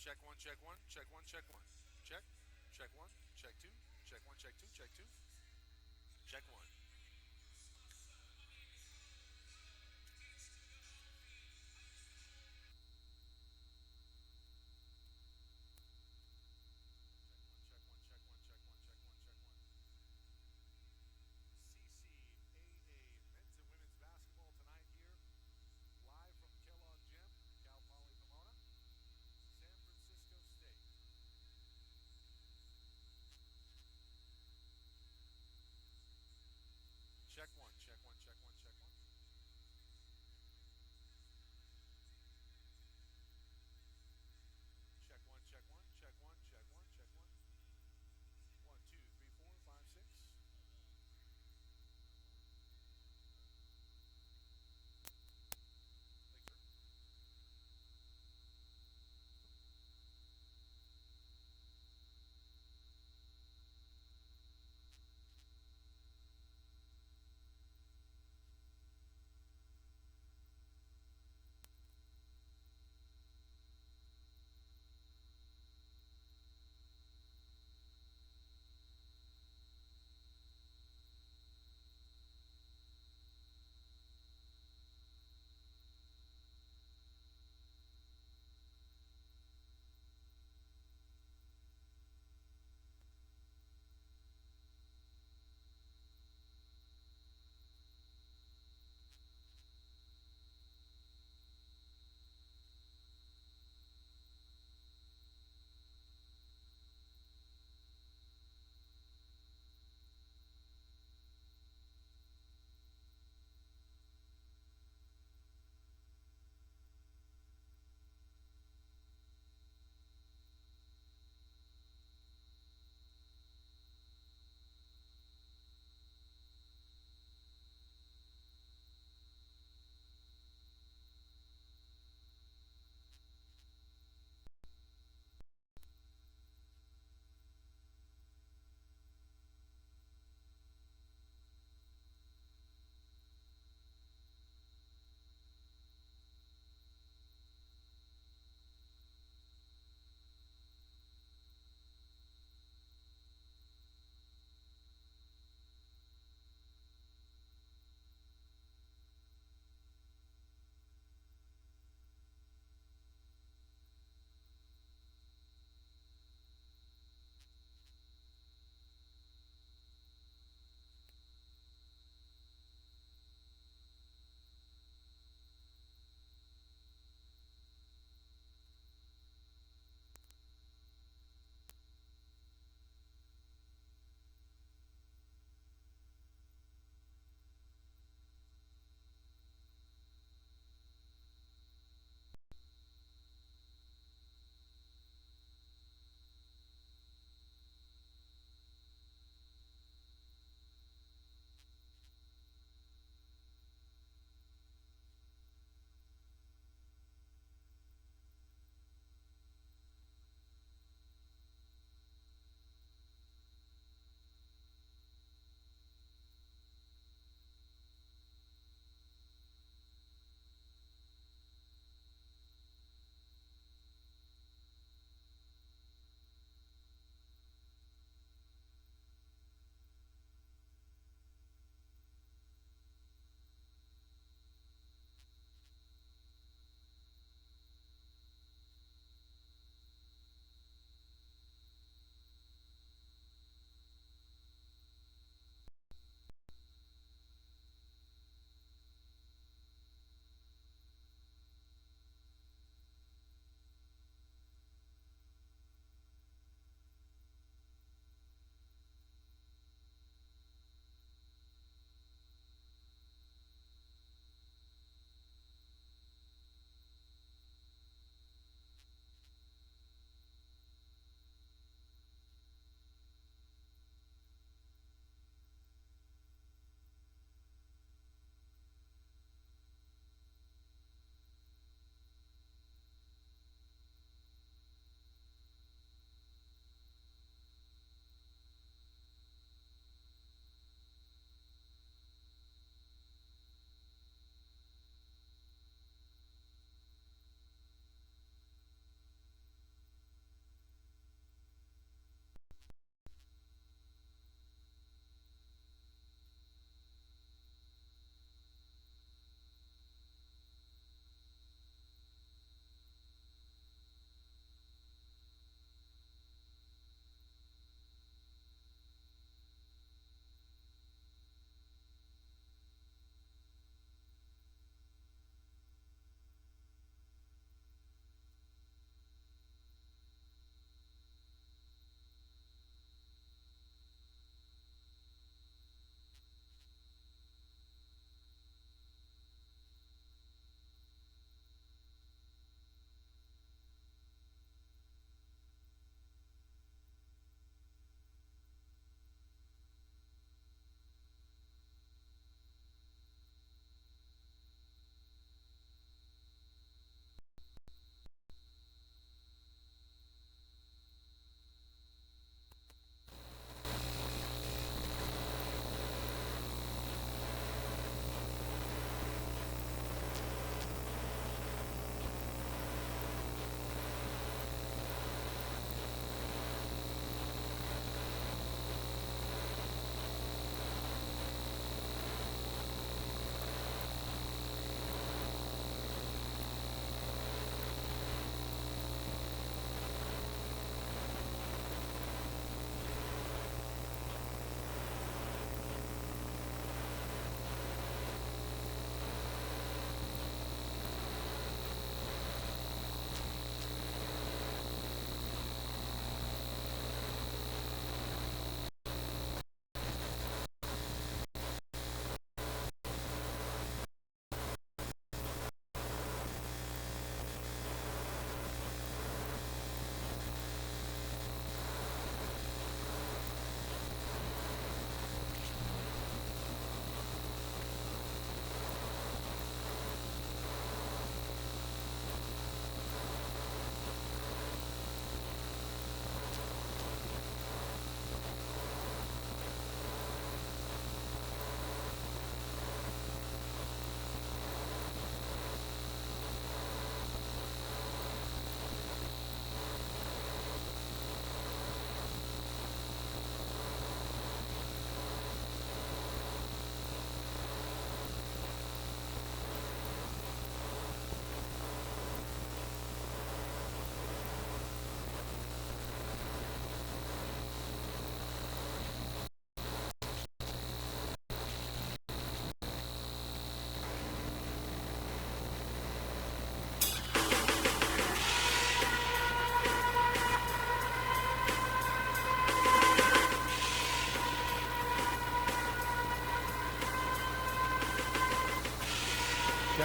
Check one, check one, check one, check one. Check. Check one, check two, check one, check two, check two, check one. Check one, check one, check one, check one, check one, check one. CCAA men's and women's basketball tonight here, live from Kellogg Gym, Cal Poly Pomona, San Francisco State.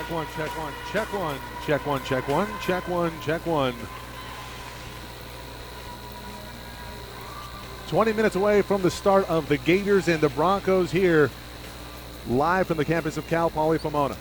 Check one, check one, check one, check one, check one, check one, check one. 20 minutes away from the start of the Gators and the Broncos here, live from the campus of Cal Poly Pomona.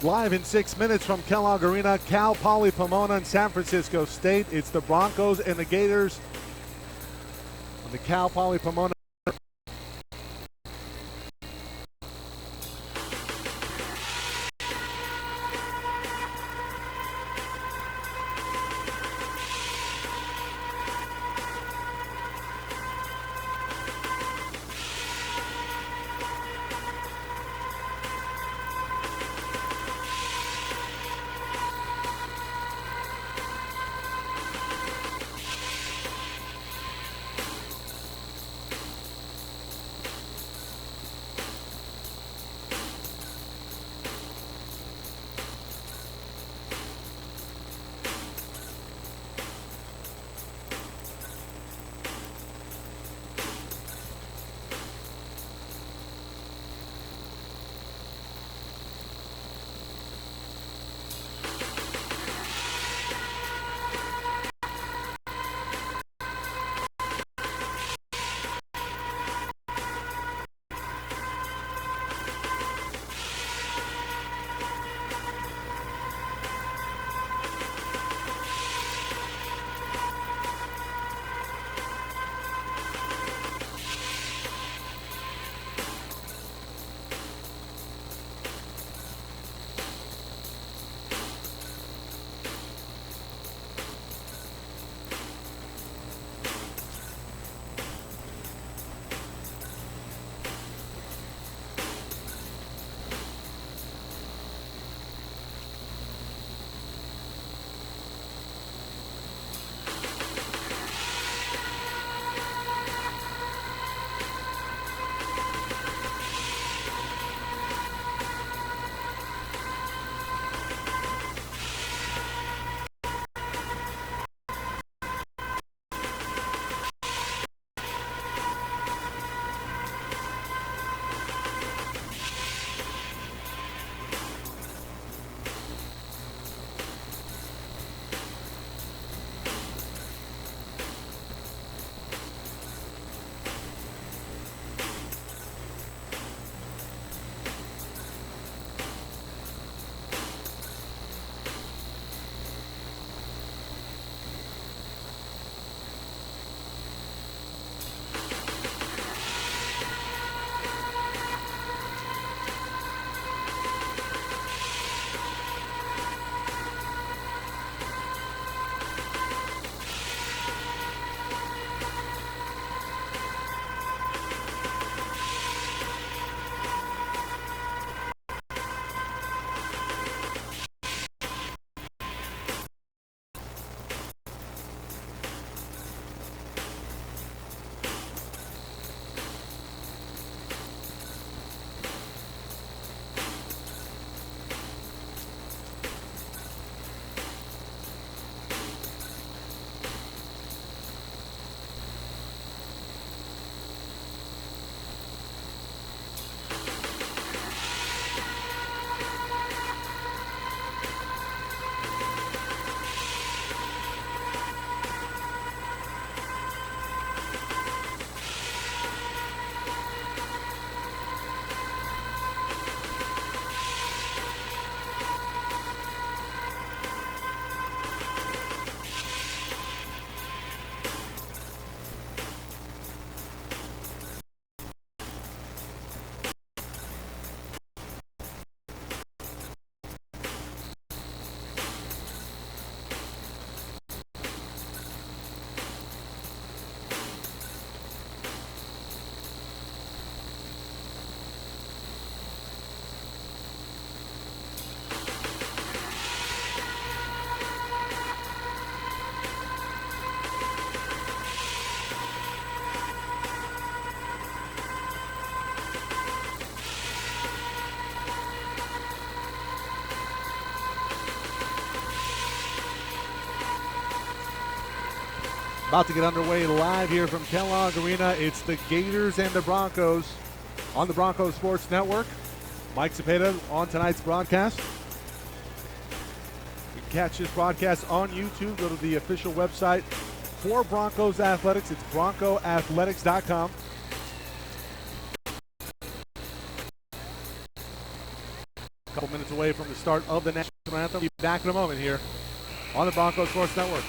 Live in 6 minutes from Kellogg Arena, Cal Poly Pomona and San Francisco State. It's the Broncos and the Gators on the Cal Poly Pomona. About to get underway live here from Kellogg Arena. It's the Gators and the Broncos on the Broncos Sports Network. Mike Cepeda on tonight's broadcast. You can catch this broadcast on YouTube. Go to the official website for Broncos Athletics. It's broncoathletics.com. A couple minutes away from the start of the national anthem. We'll be back in a moment here on the Broncos Sports Network.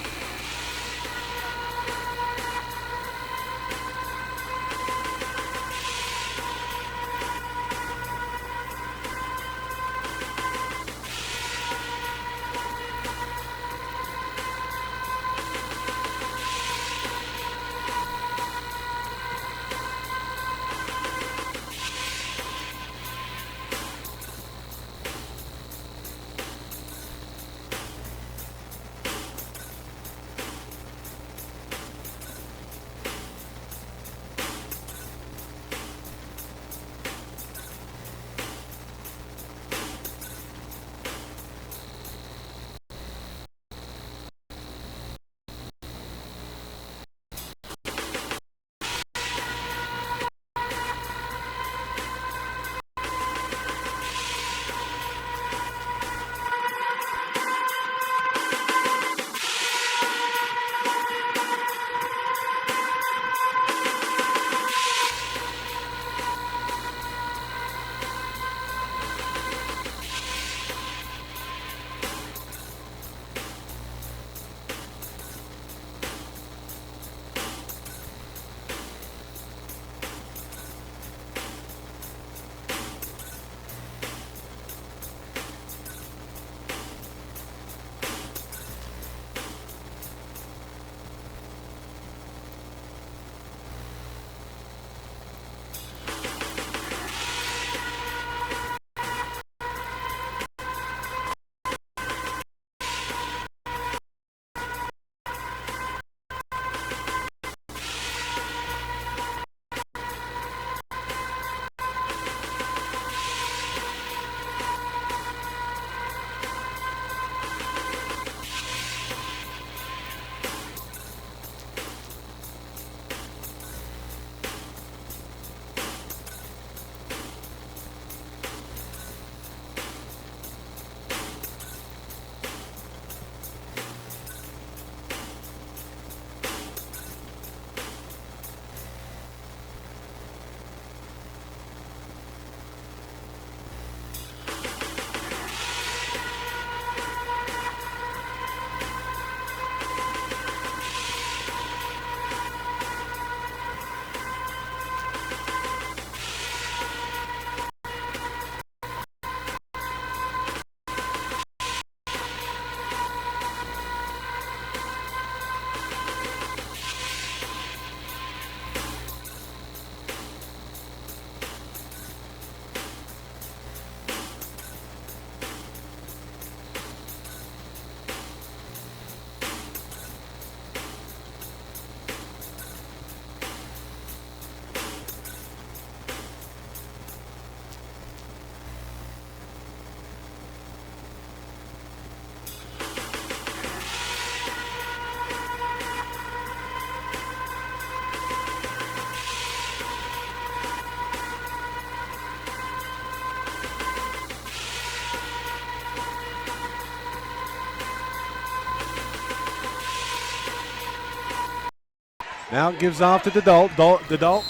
Now gives off to Bball.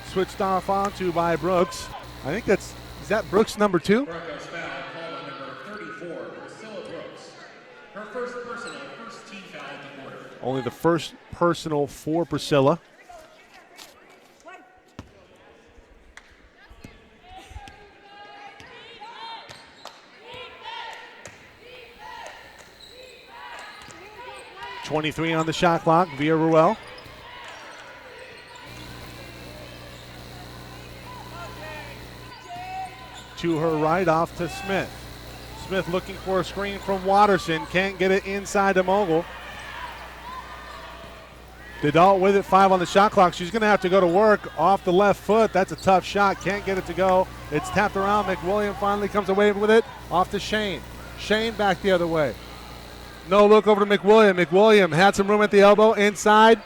Switched off onto by Brooks. I think is that Brooks number 2? Broncos foul called on number 34, Priscilla Brooks. Her first personal, first team foul of the quarter. Only the first personal for Priscilla. .23 on the shot clock via Ruel. To her right, off to Smith. Smith looking for a screen from Watterson. Can't get it inside the mogul. Bball with it, 5 on the shot clock. She's going to have to go to work off the left foot. That's a tough shot. Can't get it to go. It's tapped around. McWilliam finally comes away with it. Off to Shane. Shane back the other way. No look over to McWilliam. McWilliam had some room at the elbow. Inside.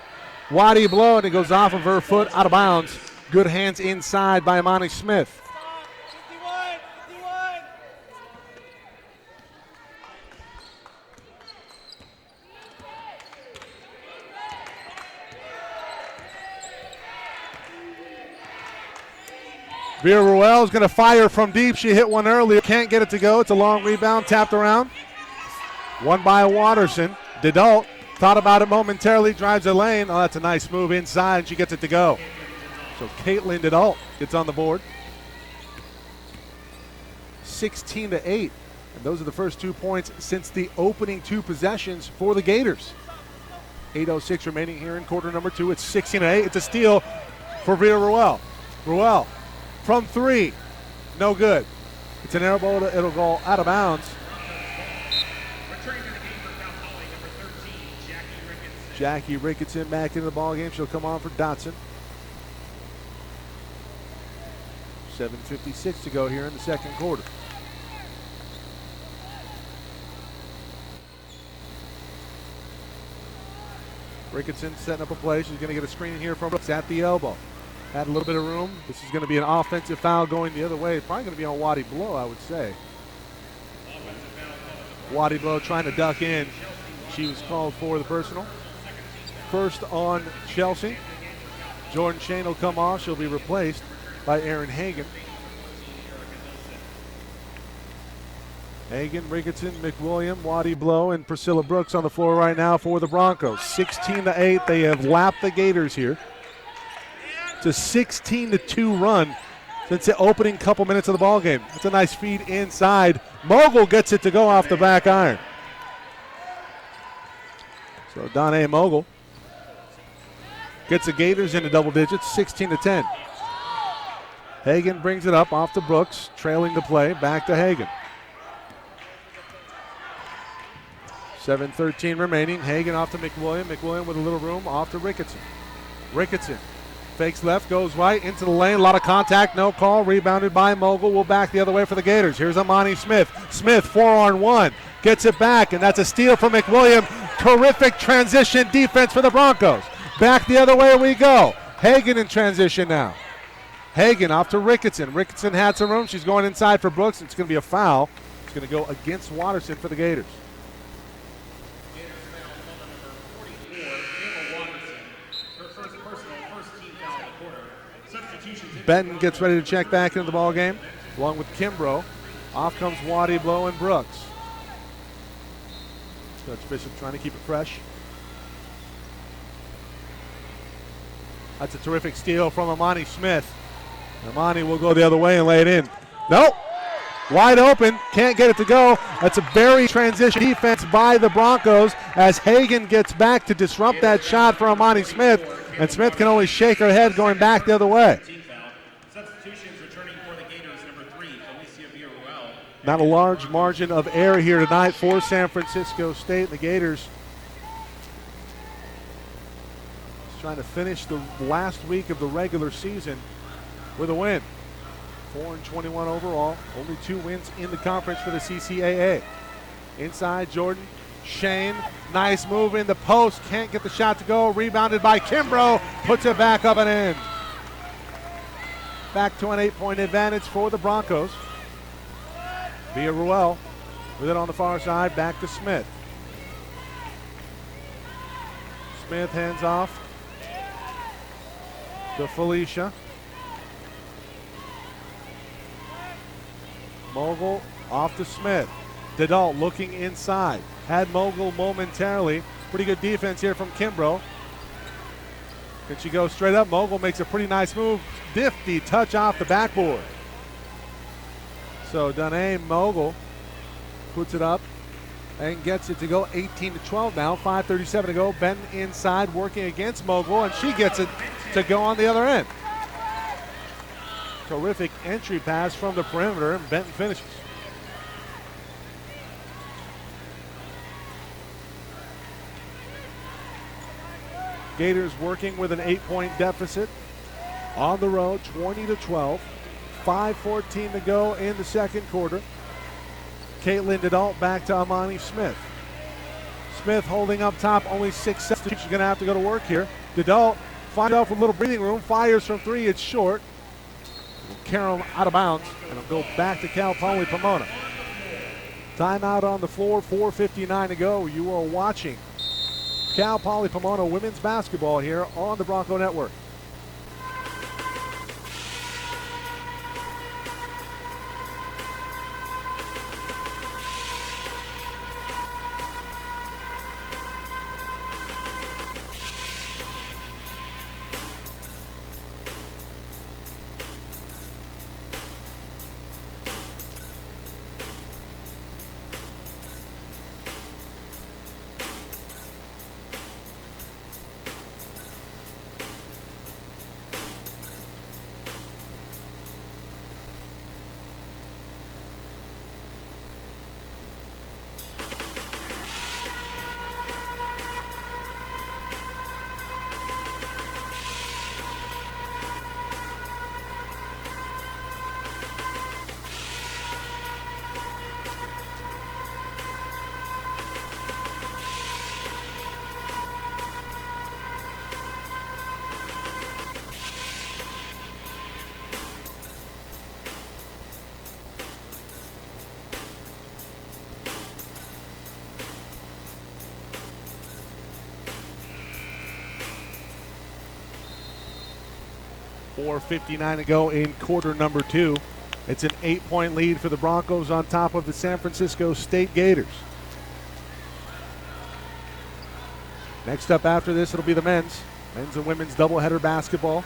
Waddy blow, and it goes off of her foot out of bounds. Good hands inside by Imani Smith. Villarreal is going to fire from deep. She hit one earlier. Can't get it to go. It's a long rebound. Tapped around. Won by Watterson. Dedault thought about it momentarily. Drives the lane. Oh, that's a nice move inside. And she gets it to go. So Caitlin Dedault gets on the board. 16-8. And those are the first 2 points since the opening 2 possessions for the Gators. 8:06 remaining here in quarter number 2. It's 16-8. It's a steal for Villarreal. Ruel from 3. No good. It's an air ball. It'll go out of bounds. Returning to the game for Cal Poly, number 13, Jackie Ricketson. Jackie Ricketson back into the ball game. She'll come on for Dotson. 7:56 to go here in the second quarter. Ricketson setting up a play. She's going to get a screen here from Brooks at the elbow. Had a little bit of room. This is going to be an offensive foul going the other way. Probably going to be on Waddy Blow, I would say. Waddy Blow trying to duck in. She was called for the personal. First on Chelsea. Jordan Shane will come off. She'll be replaced by Aaron Hagan. Hagan, Ricketson, McWilliam, Waddy Blow, and Priscilla Brooks on the floor right now for the Broncos. 16-8. They have lapped the Gators here. It's a 16-2 run since the opening couple minutes of the ball game. It's a nice feed inside. Mogul gets it to go off the back iron. So Danae Mogul gets the Gators into double digits, 16-10. Hagan brings it up off to Brooks, trailing the play, back to Hagan. 7:13 remaining. Hagan off to McWilliam. McWilliam with a little room off to Ricketson. Ricketson fakes left, goes right into the lane. A lot of contact, no call. Rebounded by Mogul. Will back the other way for the Gators. Here's Amani Smith. Smith 4-on-1. Gets it back, and that's a steal from McWilliam. Terrific transition defense for the Broncos. Back the other way we go. Hagan in transition now. Hagan off to Ricketson. Ricketson had some room. She's going inside for Brooks. It's going to be a foul. It's going to go against Watterson for the Gators. Benton gets ready to check back into the ball game, along with Kimbrough. Off comes Waddy Blow and Brooks. Coach Bishop trying to keep it fresh. That's a terrific steal from Amani Smith. Amani will go the other way and lay it in. Nope. Wide open. Can't get it to go. That's a very transition defense by the Broncos as Hagan gets back to disrupt that shot for Amani Smith. And Smith can only shake her head going back the other way. Substitutions returning for the Gators, number 3, Felicia Villarreal. Not a large margin of error here tonight for San Francisco State. The Gators trying to finish the last week of the regular season with a win. 4-21 overall. Only 2 wins in the conference for the CCAA. Inside, Jordan Shane. Nice move in the post. Can't get the shot to go. Rebounded by Kimbrough. Puts it back up and in. Back to an 8-point advantage for the Broncos. Villarreal with it on the far side. Back to Smith. Smith hands off to Felicia. Mogul off to Smith. Dedault looking inside. Had Mogul momentarily. Pretty good defense here from Kimbrough. Can she go straight up? Mogul makes a pretty nice move. Nifty touch off the backboard. So Danae Mogul puts it up and gets it to go 18-12 now. 5:37 to go. Benton inside working against Mogul, and she gets it to go on the other end. Terrific entry pass from the perimeter, and Benton finishes. Gators working with an 8-point deficit on the road, 20-12. 5:14 to go in the second quarter. Caitlin Dedault back to Amani Smith. Smith holding up top, only 6 seconds. She's going to have to go to work here. Dedault finds out with a little breathing room, fires from 3, it's short. Carroll out of bounds, and it'll go back to Cal Poly Pomona. Timeout on the floor, 4:59 to go. You are watching Cal Poly Pomona women's basketball here on the Bronco Network. 4:59 to go in quarter number 2. It's an 8-point lead for the Broncos on top of the San Francisco State Gators. Next up after this, it'll be the men's and women's doubleheader basketball.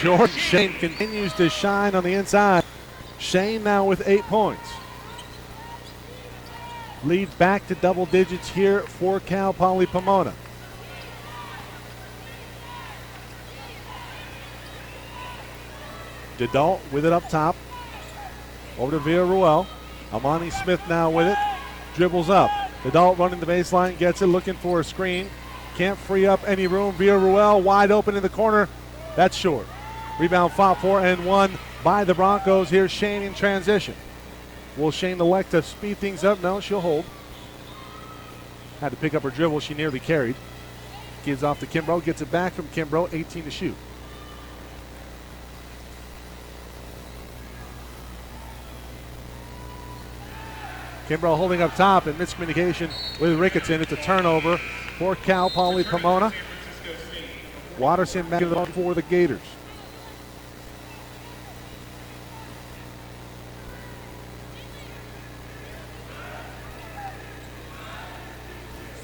Jordan Shane continues to shine on the inside. Shane now with 8 points. Lead back to double digits here for Cal Poly Pomona. DeDault with it up top. Over to Villarreal. Amani Smith now with it. Dribbles up. DeDault running the baseline, gets it, looking for a screen. Can't free up any room. Villarreal wide open in the corner. That's short. Rebound fought for and won by the Broncos. Here's Shane in transition. Will Shane elect to speed things up? No, she'll hold. Had to pick up her dribble. She nearly carried. Gives off to Kimbrough. Gets it back from Kimbrough. 18 to shoot. Kimbrough holding up top and miscommunication with Ricketson. It's a turnover for Cal Poly Pomona. Watterson back for the Gators.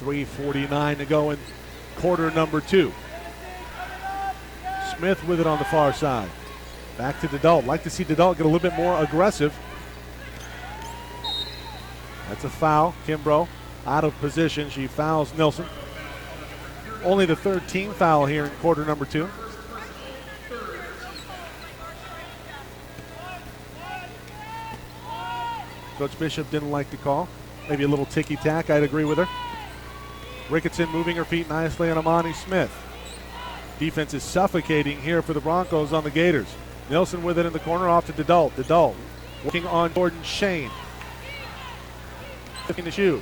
.349 to go in quarter number 2. Smith with it on the far side. Back to DeDault. Like to see DeDault get a little bit more aggressive. That's a foul. Kimbrough out of position. She fouls Nilsson. Only the third team foul here in quarter number 2. Coach Bishop didn't like the call. Maybe a little ticky-tack. I'd agree with her. Ricketson moving her feet nicely on Amani Smith. Defense is suffocating here for the Broncos on the Gators. Nilsson with it in the corner off to DeDault. DeDault working on Jordan Shane. Looking to shoot.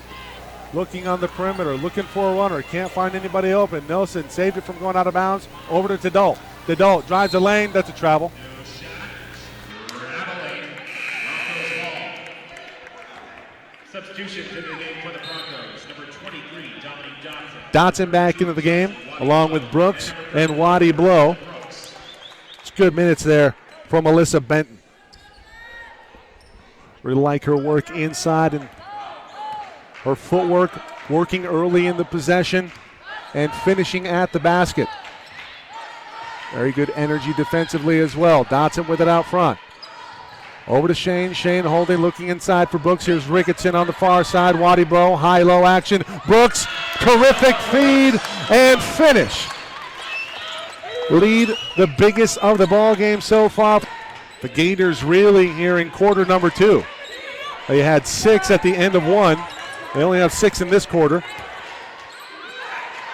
Looking on the perimeter. Looking for a runner. Can't find anybody open. Nilsson saved it from going out of bounds. Over to DeDault. DeDault drives the lane. That's a travel. Substitution to the game for the Broncos, number 23, Dominique Dotson. Dotson back into the game, along with Brooks and Waddy Blow. It's good minutes there for Melissa Benton. Really like her work inside and her footwork, working early in the possession and finishing at the basket. Very good energy defensively as well. Dotson with it out front. Over to Shane. Shane holding, looking inside for Brooks. Here's Ricketson on the far side. Waddy Blow, high-low action. Brooks, terrific feed and finish. Lead the biggest of the ball game so far. The Gators reeling here in quarter number 2. They had 6 at the end of 1. They only have 6 in this quarter.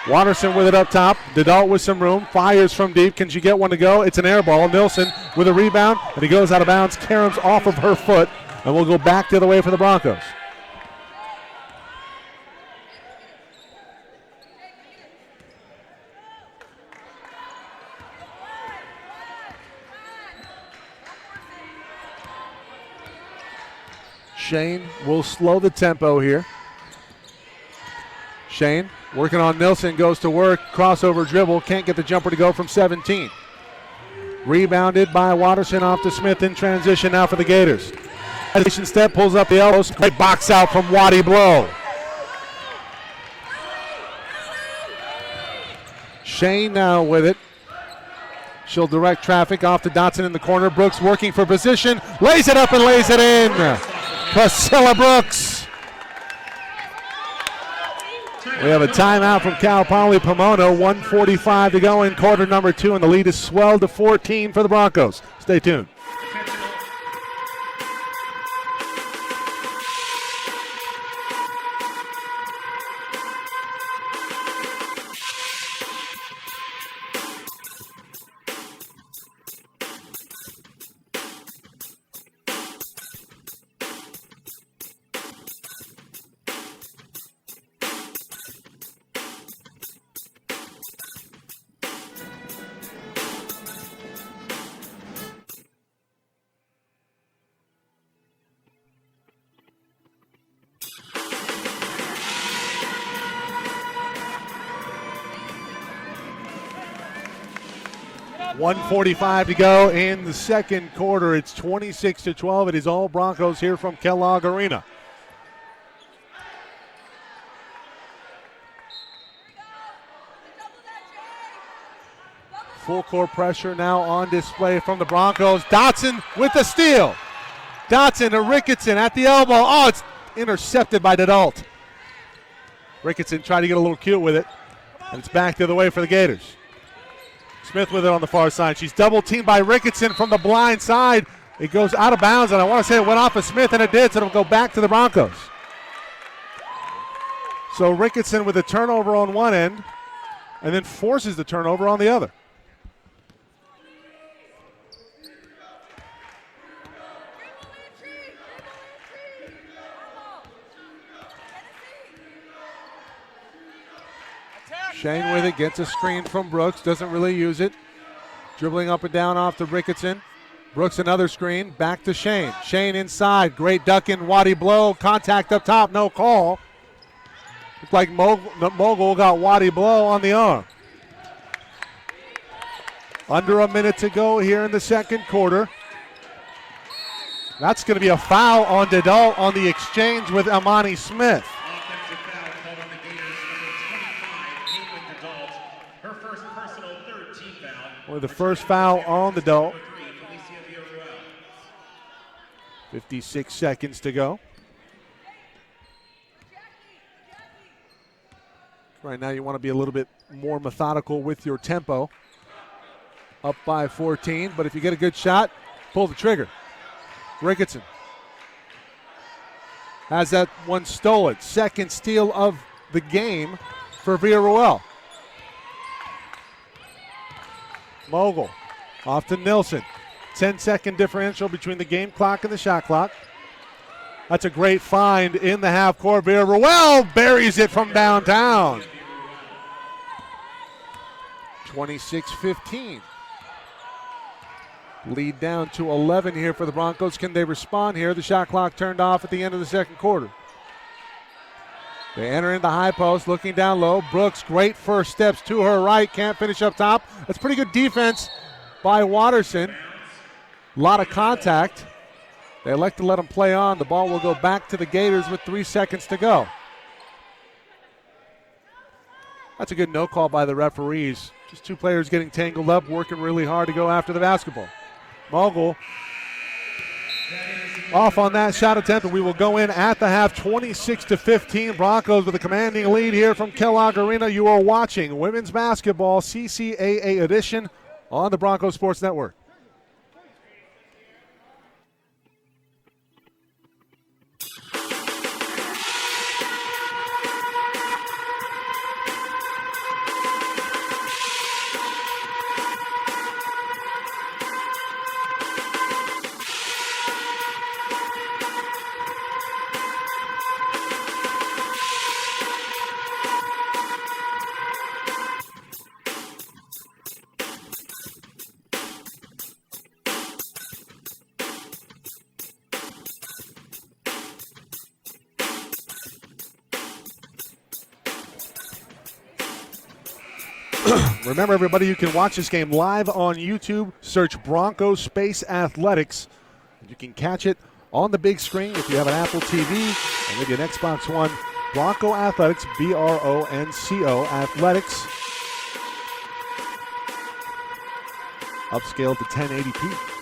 Watterson with it up top. DeDault with some room. Fires from deep. Can she get one to go? It's an air ball. Nilsson with a rebound, and he goes out of bounds. Caroms off of her foot, and we'll go back the other way for the Broncos. Shane will slow the tempo here. Shane working on Nilsson, goes to work, crossover dribble, can't get the jumper to go from 17. Rebounded by Watterson off to Smith in transition now for the Gators. Step pulls up the elbows, great box out from Waddy Blow. Shane now with it. She'll direct traffic off to Dotson in the corner. Brooks working for position, lays it up and lays it in. Priscilla Brooks. We have a timeout from Cal Poly Pomona. 1:45 to go in quarter number 2, and the lead is swelled to 14 for the Broncos. Stay tuned. 1:45 to go in the second quarter. It's 26-12. It is all Broncos here from Kellogg Arena. Full court pressure now on display from the Broncos. Dotson with the steal. Dotson to Ricketson at the elbow. Oh, it's intercepted by Dedault. Ricketson tried to get a little cute with it, and it's back the other way for the Gators. Smith with it on the far side. She's double teamed by Ricketson from the blind side. It goes out of bounds, and I want to say it went off of Smith, and it did, so it'll go back to the Broncos. So Ricketson with a turnover on one end, and then forces the turnover on the other. Shane with it, gets a screen from Brooks, doesn't really use it. Dribbling up and down off to Ricketson. Brooks another screen, back to Shane. Shane inside, great duck in, Waddy blow, contact up top, no call. Looks like Mogul got Waddy blow on the arm. Under a minute to go here in the second quarter. That's going to be a foul on Dedault on the exchange with Amani Smith. Only the first foul on the Dedault. 56 seconds to go. Right now you want to be a little bit more methodical with your tempo. Up by 14, but if you get a good shot, pull the trigger. Ricketson has that one stolen. Second steal of the game for Villarreal. Mogul off to Nilsson. 10-second differential between the game clock and the shot clock. That's a great find in the half court. Villarreal buries it from downtown. 26-15. Lead down to 11 here for the Broncos. Can they respond here? The shot clock turned off at the end of the second quarter. They enter in the high post, looking down low. Brooks, great first steps to her right. Can't finish up top. That's pretty good defense by Watterson. A lot of contact. They elect to let him play on. The ball will go back to the Gators with 3 seconds to go. That's a good no call by the referees. Just two players getting tangled up, working really hard to go after the basketball. Mogul off on that shot attempt, and we will go in at the half, 26-15. Broncos with a commanding lead here from Kellogg Arena. You are watching women's basketball CCAA edition on the Broncos Sports Network. Remember, everybody, you can watch this game live on YouTube. Search Broncos Space Athletics. You can catch it on the big screen if you have an Apple TV and maybe an Xbox One. Bronco Athletics, BRONCO Athletics. Upscaled to 1080p.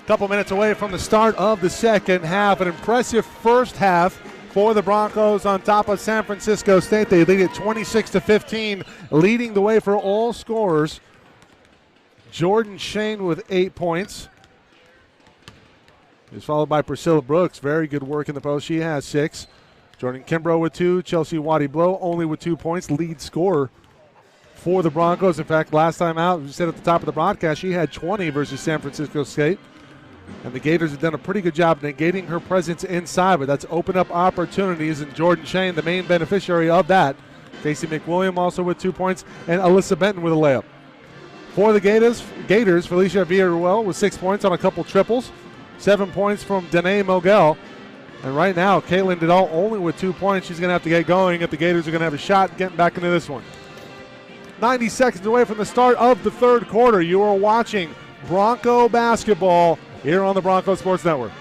Couple minutes away from the start of the second half. An impressive first half for the Broncos on top of San Francisco State. They lead it 26-15, leading the way for all scorers. Jordan Shane with 8 points. Is followed by Priscilla Brooks. Very good work in the post. She has 6. Jordan Kimbrough with 2. Chelsea Waddy-Blow only with 2 points. Lead scorer for the Broncos. In fact, last time out, we said at the top of the broadcast, she had 20 versus San Francisco State. And the Gators have done a pretty good job negating her presence inside, but that's opened up opportunities, and Jordan Shane, the main beneficiary of that. Casey McWilliam also with 2 points, and Alyssa Benton with a layup. For the Gators, Felicia Villarreal with 6 points on a couple triples. 7 points from Danae Mogel. And right now, Caitlin Didal only with 2 points. She's going to have to get going if the Gators are going to have a shot getting back into this one. 90 seconds away from the start of the third quarter. You are watching Bronco basketball here on the Bronco Sports Network.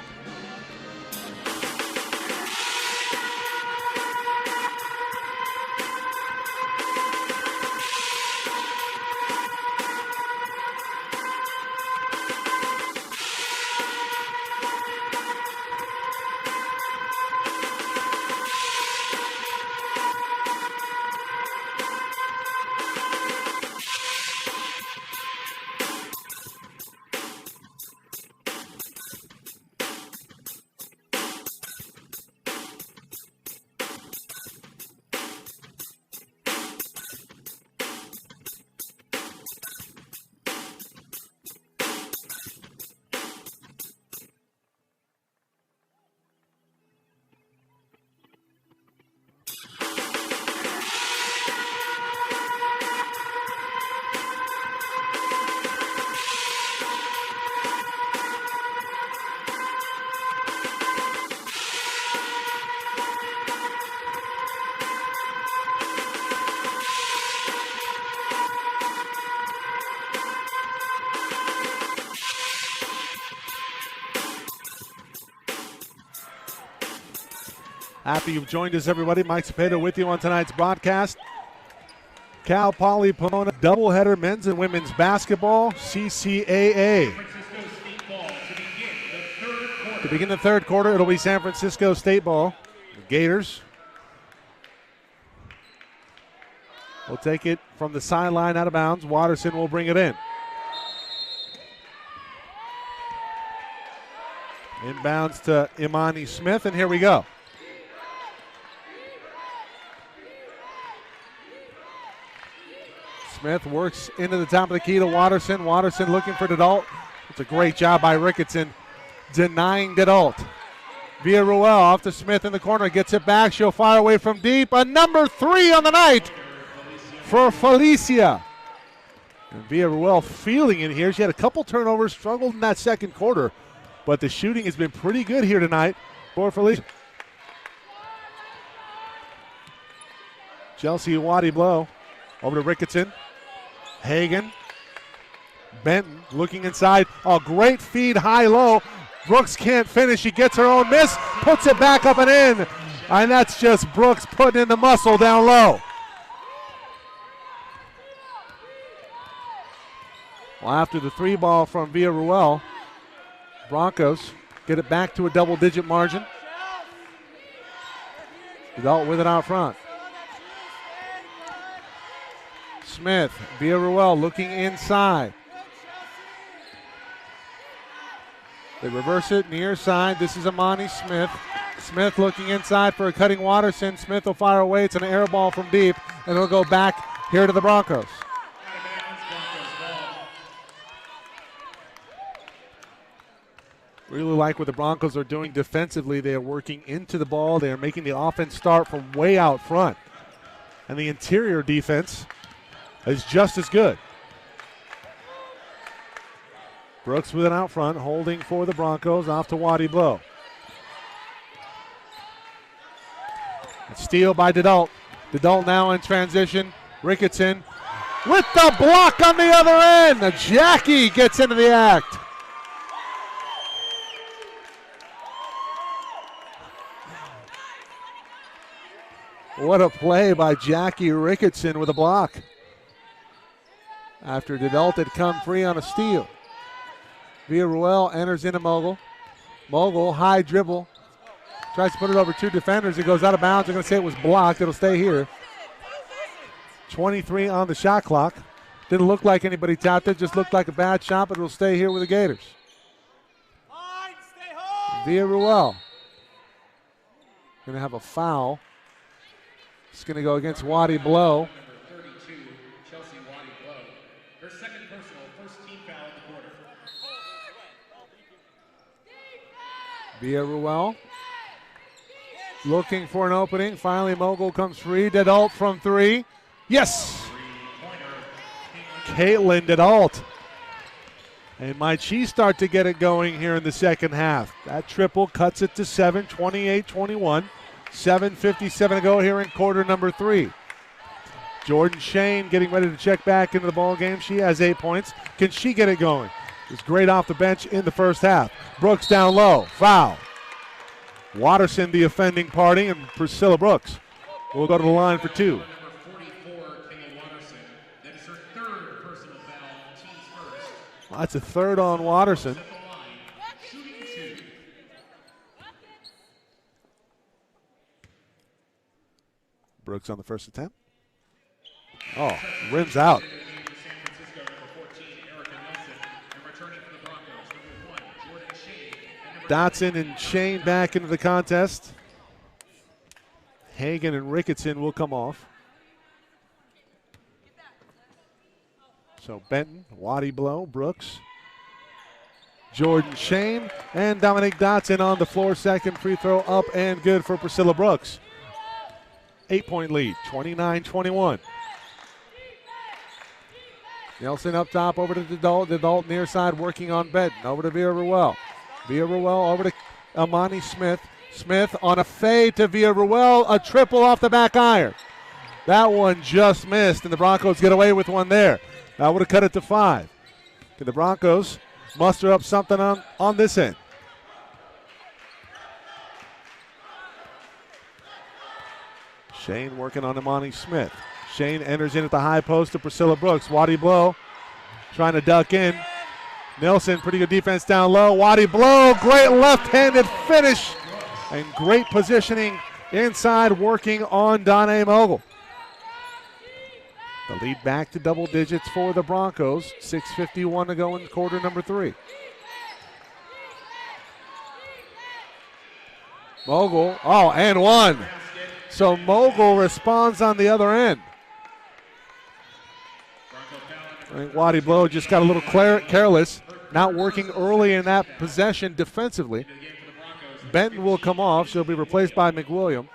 Happy you've joined us, everybody. Mike Cepeda with you on tonight's broadcast. Cal Poly Pomona doubleheader men's and women's basketball, CCAA. To begin the third quarter, it'll be San Francisco State ball. The Gators will take it from the sideline out of bounds. Watterson will bring it in. Inbounds to Imani Smith, and here we go. Smith works into the top of the key to Watterson. Watterson looking for Dedault. It's a great job by Ricketson denying Dedault. Villarreal off to Smith in the corner. Gets it back. She'll fire away from deep. A number 3 on the night for Felicia. And Villarreal feeling it here. She had a couple turnovers, struggled in that second quarter. But the shooting has been pretty good here tonight for Felicia. Chelsea Waddy-Blow over to Ricketson. Hagan. Benton looking inside. Oh, great feed high-low. Brooks can't finish. She gets her own miss. Puts it back up and in. And that's just Brooks putting in the muscle down low. Well, after the 3 ball from Villarreal, Broncos get it back to a double-digit margin. Dedault with it out front. Smith, Villarreal looking inside. They reverse it near side. This is Imani Smith. Smith looking inside for a cutting Watterson. Smith will fire away. It's an air ball from deep, and it'll go back here to the Broncos. Really like what the Broncos are doing defensively. They are working into the ball. They are making the offense start from way out front. And the interior defense is just as good. Brooks with it out front, holding for the Broncos, off to Waddy-Blow. Steal by Dedault. Dedault now in transition. Ricketson with the block on the other end. Jackie gets into the act. What a play by Jackie Ricketson with a block after Dedault had come free on a steal. Villarreal enters into Mogul. Mogul, high dribble. Tries to put it over two defenders. It goes out of bounds. They're going to say it was blocked. It'll stay here. 23 on the shot clock. Didn't look like anybody tapped it. Just looked like a bad shot, but it'll stay here with the Gators. Villarreal. Going to have a foul. It's going to go against Waddy Blow. Her second personal, first team foul in the quarter. Villarreal looking for an opening. Finally, Mogul comes free. Dedault from three. Yes! Caitlin Dedault. And might she start to get it going here in the second half. That triple cuts it to 7, 28-21. 7:57 to go here in quarter number 3. Jordan Shane getting ready to check back into the ball game. She has 8 points. Can she get it going? It's great off the bench in the first half. Brooks down low. Foul. Watterson the offending party, and Priscilla Brooks will go to the line for 2. Number 44, Kayla Watterson. That is her third personal foul, team's first. Well, that's a third on Watterson. At the line, shooting 2. Brooks on the first attempt. Oh, rims out. San Francisco, number 14, Erica Nelson. And returning for the Broncos, number 1, Jordan Shane. And number Dotson and Shane back into the contest. Hagan and Ricketson will come off. So Benton, Waddy Blow, Brooks, Jordan Shane, and Dominique Dotson on the floor. Second free throw up and good for Priscilla Brooks. 8-point lead, 29-21. Nelson up top over to Dedault. Dedault near side working on Benton. Over to Villarreal. Villarreal over to Amani Smith. Smith on a fade to Villarreal. A triple off the back iron. That one just missed, and the Broncos get away with one there. That would have cut it to 5. Can the Broncos muster up something on this end? Shane working on Amani Smith. Shane enters in at the high post to Priscilla Brooks. Waddy Blow trying to duck in. Nelson, pretty good defense down low. Waddy Blow, great left-handed finish and great positioning inside working on Danae Mogul. The lead back to double digits for the Broncos. 6:51 to go in quarter number 3. Mogul, oh, and one. So Mogul responds on the other end. I think Waddy Blow just got a little careless, not working early in that possession defensively. Benton will come off. She'll be replaced by McWilliam.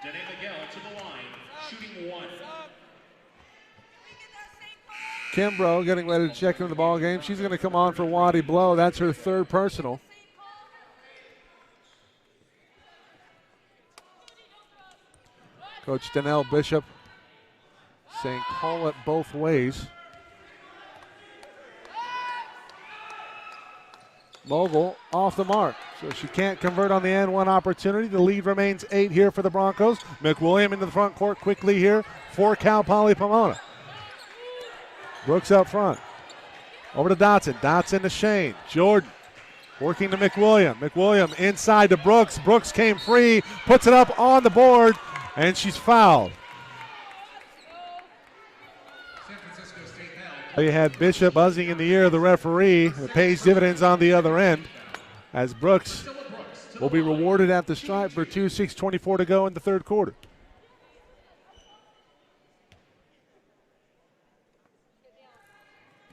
Danae Miguel to the line, shooting 1. Kimbrough getting ready to check into the ball game. She's going to come on for Waddy Blow. That's her third personal. Coach Danelle Bishop saying call it both ways. Mogul off the mark, so she can't convert on the and one opportunity. The lead remains 8 here for the Broncos. McWilliam into the front court quickly here for Cal Poly Pomona. Brooks up front. Over to Dotson. Dotson to Shane. Jordan working to McWilliam. McWilliam inside to Brooks. Brooks came free, puts it up on the board, and she's fouled. San Francisco State held. You had Bishop buzzing in the ear of the referee. It pays dividends on the other end as Brooks will be rewarded at the stripe for 6:24 to go in the third quarter.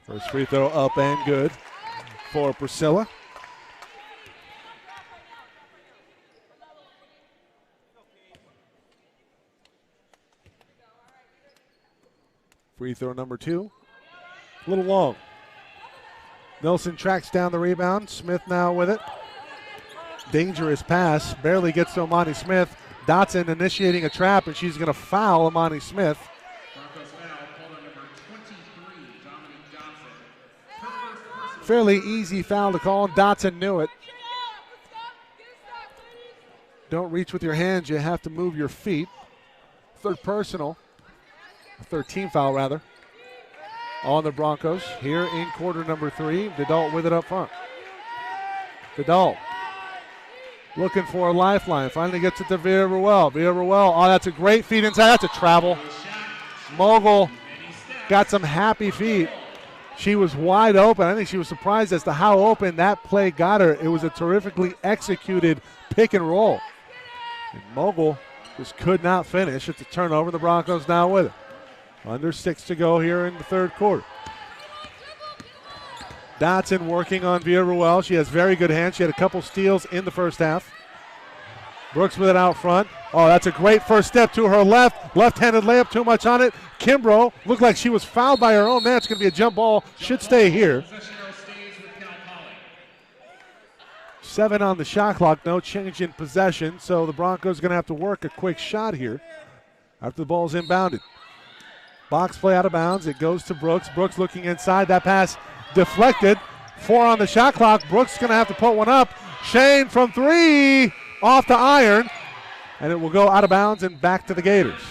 First free throw up and good for Priscilla. Free throw number 2. A little long. Nelson tracks down the rebound. Smith now with it. Dangerous pass. Barely gets to Amani Smith. Dotson initiating a trap, and she's going to foul Amani Smith. Broncos foul, called on number 23, Dominique Dotson. Her first personal. Fairly easy foul to call. Dotson knew it. Don't reach with your hands. You have to move your feet. Third personal. Third team foul, rather. on the Broncos here in quarter number 3. Dedault with it up front. Dedault looking for a lifeline. Finally gets it to Via Ruel. Via Ruel, oh, that's a great feed inside. That's a travel. Mogul got some happy feet. She was wide open. I think she was surprised as to how open that play got her. It was a terrifically executed pick and roll. And Mogul just could not finish. It's a turnover. The Broncos now with it. Under 6 to go here in the third quarter. Dotson working on Via Ruel. She has very good hands. She had a couple steals in the first half. Brooks with it out front. Oh, that's a great first step to her left. Left-handed layup, too much on it. Kimbrough looked like she was fouled by her own man. It's going to be a jump ball. Should stay here. 7 on the shot clock. No change in possession. So the Broncos going to have to work a quick shot here after the ball's inbounded. Box play out of bounds. It goes to Brooks. Brooks looking inside. That pass deflected. 4 on the shot clock. Brooks going to have to put one up. Shane from 3 off the iron. And it will go out of bounds and back to the Gators.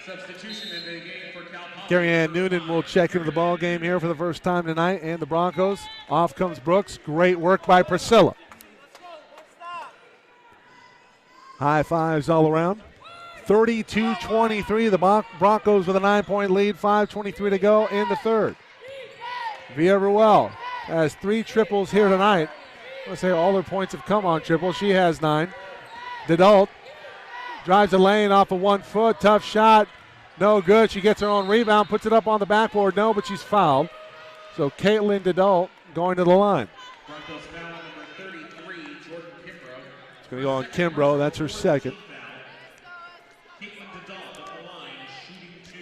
Substitution in the game for Cal Poly. Carrie Ann Noonan will check into the ball game here for the first time tonight. And the Broncos. Off comes Brooks. Great work by Priscilla. High fives all around. 32-23. The Broncos with a 9-point lead. 5:23 to go in the third. Via Ruel has 3 triples here tonight. I want to say all her points have come on triples. She has 9. Dedault drives the lane off of 1 foot. Tough shot. No good. She gets her own rebound. Puts it up on the backboard. No, but she's fouled. So Caitlin Dedault going to the line. Broncos foul number 33, Jordan Kimbrough. It's going to go on Kimbrough. That's her second. Caitlin Dedault at the line, shooting 2.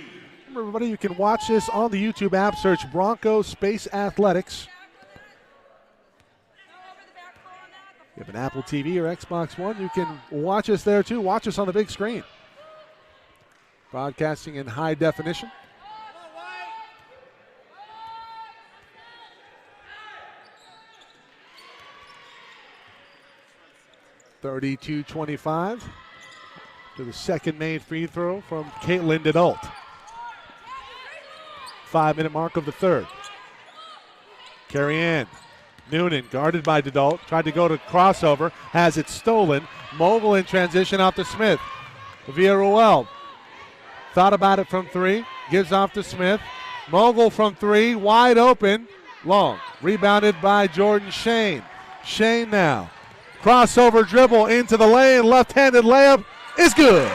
Remember, everybody, you can watch this on the YouTube app. Search Broncos Space Athletics. You have an Apple TV or Xbox One, you can watch us there too. Watch us on the big screen. Broadcasting in high definition. (32-25) to the second made free throw from Caitlin Dedault. 5-minute mark of the third. Carrie Ann Noonan guarded by Dedault. Tried to go to crossover. Has it stolen. Mogul in transition off to Smith. Via Ruel. Thought about it from 3. Gives off to Smith. Mogul from 3. Wide open. Long. Rebounded by Jordan Shane. Shane now. Crossover dribble into the lane. Left-handed layup is good.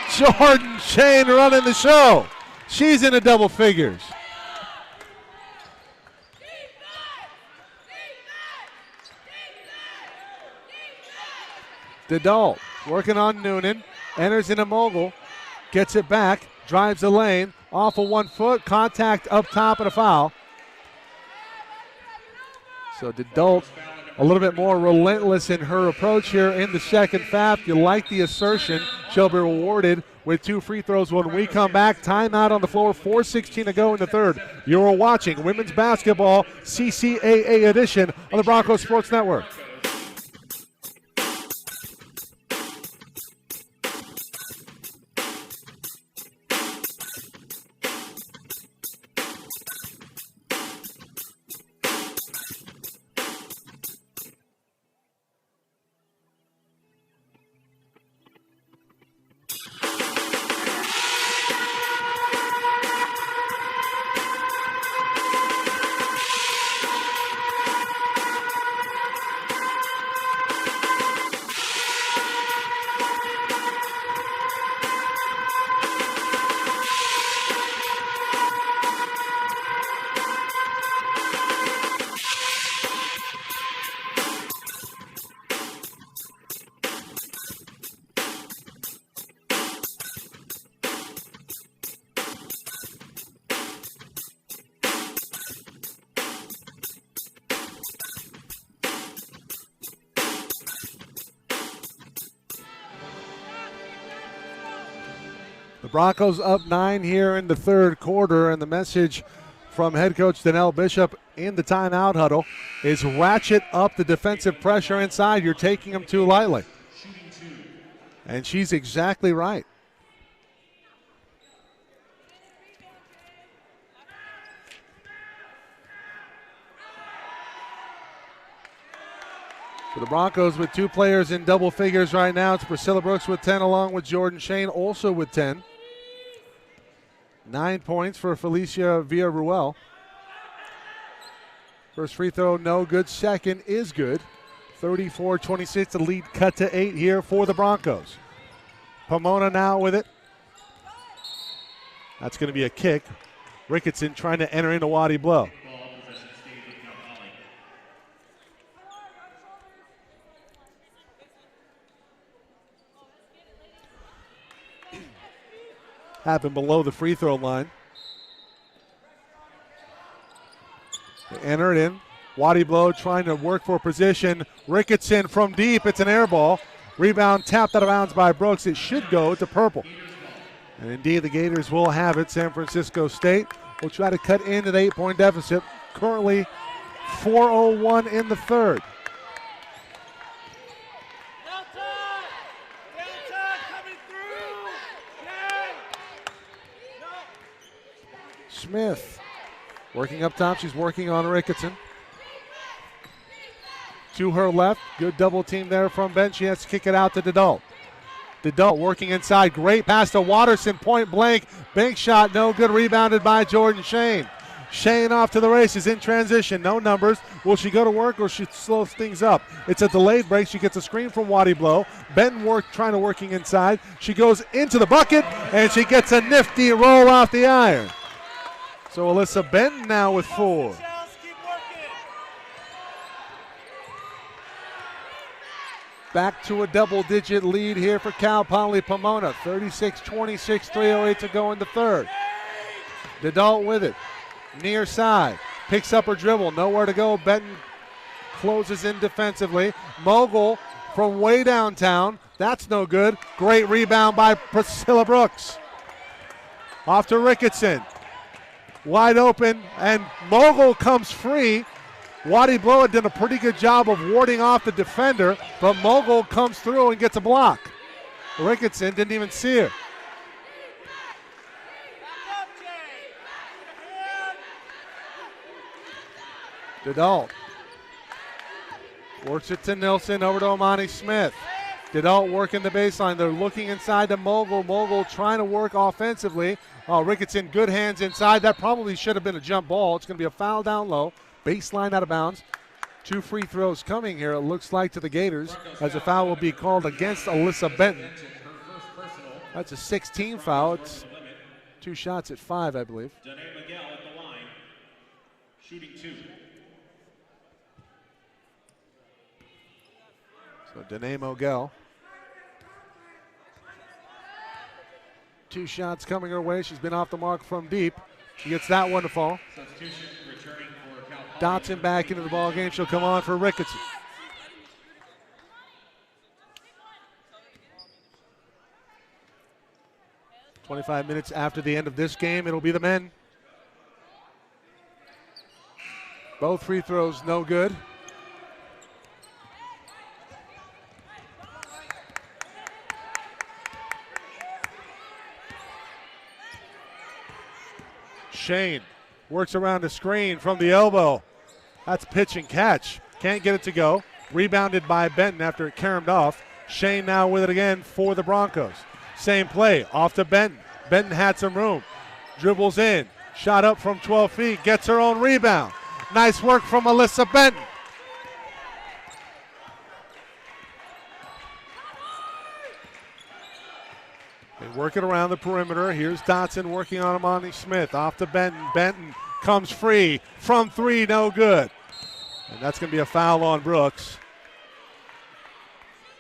Jordan Shane running the show. She's in the double figures. Dedault working on Noonan. Enters into Mogul. Gets it back. Drives the lane. Off of 1 foot. Contact up top and a foul. So Dedault a little bit more relentless in her approach here in the second half. You like the assertion. She'll be rewarded with 2 free throws when we come back. Timeout on the floor. 4:16 to go in the third. You're watching Women's Basketball CCAA edition on the Broncos Sports Network. The Broncos up 9 here in the third quarter, and the message from head coach Danelle Bishop in the timeout huddle is ratchet up the defensive pressure inside. You're taking them too lightly. And she's exactly right. For the Broncos with 2 players in double figures right now. It's Priscilla Brooks with 10 along with Jordan Shane also with 10. 9 points for Felicia Villarruel. First free throw, no good. Second is good. 34-26, the lead cut to 8 here for the Broncos. Pomona now with it. That's going to be a kick. Ricketson trying to enter into Waddy Blow. Happened below the free throw line. They enter it in. Waddy Blow trying to work for position. Ricketson from deep. It's an air ball. Rebound tapped out of bounds by Brooks. It should go to Purple. And indeed, the Gators will have it. San Francisco State will try to cut into the 8-point deficit. Currently 4:01 in the third. Smith working up top. She's working on Ricketson. To her left. Good double team there from Ben. She has to kick it out to Dedalt. Dedalt working inside. Great pass to Watterson. Point blank. Bank shot. No good. Rebounded by Jordan Shane. Shane off to the races in transition. No numbers. Will she go to work or she slows things up? It's a delayed break. She gets a screen from Waddy Blow. Benton working inside. She goes into the bucket and she gets a nifty roll off the iron. So Alyssa Benton now with 4. Back to a double-digit lead here for Cal Poly Pomona. 36-26, 3:08 to go in the third. Dedalt with it. Near side. Picks up her dribble. Nowhere to go. Benton closes in defensively. Mogul from way downtown. That's no good. Great rebound by Priscilla Brooks. Off to Ricketson. Wide open, and Mogul comes free. Waddy Blow had done a pretty good job of warding off the defender, but Mogul comes through and gets a block. Ricketson didn't even see her. Dedalt works it to Nilsson, over to Amani Smith. Dedalt working the baseline. They're looking inside to Mogul. Mogul trying to work offensively. Ricketson, good hands inside. That probably should have been a jump ball. It's going to be a foul down low. Baseline out of bounds. 2 free throws coming here, it looks like, to the Gators, as a foul will be called against Alyssa Benton. That's a 16 foul. It's 2 shots at 5, I believe. Danae Miguel at the line, shooting 2. So Danae Mogel. 2 shots coming her way. She's been off the mark from deep. She gets that one to fall. Substitution returning for Cal Poly. Dotson back into the ball game. She'll come on for Ricketson. "25 minutes after the end of this game, it'll be the men. Both free throws no good. Shane works around the screen from the elbow. That's pitch and catch. Can't get it to go. Rebounded by Benton after it caromed off. Shane now with it again for the Broncos. Same play, off to Benton. Benton had some room. Dribbles in. Shot up from 12 feet. Gets her own rebound. Nice work from Alyssa Benton. They work it around the perimeter. Here's Dotson working on Amani Smith. Off to Benton. Benton comes free from 3, no good. And that's going to be a foul on Brooks.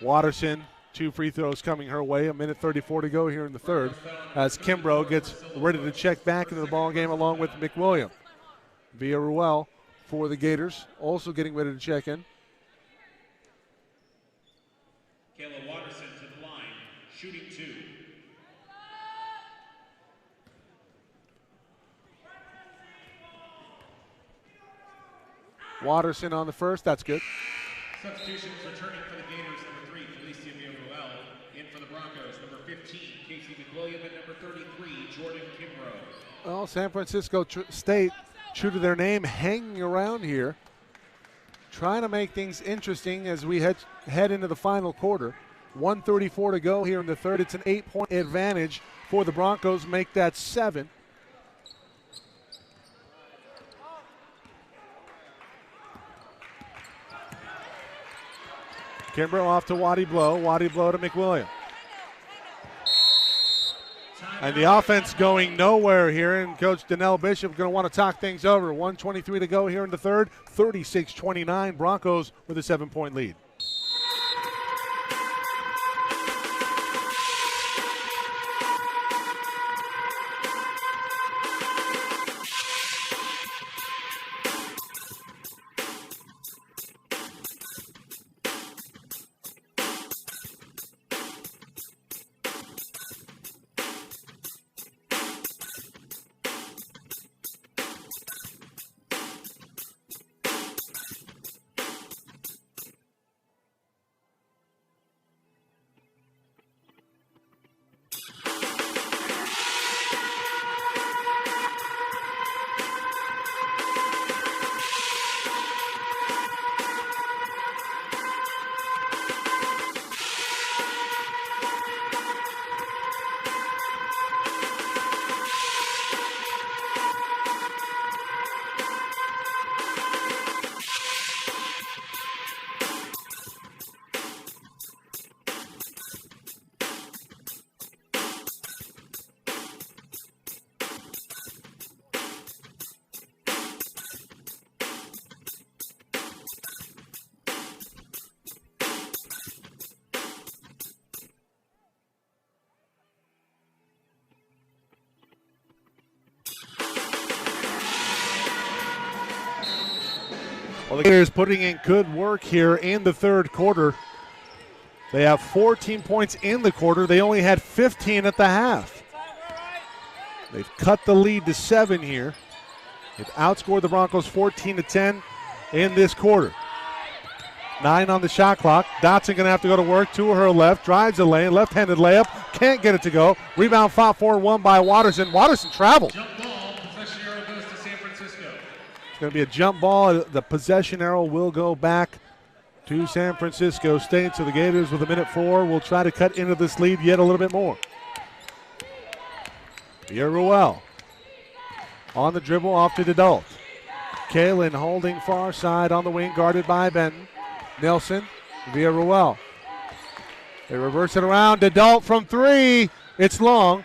Watterson, 2 free throws coming her way. 1:34 to go here in the third, as Kimbrough gets ready to check back into the ball game along with McWilliam. Villarruel for the Gators, also getting ready to check in. Kayla Watterson to the line, shooting 2. Watterson on the first, that's good. Substitutions returning for the Gators, number 3, Felicia Villarruel, In for the Broncos, number 15, Casey McWilliam, and number 33, Jordan Kimbrough. Well, San Francisco State, true to their name, hanging around here, trying to make things interesting as we head into the final quarter. 1:34 to go here in the third. It's an 8-point advantage for the Broncos. Make that 7. Kimbrough off to Waddy Blow. Waddy Blow to McWilliam. And the offense going nowhere here, and Coach Donnell Bishop going to want to talk things over. 1:23 to go here in the third. 36-29. Broncos with a 7-point lead. Well, the Gators putting in good work here in the third quarter. They have 14 points in the quarter. They only had 15 at the half. They've cut the lead to 7 here. They've outscored the Broncos 14-10 in this quarter. 9 on the shot clock. Dotson going to have to go to work. To her left. Drives the lane. Left-handed layup. Can't get it to go. Rebound fought for, won by Watterson. Watterson traveled. Jump ball. Possession arrow goes to San Francisco. It's going to be a jump ball. The possession arrow will go back to San Francisco State. So the Gators with 1:04 will try to cut into this lead yet a little bit more. Here Ruel on the dribble off to Dedalt. Kalen holding far side on the wing, guarded by Benton. Nelson via Ruel. They reverse it around. Dedalt from 3. It's long.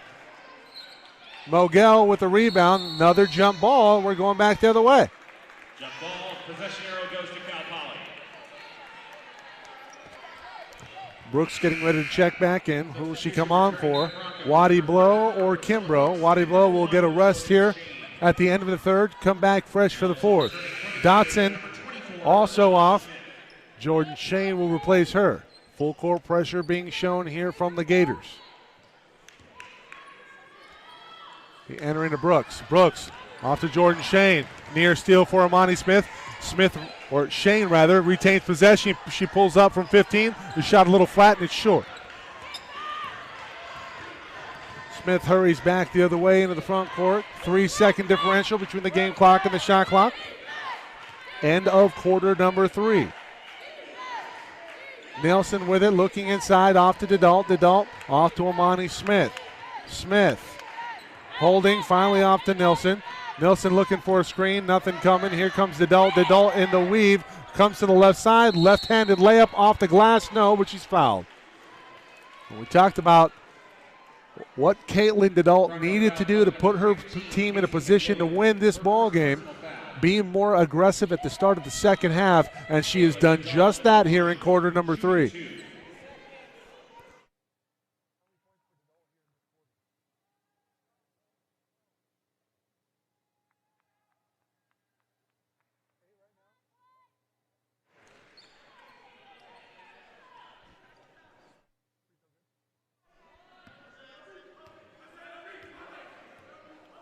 Mogel with the rebound. Another jump ball. We're going back the other way. Jump ball. Possession arrow goes to Cal Poly. Brooks getting ready to check back in. Who will she come on for? Waddy Blow or Kimbrough? Waddy Blow will get a rest here at the end of the third. Come back fresh for the fourth. Dotson also off. Jordan Shane will replace her. Full court pressure being shown here from the Gators. Entering to Brooks. Brooks off to Jordan Shane. Near steal for Amani Smith. Shane rather, retains possession. She pulls up from 15. The shot a little flat and it's short. Smith hurries back the other way into the front court. 3-second differential between the game clock and the shot clock. End of quarter number 3. Nelson with it, looking inside, off to Dedalt. Dedalt off to Amani Smith. Smith holding, finally off to Nelson. Nelson looking for a screen, nothing coming. Here comes Dedalt. Dedalt in the weave, comes to the left side, left-handed layup off the glass, no, but she's fouled. And we talked about what Caitlin Dedalt needed to do to put her team in a position to win this ball game, being more aggressive at the start of the second half, and she has done just that here in quarter number 3.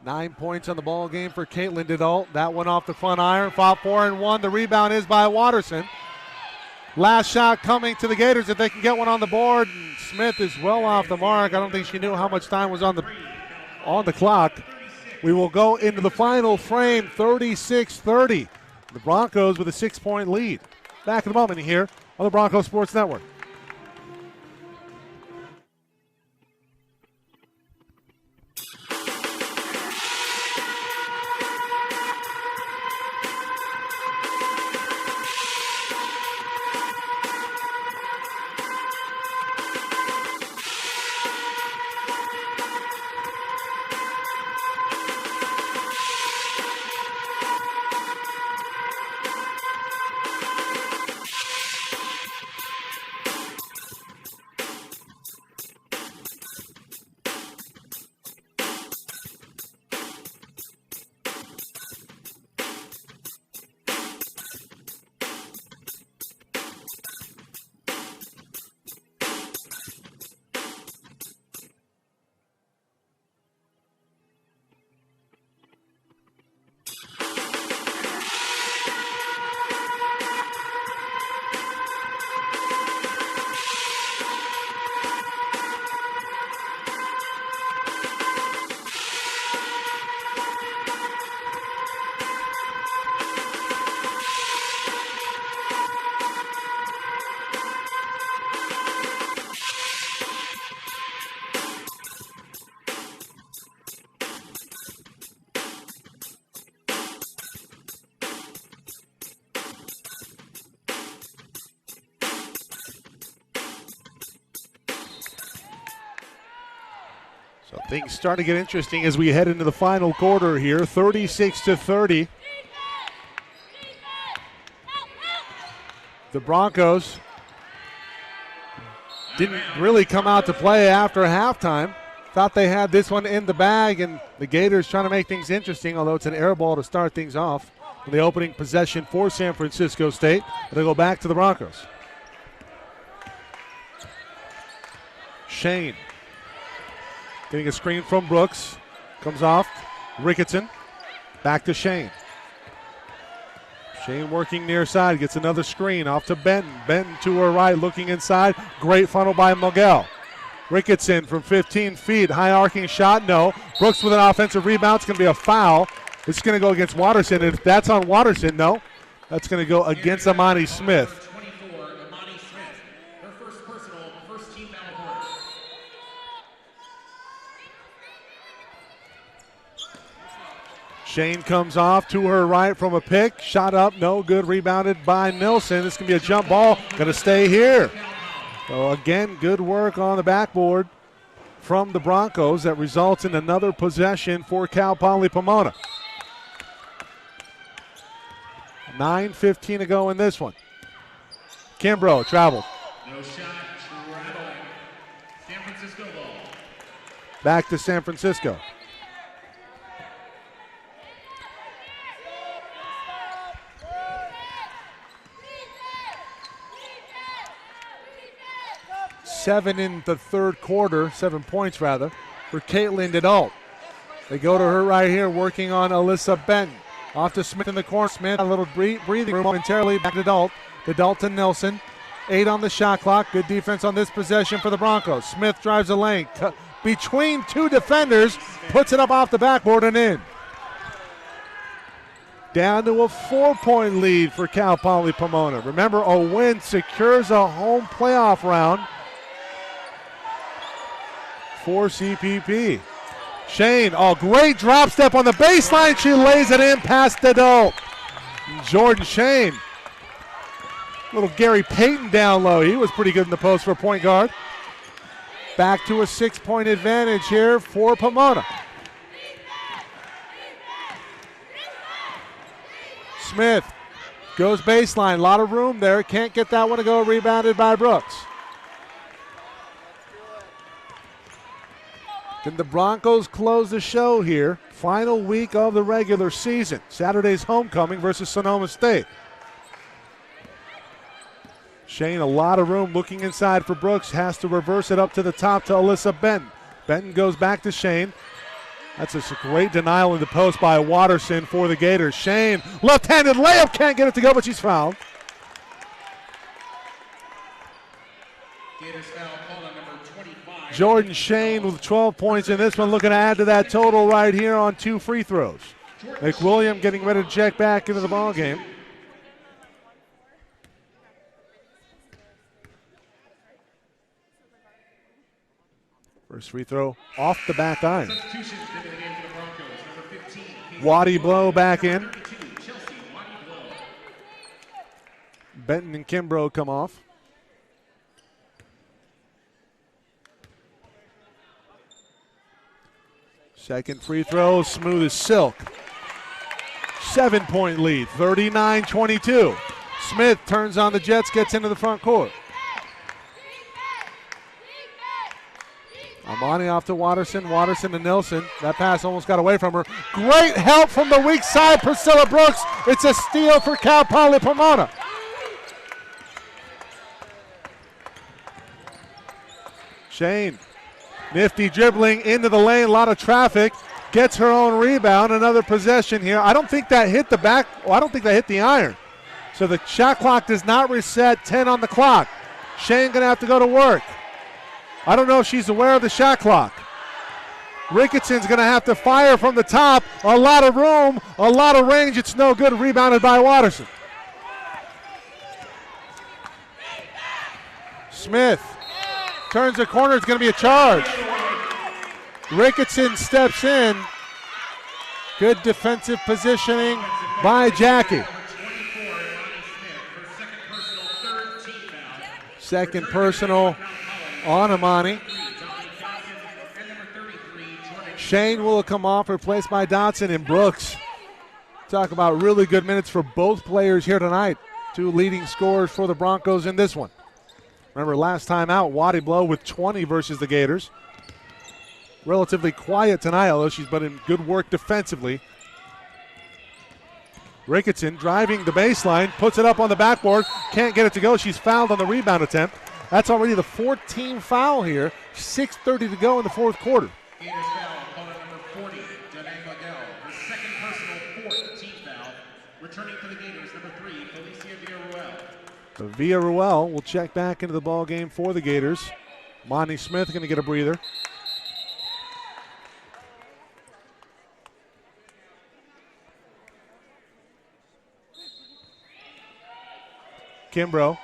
Nine points on the ball game for Caitlin Dedalt. That one off the front iron, fought for and won. The rebound is by Watterson. Last shot coming to the Gators if they can get one on the board. Smith is well off the mark. I don't think she knew how much time was on the clock. We will go into the final frame, 36-30. The Broncos with a 6-point lead. Back in a moment here on the Broncos Sports Network. So things start to get interesting as we head into the final quarter here, 36-30. The Broncos didn't really come out to play after halftime. Thought they had this one in the bag, and the Gators trying to make things interesting, although it's an air ball to start things off. In the opening possession for San Francisco State. They'll go back to the Broncos. Shane getting a screen from Brooks. Comes off. Ricketson. Back to Shane. Shane working near side. Gets another screen off to Benton. Benton to her right looking inside. Great funnel by Miguel. Ricketson from 15 feet. High arcing shot. No. Brooks with an offensive rebound. It's going to be a foul. It's going to go against Watterson. If that's on Watterson, no. That's going to go against Amani Smith. Shane comes off to her right from a pick. Shot up, no good. Rebounded by Nilsson. This can be a jump ball. Going to stay here. So again, good work on the backboard from the Broncos that results in another possession for Cal Poly Pomona. 9:15 to go in this one. Kimbrough traveled. No shot, traveling. San Francisco ball. Back to San Francisco. Seven in the third quarter, 7 points rather, for Caitlin DeDault. They go to her right here, working on Alyssa Benton. Off to Smith in the corner. Smith, a little breathing room momentarily. Back to DeDault. DeDault to Nelson. 8 on the shot clock. Good defense on this possession for the Broncos. Smith drives the lane. Between two defenders, puts it up off the backboard and in. Down to a 4-point lead for Cal Poly Pomona. Remember, a win secures a home playoff round for CPP. Shane, great drop step on the baseline. She lays it in past DeDault. Jordan Shane. Little Gary Payton down low. He was pretty good in the post for a point guard. Back to a 6-point advantage here for Pomona. Smith goes baseline. A lot of room there. Can't get that one to go. Rebounded by Brooks. Can the Broncos close the show here? Final week of the regular season. Saturday's homecoming versus Sonoma State. Shane, a lot of room looking inside for Brooks. Has to reverse it up to the top to Alyssa Benton. Benton goes back to Shane. That's a great denial in the post by Watterson for the Gators. Shane, left-handed layup, can't get it to go, but she's fouled. Jordan Shane with 12 points in this one, looking to add to that total right here on 2 free throws. McWilliam getting ready to check back into the ball game. First free throw off the back iron. Waddy Blow back in. Benton and Kimbrough come off. Second free throw, smooth as silk. 7-point lead, 39-22. Smith turns on the Jets, gets into the front court. Armani off to Watterson. Watterson to Nilsson. That pass almost got away from her. Great help from the weak side, Priscilla Brooks. It's a steal for Cal Poly Pomona. Shane, nifty dribbling into the lane, a lot of traffic. Gets her own rebound, another possession here. I don't think that hit the back. Well, I don't think that hit the iron. So the shot clock does not reset, 10 on the clock. Shane gonna have to go to work. I don't know if she's aware of the shot clock. Ricketson's going to have to fire from the top. A lot of room, a lot of range. It's no good. Rebounded by Watterson. Smith turns the corner. It's going to be a charge. Ricketson steps in. Good defensive positioning by Jackie. Second personal on Amani. Shane will come off, replaced by Dotson and Brooks. Talk about really good minutes for both players here tonight. 2 leading scorers for the Broncos in this one. Remember last time out, Waddy Blow with 20 versus the Gators. Relatively quiet tonight, although she's been in good work defensively. Ricketson driving the baseline, puts it up on the backboard, can't get it to go. She's fouled on the rebound attempt. That's already the 14th foul here. 6:30 to go in the fourth quarter. Gators foul, opponent number 40, Danae Miguel. Her second personal, 4th team foul. Returning for the Gators, number 3, Felicia Villarruel. Villarruel will check back into the ball game for the Gators. Monty Smith going to get a breather. Kimbrough.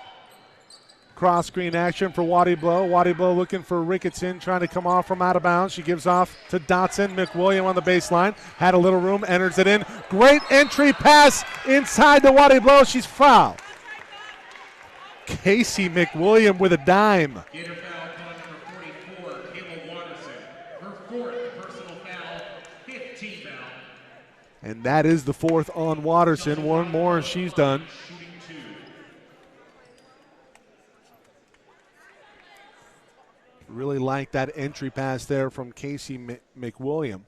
Cross screen action for Waddy Blow. Waddy Blow looking for Ricketson, trying to come off from out of bounds. She gives off to Dotson. McWilliam on the baseline. Had a little room, enters it in. Great entry pass inside the Waddy Blow. She's fouled. Casey McWilliam with a dime. Gator foul, opponent number 44, Kayla Watterson. Her 4th personal foul, 5th team foul. And that is the 4th on Watterson. One more and she's done. Really like that entry pass there from Casey McWilliam.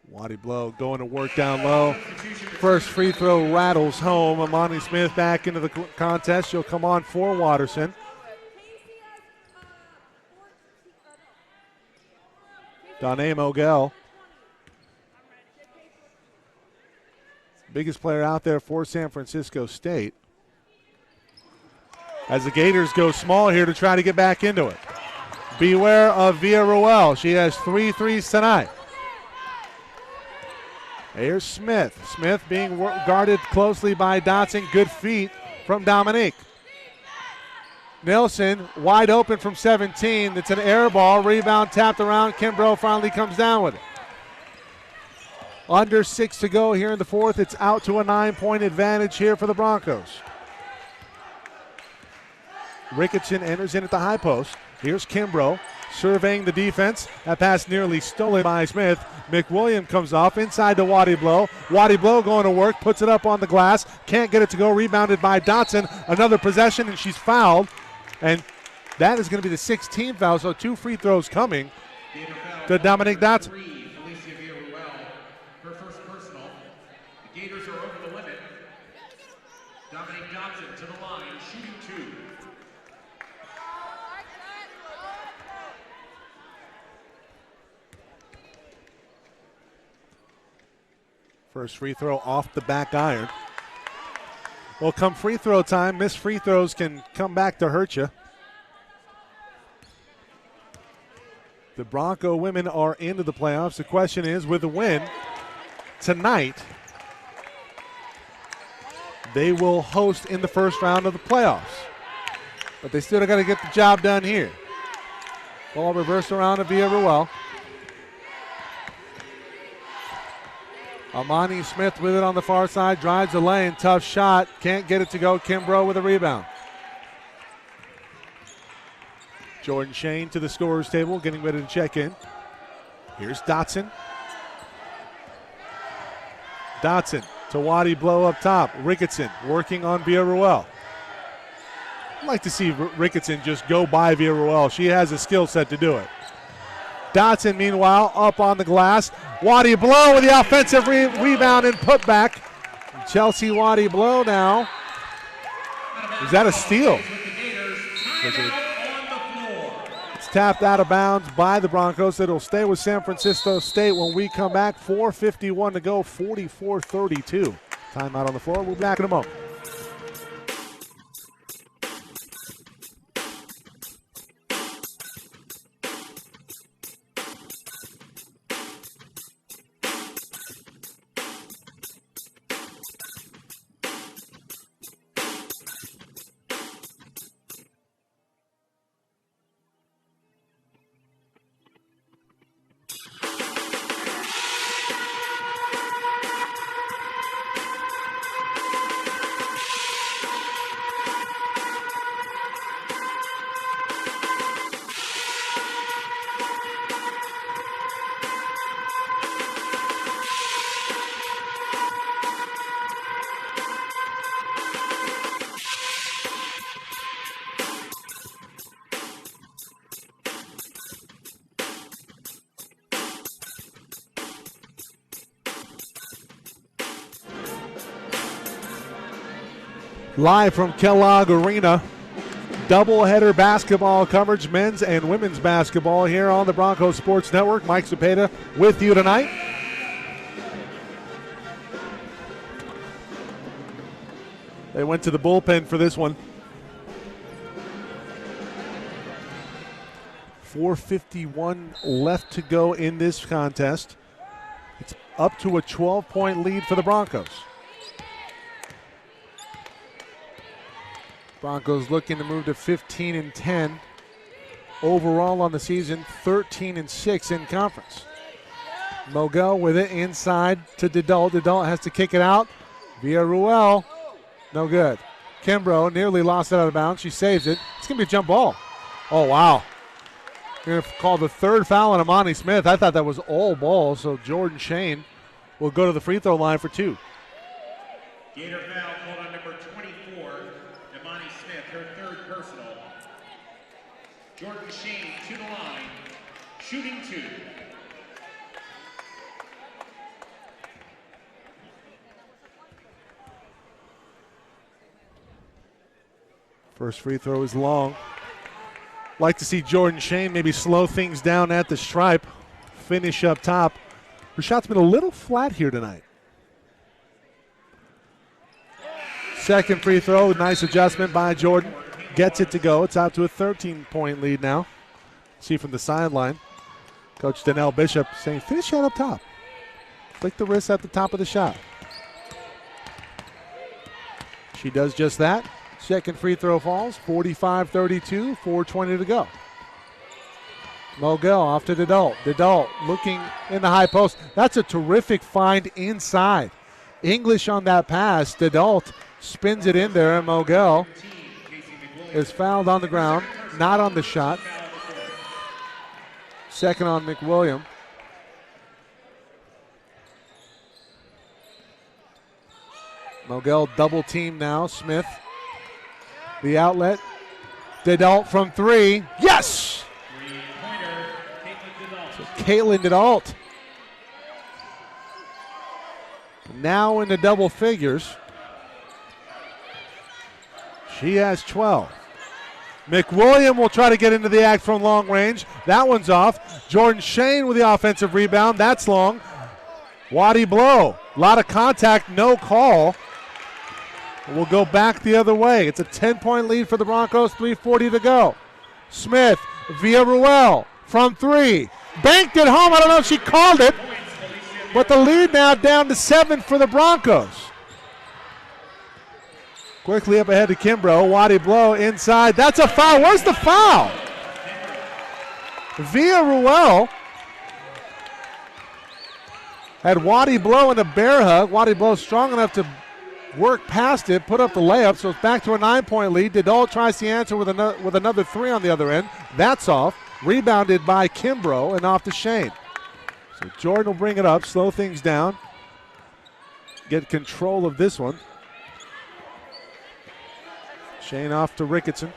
Waddy Blow going to work down low. First free throw rattles home. Amani Smith back into the contest. She'll come on for Watterson. Danae Mogel. Biggest player out there for San Francisco State. As the Gators go small here to try to get back into it. Beware of Villarruel. She has 3 threes tonight. Here's Smith. Smith being guarded closely by Dotson. Good feet from Dominique. Nilsson wide open from 17. It's an air ball. Rebound tapped around. Kimbrough finally comes down with it. Under 6 to go here in the fourth. It's out to a 9-point advantage here for the Broncos. Ricketson enters in at the high post. Here's Kimbrough surveying the defense. That pass nearly stolen by Smith. McWilliam comes off inside to Waddy Blow. Waddy Blow going to work, puts it up on the glass. Can't get it to go. Rebounded by Dotson. Another possession, and she's fouled. And that is going to be the 16th foul, so 2 free throws coming to Dominique Dotson. Felicia Villarruel, her first personal. The Gators are over the limit. Dominique Dotson to the line, shooting 2. First free throw off the back iron. Well, come free throw time, missed free throws can come back to hurt you. The Bronco women are into the playoffs. The question is, with a win tonight, they will host in the first round of the playoffs. But they still got to get the job done here. Ball reversed around to Villarreal. Amani Smith with it on the far side, drives the lane, tough shot, can't get it to go. Kimbrough with a rebound. Jordan Shane to the scorer's table, getting ready to check in. Here's Dotson. Dotson to Waddy Blow up top. Ricketson working on Villarreal. I'd like to see Ricketson just go by Villarreal. She has a skill set to do it. Dotson, meanwhile, up on the glass. Waddy Blow with the offensive rebound and putback. Chelsea Waddy Blow now. Is that a steal? It's tapped out of bounds by the Broncos. It'll stay with San Francisco State when we come back. 4:51 to go, 44-32. Timeout on the floor. We'll be back in a moment. Live from Kellogg Arena, doubleheader basketball coverage, men's and women's basketball here on the Broncos Sports Network. Mike Cepeda with you tonight. They went to the bullpen for this one. 4:51 left to go in this contest. It's up to a 12-point lead for the Broncos. Broncos looking to move to 15-10 overall on the season, 13-6 in conference. Mogel with it inside to Dedalt. Dedalt has to kick it out. Villarreal, no good. Kimbrough nearly lost it out of bounds. She saves it. It's going to be a jump ball. Oh, wow. Going to call the third foul on Amani Smith. I thought that was all ball, so Jordan Shane will go to the free throw line for two. Gator foul called on number 24, Amani Smith, her third personal. Jordan Shane to the line, shooting two. First free throw is long. Like to see Jordan Shane maybe slow things down at the stripe, finish up top. Her shot's been a little flat here tonight. Second free throw, nice adjustment by Jordan. Gets it to go. It's out to a 13-point lead now. See from the sideline, Coach Donnell Bishop saying, finish that up top. Flick the wrist at the top of the shot. She does just that. Second free throw falls, 45-32, 4:20 to go. Mogel off to Dedalt. Dedalt looking in the high post. That's a terrific find inside. English on that pass. Dedalt spins it in there, and Mogel is fouled on the ground, not on the shot. Second on McWilliam. Mogel double team now. Smith. The outlet. Dedalt from three. Yes! So Caitlin Dedalt. Now in the double figures. She has 12. McWilliam will try to get into the act from long range. That one's off. Jordan Shane with the offensive rebound. That's long. Waddy Blow. A lot of contact, no call. We'll go back the other way. It's a 10-point lead for the Broncos, 3:40 to go. Smith, Villarreal, from 3. Banked it home. I don't know if she called it. But the lead now down to 7 for the Broncos. Quickly up ahead to Kimbrough. Waddy Blow inside. That's a foul. Where's the foul? Via Ruel had Waddy Blow in a bear hug. Waddy Blow strong enough to work past it, put up the layup, so it's back to a 9-point lead. Didal tries to answer with another 3 on the other end. That's off. Rebounded by Kimbrough and off to Shane. So Jordan will bring it up, slow things down, get control of this one. Shane off to Ricketson.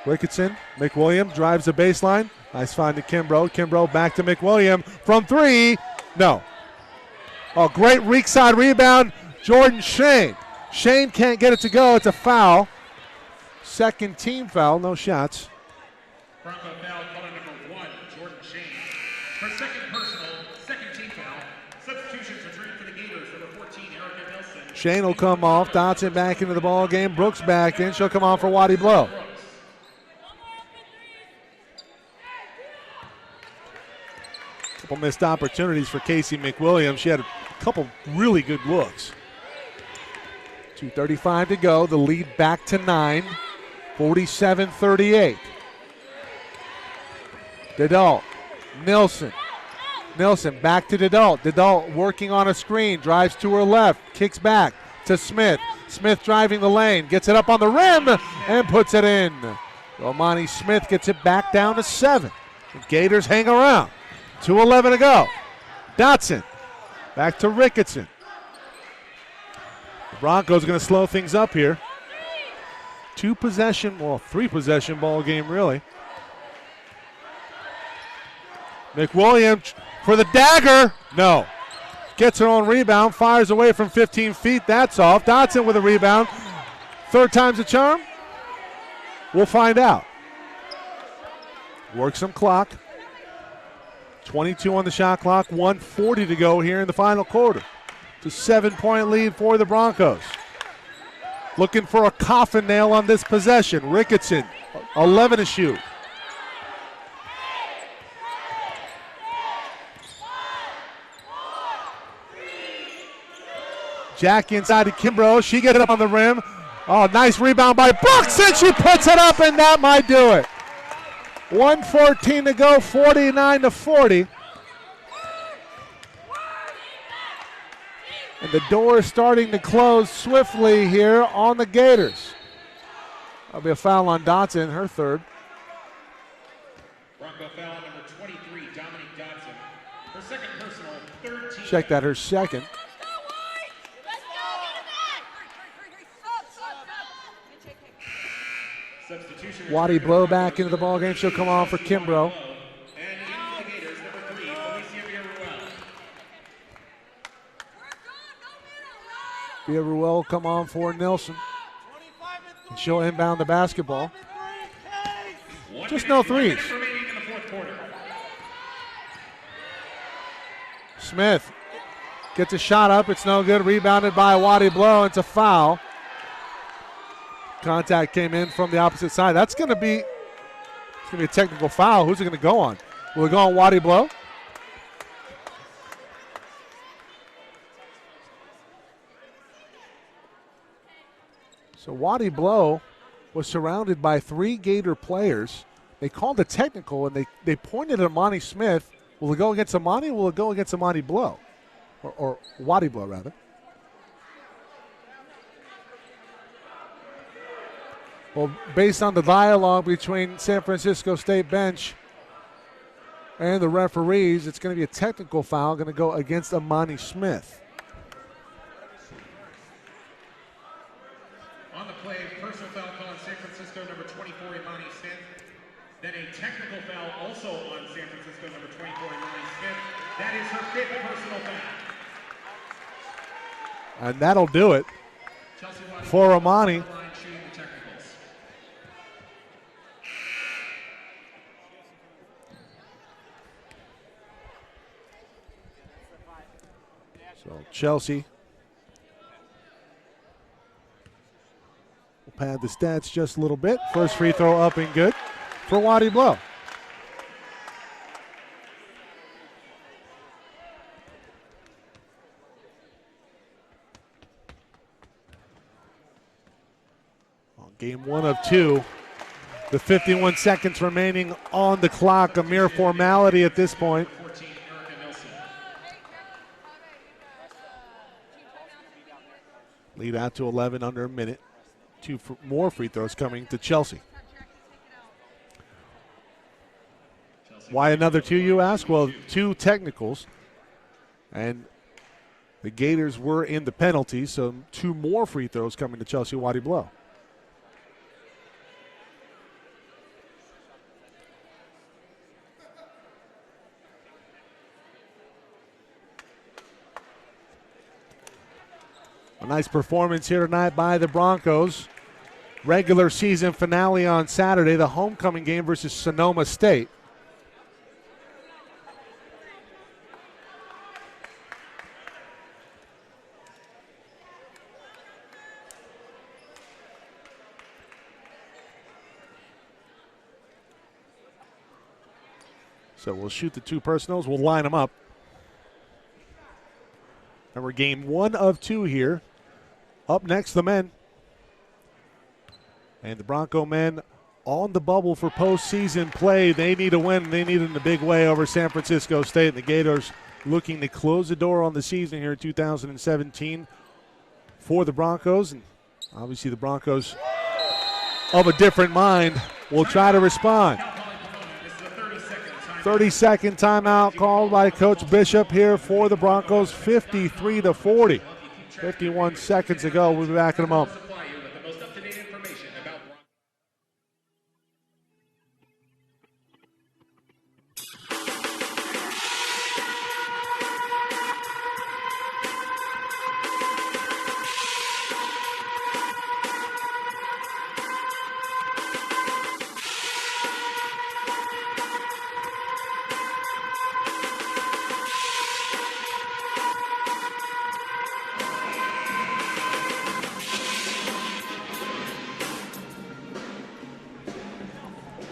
McWilliam drives the baseline. Nice find to Kimbrough. Kimbrough back to McWilliam from 3. No. Oh, great weak side rebound. Jordan Shane. Shane can't get it to go. It's a foul. Second team foul, no shots. Bronco foul, call on number 1, Jordan Shane. Her second personal, second team foul. Substitutions returning for the Gators, number 14, Erica Nelson. Shane will come off. Dotson back into the ball game. Brooks back in. She'll come on for Waddy Blow. Couple missed opportunities for Casey McWilliams. She had a couple really good looks. 2:35 to go. The lead back to 9. 47-38. Didal. Nilsson back to Didal. Didal working on a screen. Drives to her left. Kicks back to Smith. Smith driving the lane. Gets it up on the rim and puts it in. Romani Smith gets it back down to 7. The Gators hang around. 2:11 to go. Dotson back to Ricketson. The Broncos going to slow things up here. 3-possession ball game really. McWilliam for the dagger. No. Gets her own rebound. Fires away from 15 feet. That's off. Dotson with a rebound. Third time's a charm? We'll find out. Work some clock. 22 on the shot clock. 1:40 to go here in the final quarter. It's a 7-point lead for the Broncos. Looking for a coffin nail on this possession. Ricketson, 11 to shoot. Jack inside to Kimbrough. She gets it up on the rim. Oh, nice rebound by Brooks, and she puts it up, and that might do it. 1:14 to go, 49-40. And the door is starting to close swiftly here on the Gators. That'll be a foul on Dotson, her third. Bronco foul number 23, Dominique Dotson. Her second personal, third team. Check that, her second. Waddy Blow back into the ballgame. She'll come on for Kimbrough. And in for the Gators, number 3, Felicia Villarreal. Villarreal will come on for Nilsson. And she'll inbound the basketball. Just no threes. Smith gets a shot up. It's no good. Rebounded by Waddy Blow. It's a foul. Contact came in from the opposite side. It's going to be a technical foul. Who's it going to go on? Will it go on Waddy Blow? So Waddy Blow was surrounded by 3 Gator players. They called a technical, and they pointed at Amani Smith. Will it go against Amani, or will it go against Amani Blow? Or Waddy Blow, rather. Well, based on the dialogue between San Francisco State bench and the referees, it's going to be a technical foul going to go against Amani Smith. On the play, personal foul call on San Francisco, number 24, Imani Smith. Then a technical foul also on San Francisco, number 24, Imani Smith. That is her 5th personal foul. And that'll do it for Amani. So Chelsea will pad the stats just a little bit. First free throw up and good for Waddy Blow. Game 1 of 2. The 51 seconds remaining on the clock, a mere formality at this point. Lead out to 11 under a minute. 2 more free throws coming to Chelsea. Why another 2, you ask? Well, 2 technicals. And the Gators were in the penalty, so 2 more free throws coming to Chelsea Wadi Blow. A nice performance here tonight by the Broncos. Regular season finale on Saturday, the homecoming game versus Sonoma State. So we'll shoot the 2 personals. We'll line them up. Remember, game 1 of 2 here. Up next, the men. And the Bronco men on the bubble for postseason play. They need a win. They need it in a big way over San Francisco State. And the Gators looking to close the door on the season here in 2017 for the Broncos. And obviously the Broncos of a different mind will try to respond. 30-second timeout called by Coach Bishop here for the Broncos, 53-40. 51 seconds ago. We'll be back in a moment.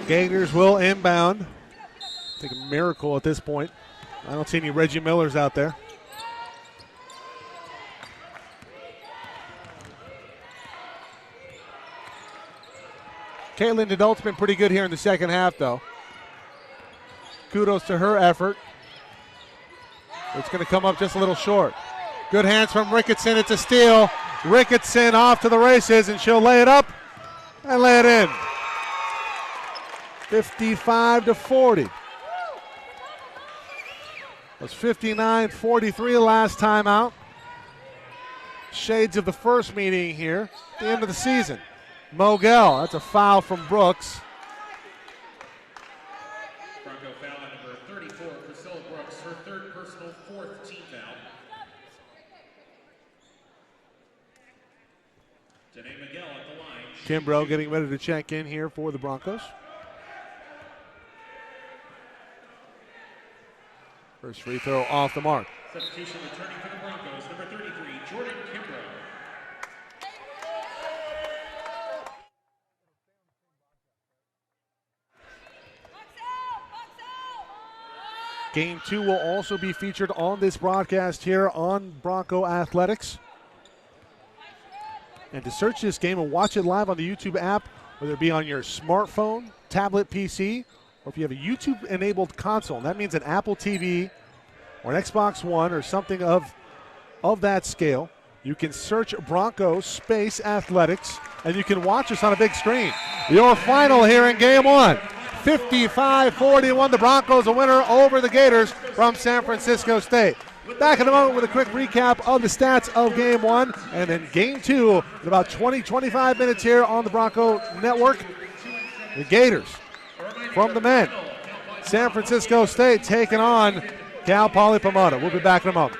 Gators will inbound. Take a miracle at this point. I don't see any Reggie Millers out there. Caitlin Dedolt's been pretty good here in the second half, though. Kudos to her effort. It's going to come up just a little short. Good hands from Ricketson. It's a steal. Ricketson off to the races, and she'll lay it up and lay it in. 55-40. It was 59-43 last time out. Shades of the first meeting here at the end of the season. Mogel, that's a foul from Brooks. Bronco foul on number 34, Priscilla Brooks, her 3rd personal, 4th team foul. Janae Miguel at the line. Kimbrough getting ready to check in here for the Broncos. First free throw off the mark. Substitution returning for the Broncos, number 33, Jordan Kimbrough. Game 2 will also be featured on this broadcast here on Bronco Athletics. And to search this game and watch it live on the YouTube app, whether it be on your smartphone, tablet, PC, or if you have a YouTube-enabled console, and that means an Apple TV or an Xbox One or something of that scale, you can search Bronco Space Athletics, and you can watch us on a big screen. Your final here in Game 1, 55-41. The Broncos a winner over the Gators from San Francisco State. Back in a moment with a quick recap of the stats of Game 1, and then Game 2 in about 20-25 minutes here on the Bronco Network. The Gators from the men. San Francisco State taking on Cal Poly Pomona. We'll be back in a moment.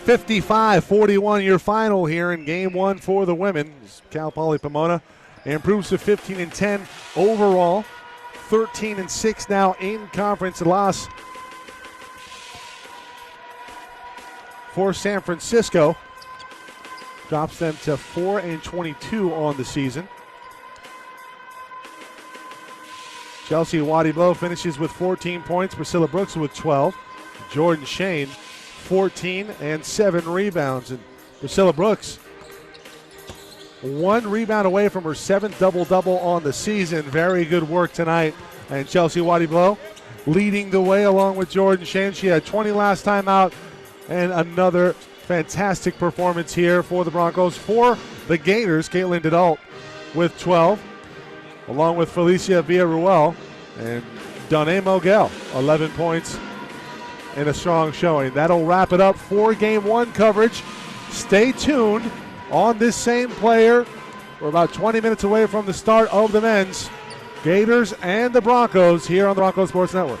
55-41 your final here in game one for the women. Cal Poly Pomona improves to 15-10 overall. 13-6 now in conference. Loss for San Francisco drops them to 4-22 on the season. Chelsea Waddy-Blow finishes with 14 points. Priscilla Brooks with 12. Jordan Shane 14 and 7 rebounds. And Priscilla Brooks 1 rebound away from her 7th double-double on the season. Very good work tonight. And Chelsea Waddy-Blow leading the way along with Jordan Shane. She had 20 last time out. And another fantastic performance here for the Broncos. For the Gators, Caitlin Dedalt with 12, along with Felicia Villarruel and Danae Mogel, 11 points and a strong showing. That'll wrap it up for game one coverage. Stay tuned on this same player. We're about 20 minutes away from the start of the men's. Gators and the Broncos here on the Broncos Sports Network.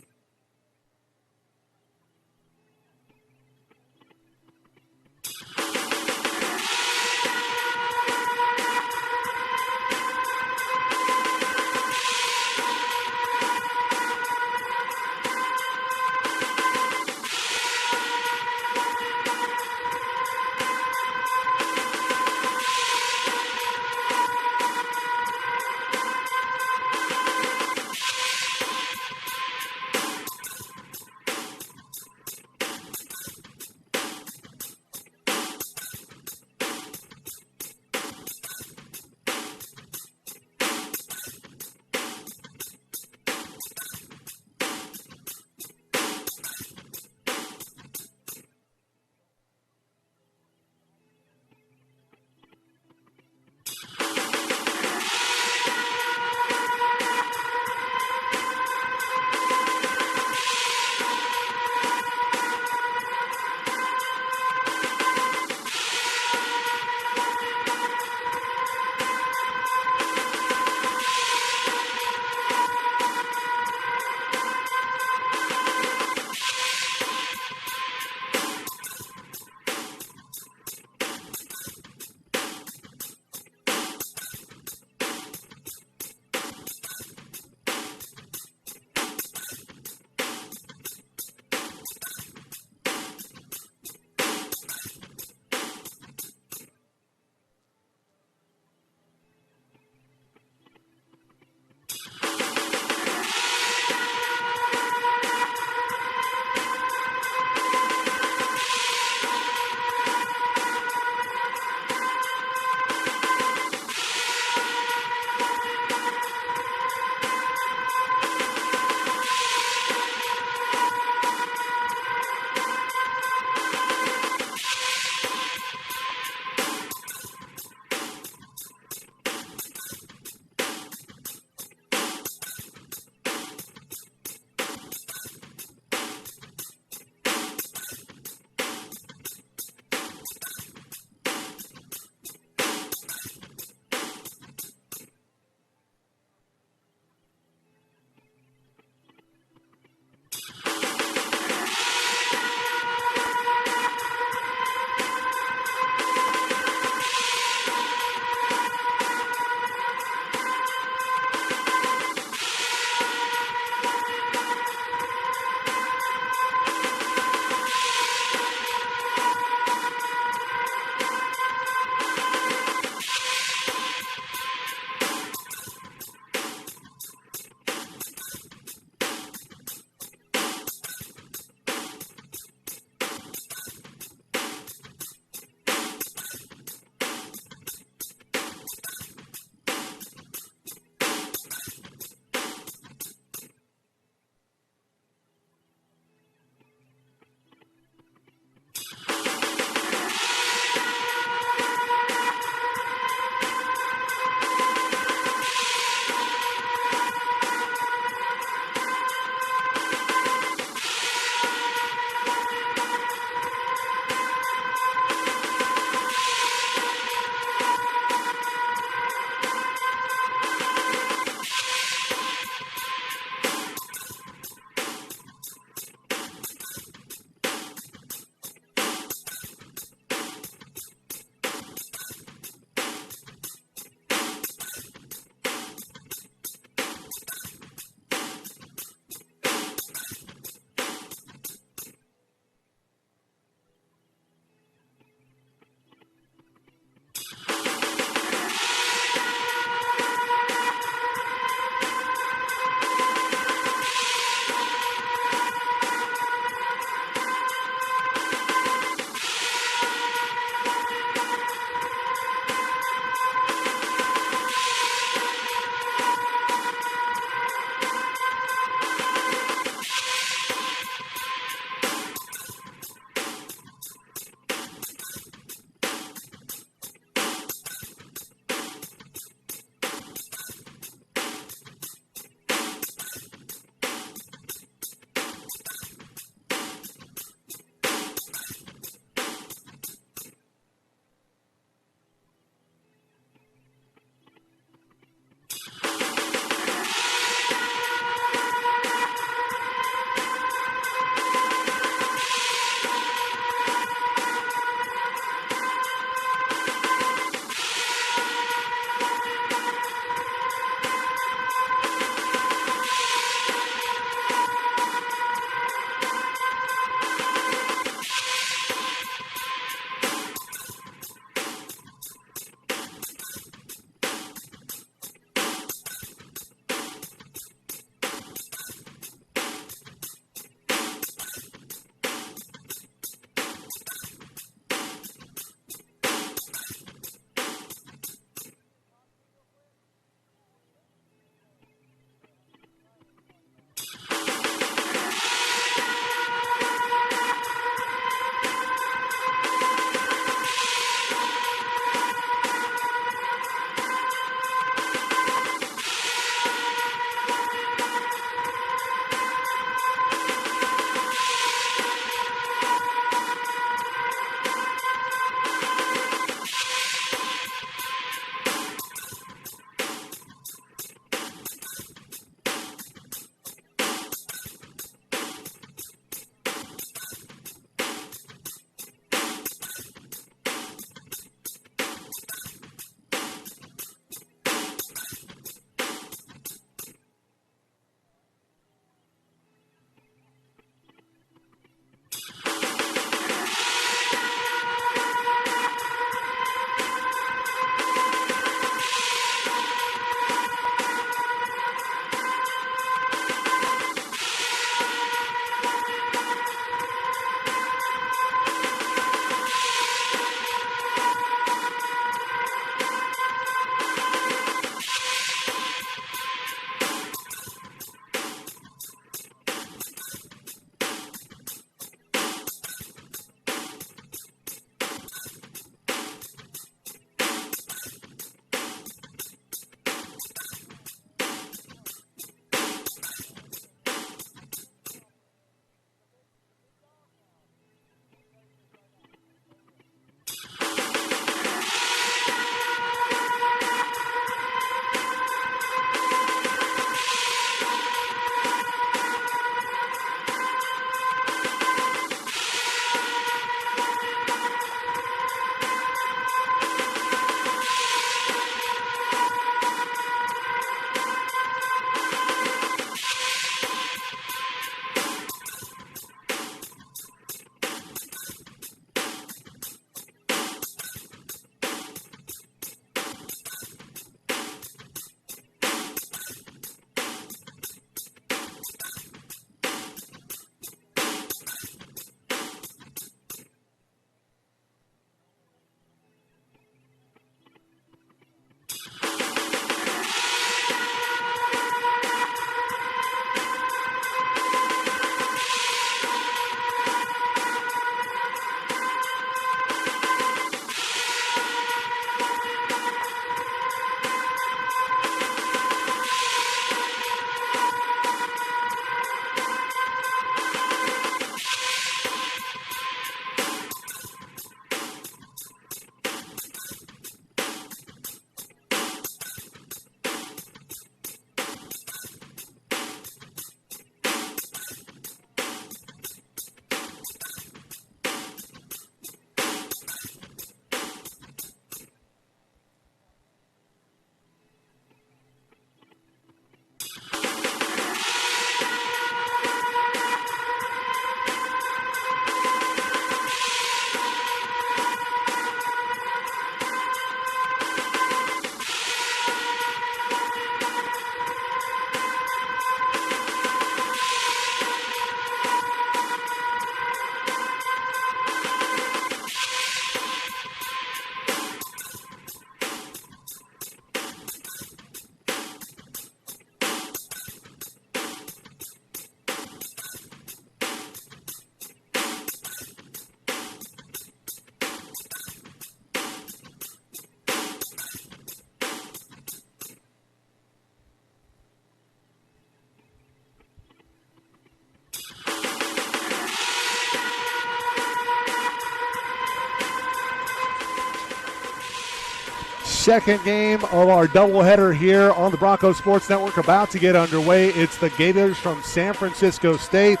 second game of our doubleheader here on the Broncos Sports Network about to get underway. It's the Gators from San Francisco State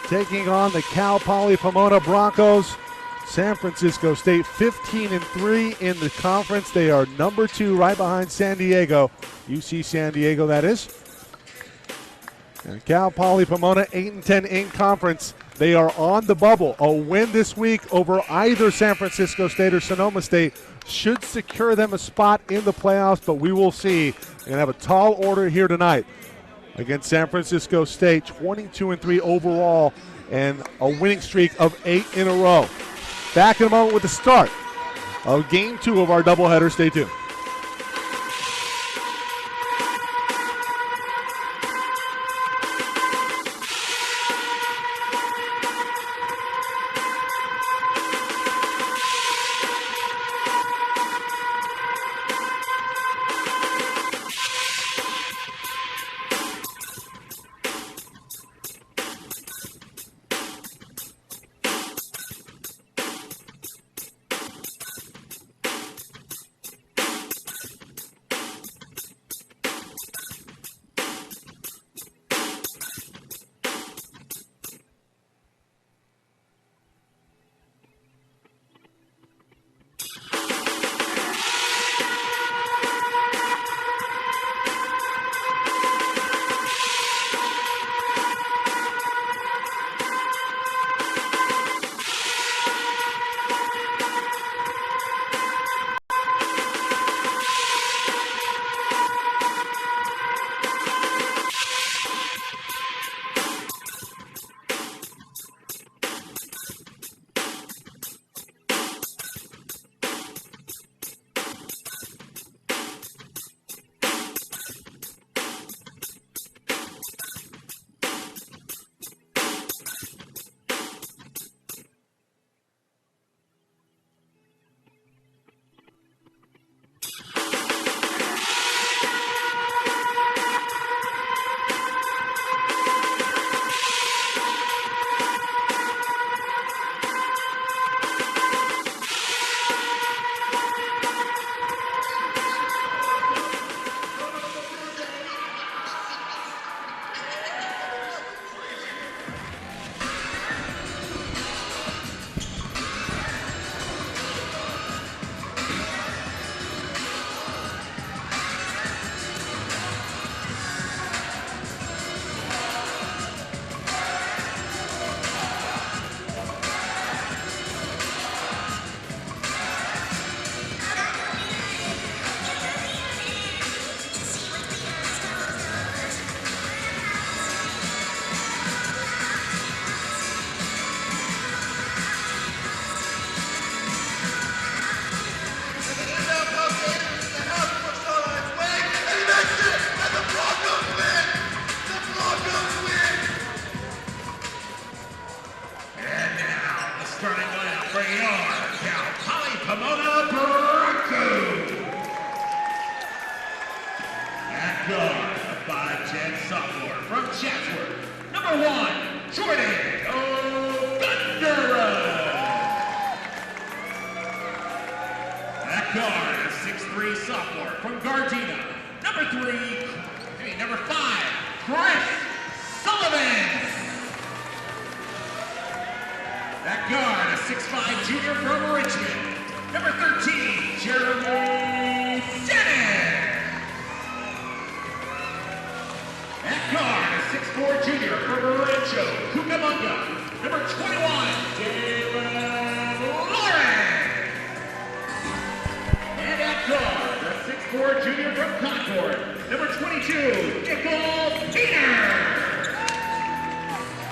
taking on the Cal Poly Pomona Broncos. San Francisco State 15-3 in the conference. They are number 2 right behind San Diego. UC San Diego, that is. And Cal Poly Pomona 8-10 in conference. They are on the bubble. A win this week over either San Francisco State or Sonoma State should secure them a spot in the playoffs, but we will see. We're going to have a tall order here tonight against San Francisco State, 22-3 overall, and a winning streak of 8 in a row. Back in a moment with the start of Game 2 of our doubleheader. Stay tuned.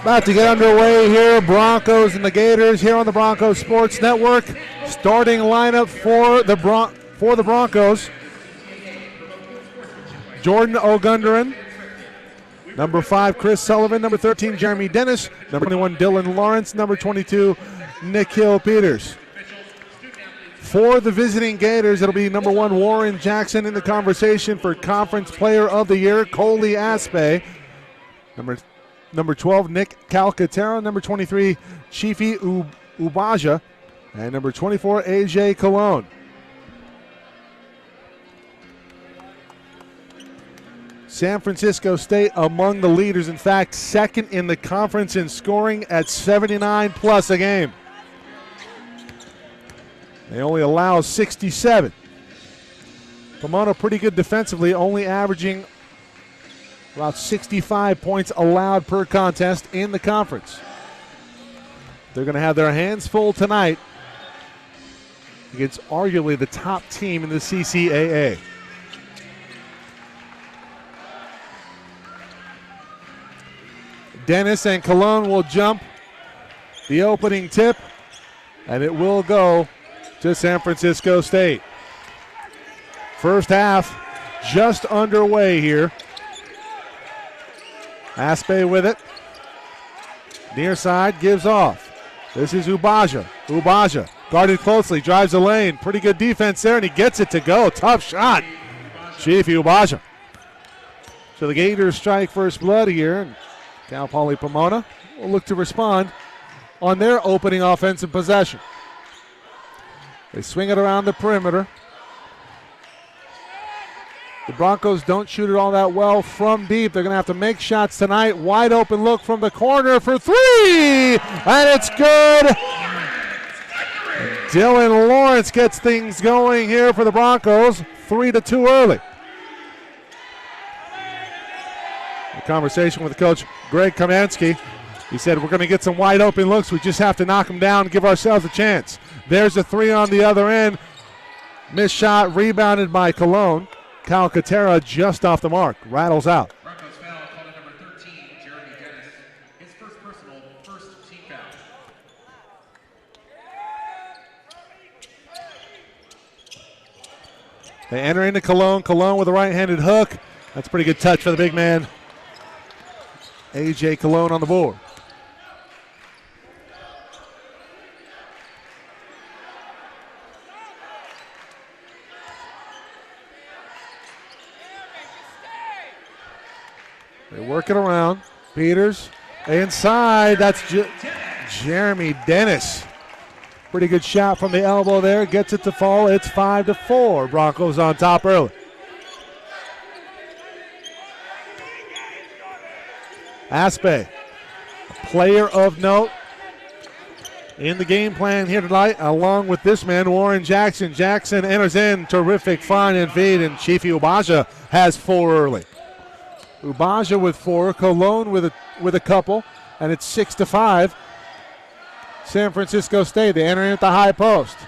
About to get underway here, Broncos and the Gators here on the Broncos Sports Network. Starting lineup for the Broncos. Jordan Ogundaran, number 5, Chris Sullivan, number 13, Jeremy Dennis, number 21, Dylan Lawrence, number 22, Nikhil Peters. For the visiting Gators, it'll be number 1, Warren Jackson in the conversation for Conference Player of the Year, Coley Aspe. Number 12, Nick Calcaterra. Number 23, Chifi Ubaja. And number 24, AJ Colon. San Francisco State among the leaders. In fact, second in the conference in scoring at 79 plus a game. They only allow 67. Pomona pretty good defensively, only averaging about 65 points allowed per contest in the conference. They're going to have their hands full tonight against arguably the top team in the CCAA. Dennis and Cologne will jump the opening tip, and it will go to San Francisco State. First half just underway here. Aspe with it. Near side gives off. This is Ubaja. Ubaja guarded closely, drives the lane. Pretty good defense there, and he gets it to go. Tough shot. Chief Ubaja. So the Gators strike first blood here, and Cal Poly Pomona will look to respond on their opening offensive possession. They swing it around the perimeter. The Broncos don't shoot it all that well from deep. They're going to have to make shots tonight. Wide open look from the corner for three, and it's good. Dylan Lawrence gets things going here for the Broncos. 3-2 early. A conversation with Coach Greg Kamansky. He said, we're going to get some wide open looks. We just have to knock them down and give ourselves a chance. There's a three on the other end. Missed shot, rebounded by Cologne. Calcaterra just off the mark, rattles out. Broncos foul called on number 13, Jeremy Dennis. His first personal, first team foul. They enter into Cologne. Cologne with a right-handed hook. That's a pretty good touch for the big man. A.J. Cologne on the board. They work it around. Peters inside. That's Jeremy Dennis. Pretty good shot from the elbow there. Gets it to fall. It's 5-4. Broncos on top early. Aspe, a player of note in the game plan here tonight, along with this man, Warren Jackson. Jackson enters in. Terrific find and feed, and Chiefy Ubaja has 4 early. Ubaja with 4, Cologne with a couple, and it's 6-5. San Francisco State, they enter in at the high post.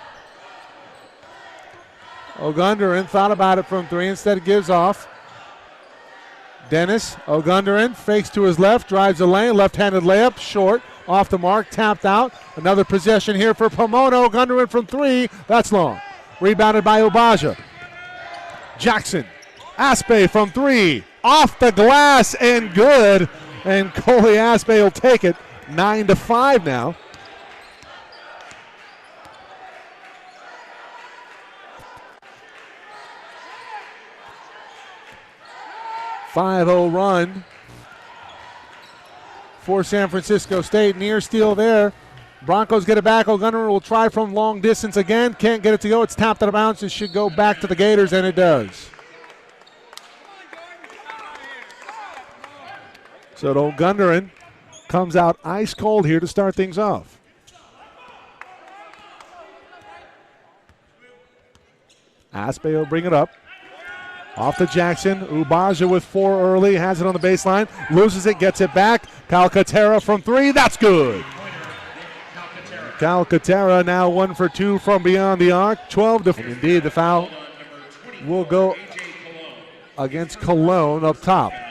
Ogundaran thought about it from 3, instead gives off. Dennis, Ogundaran fakes to his left, drives the lane, left-handed layup, short, off the mark, tapped out. Another possession here for Pomona. Ogundaran from 3, that's long. Rebounded by Ubaja. Jackson, Aspe from 3, off the glass and good. And Coley Aspe will take it, 9-5 now. .50 run for San Francisco State. Near steal there. Broncos get it back. Ogundaran will try from long distance again. Can't get it to go. It's tapped out of bounds. It should go back to the Gators, and it does. So Ogundaran comes out ice cold here to start things off. Aspe will bring it up. Off to Jackson. Ubaja with 4 early. Has it on the baseline. Loses it. Gets it back. Calcaterra from 3. That's good. Calcaterra now 1 for 2 from beyond the arc. 12 to. Indeed, the foul will go against Cologne up top. I'm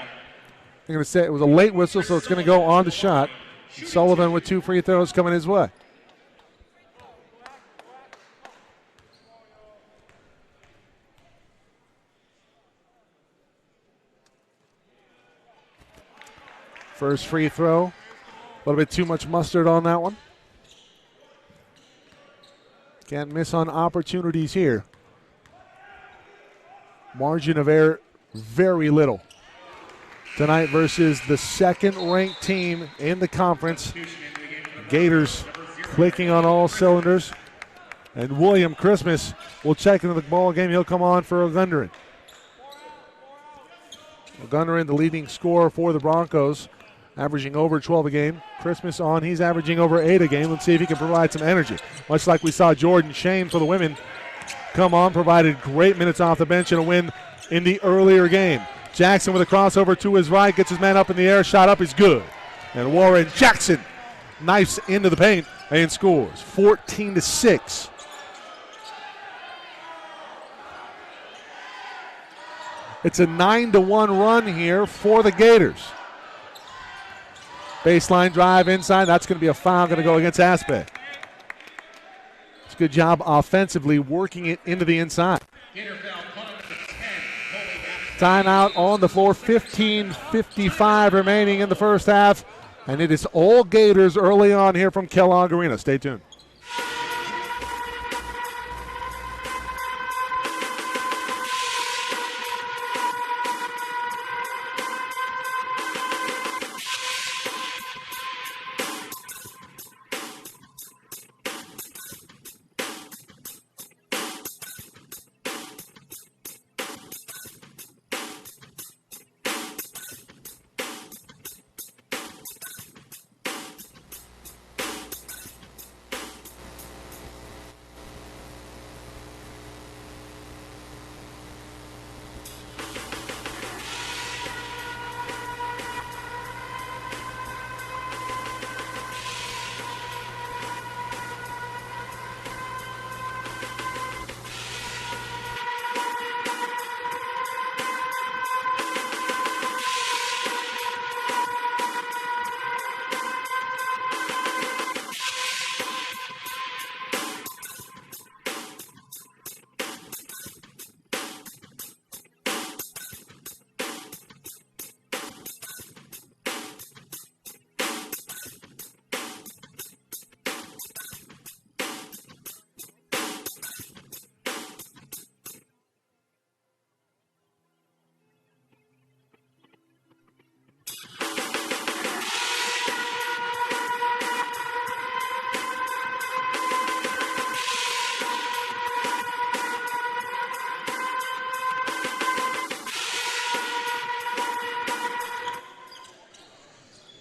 going to say it was a late whistle, so it's going to go on the shot. Sullivan with 2 free throws coming his way. First free throw. A little bit too much mustard on that one. Can't miss on opportunities here. Margin of error, very little. Tonight versus the second-ranked team in the conference. Gators clicking on all cylinders. And William Christmas will check into the ball game. He'll come on for Ogundaran. Gunnerin, the leading scorer for the Broncos, averaging over 12 a game. Christmas on, he's averaging over 8 a game. Let's see if he can provide some energy. Much like we saw Jordan Shane for the women come on, provided great minutes off the bench and a win in the earlier game. Jackson with a crossover to his right, gets his man up in the air, shot up is good. And Warren Jackson knifes into the paint and scores 14-6. It's a 9-1 run here for the Gators. Baseline drive inside. That's going to be a foul, going to go against Aspe. It's a good job offensively working it into the inside. Timeout on the floor. 15:55 remaining in the first half. And it is all Gators early on here from Kellogg Arena. Stay tuned.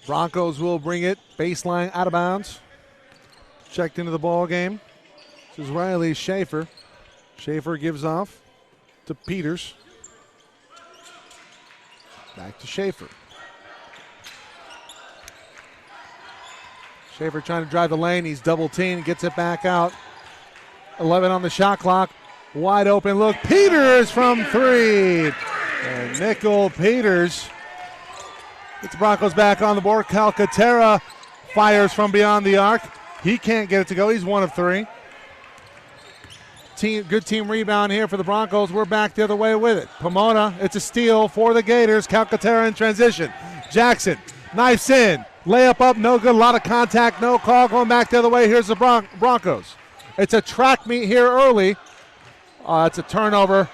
Broncos will bring it. Baseline out of bounds. Checked into the ball game. This is Riley Schaefer. Schaefer gives off to Peters. Back to Schaefer. Schaefer trying to drive the lane. He's double teamed. Gets it back out. 11 on the shot clock. Wide open look. Peters from three. And Nickel Peters gets the Broncos back on the board. Calcaterra fires from beyond the arc. He can't get it to go. He's 1 of 3. Good team rebound here for the Broncos. We're back the other way with it. Pomona, it's a steal for the Gators. Calcaterra in transition. Jackson knifes in. Layup up, no good. A lot of contact, no call. Going back the other way. Here's the Broncos. It's a track meet here early. It's a turnover.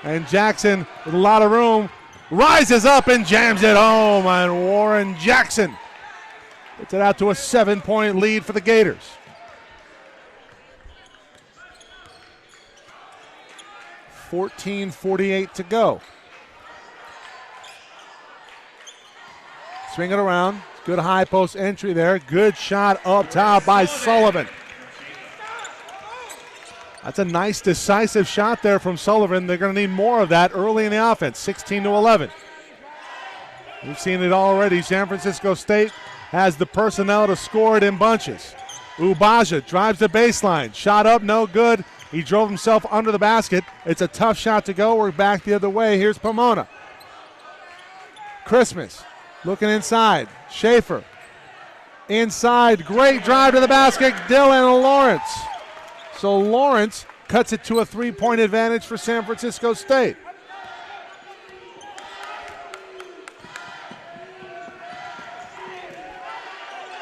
And Jackson with a lot of room rises up and jams it home. And Warren Jackson gets it out to a 7-point lead for the Gators. .48 to go. Swing it around. Good high post entry there. Good shot up top by Sullivan. That's a nice decisive shot there from Sullivan. They're going to need more of that early in the offense. 16-11. We've seen it already. San Francisco State has the personnel to score it in bunches. Ubaja drives the baseline. Shot up, no good. He drove himself under the basket. It's a tough shot to go. We're back the other way. Here's Pomona. Christmas looking inside. Schaefer inside. Great drive to the basket. Dylan Lawrence. So Lawrence cuts it to a 3-point advantage for San Francisco State.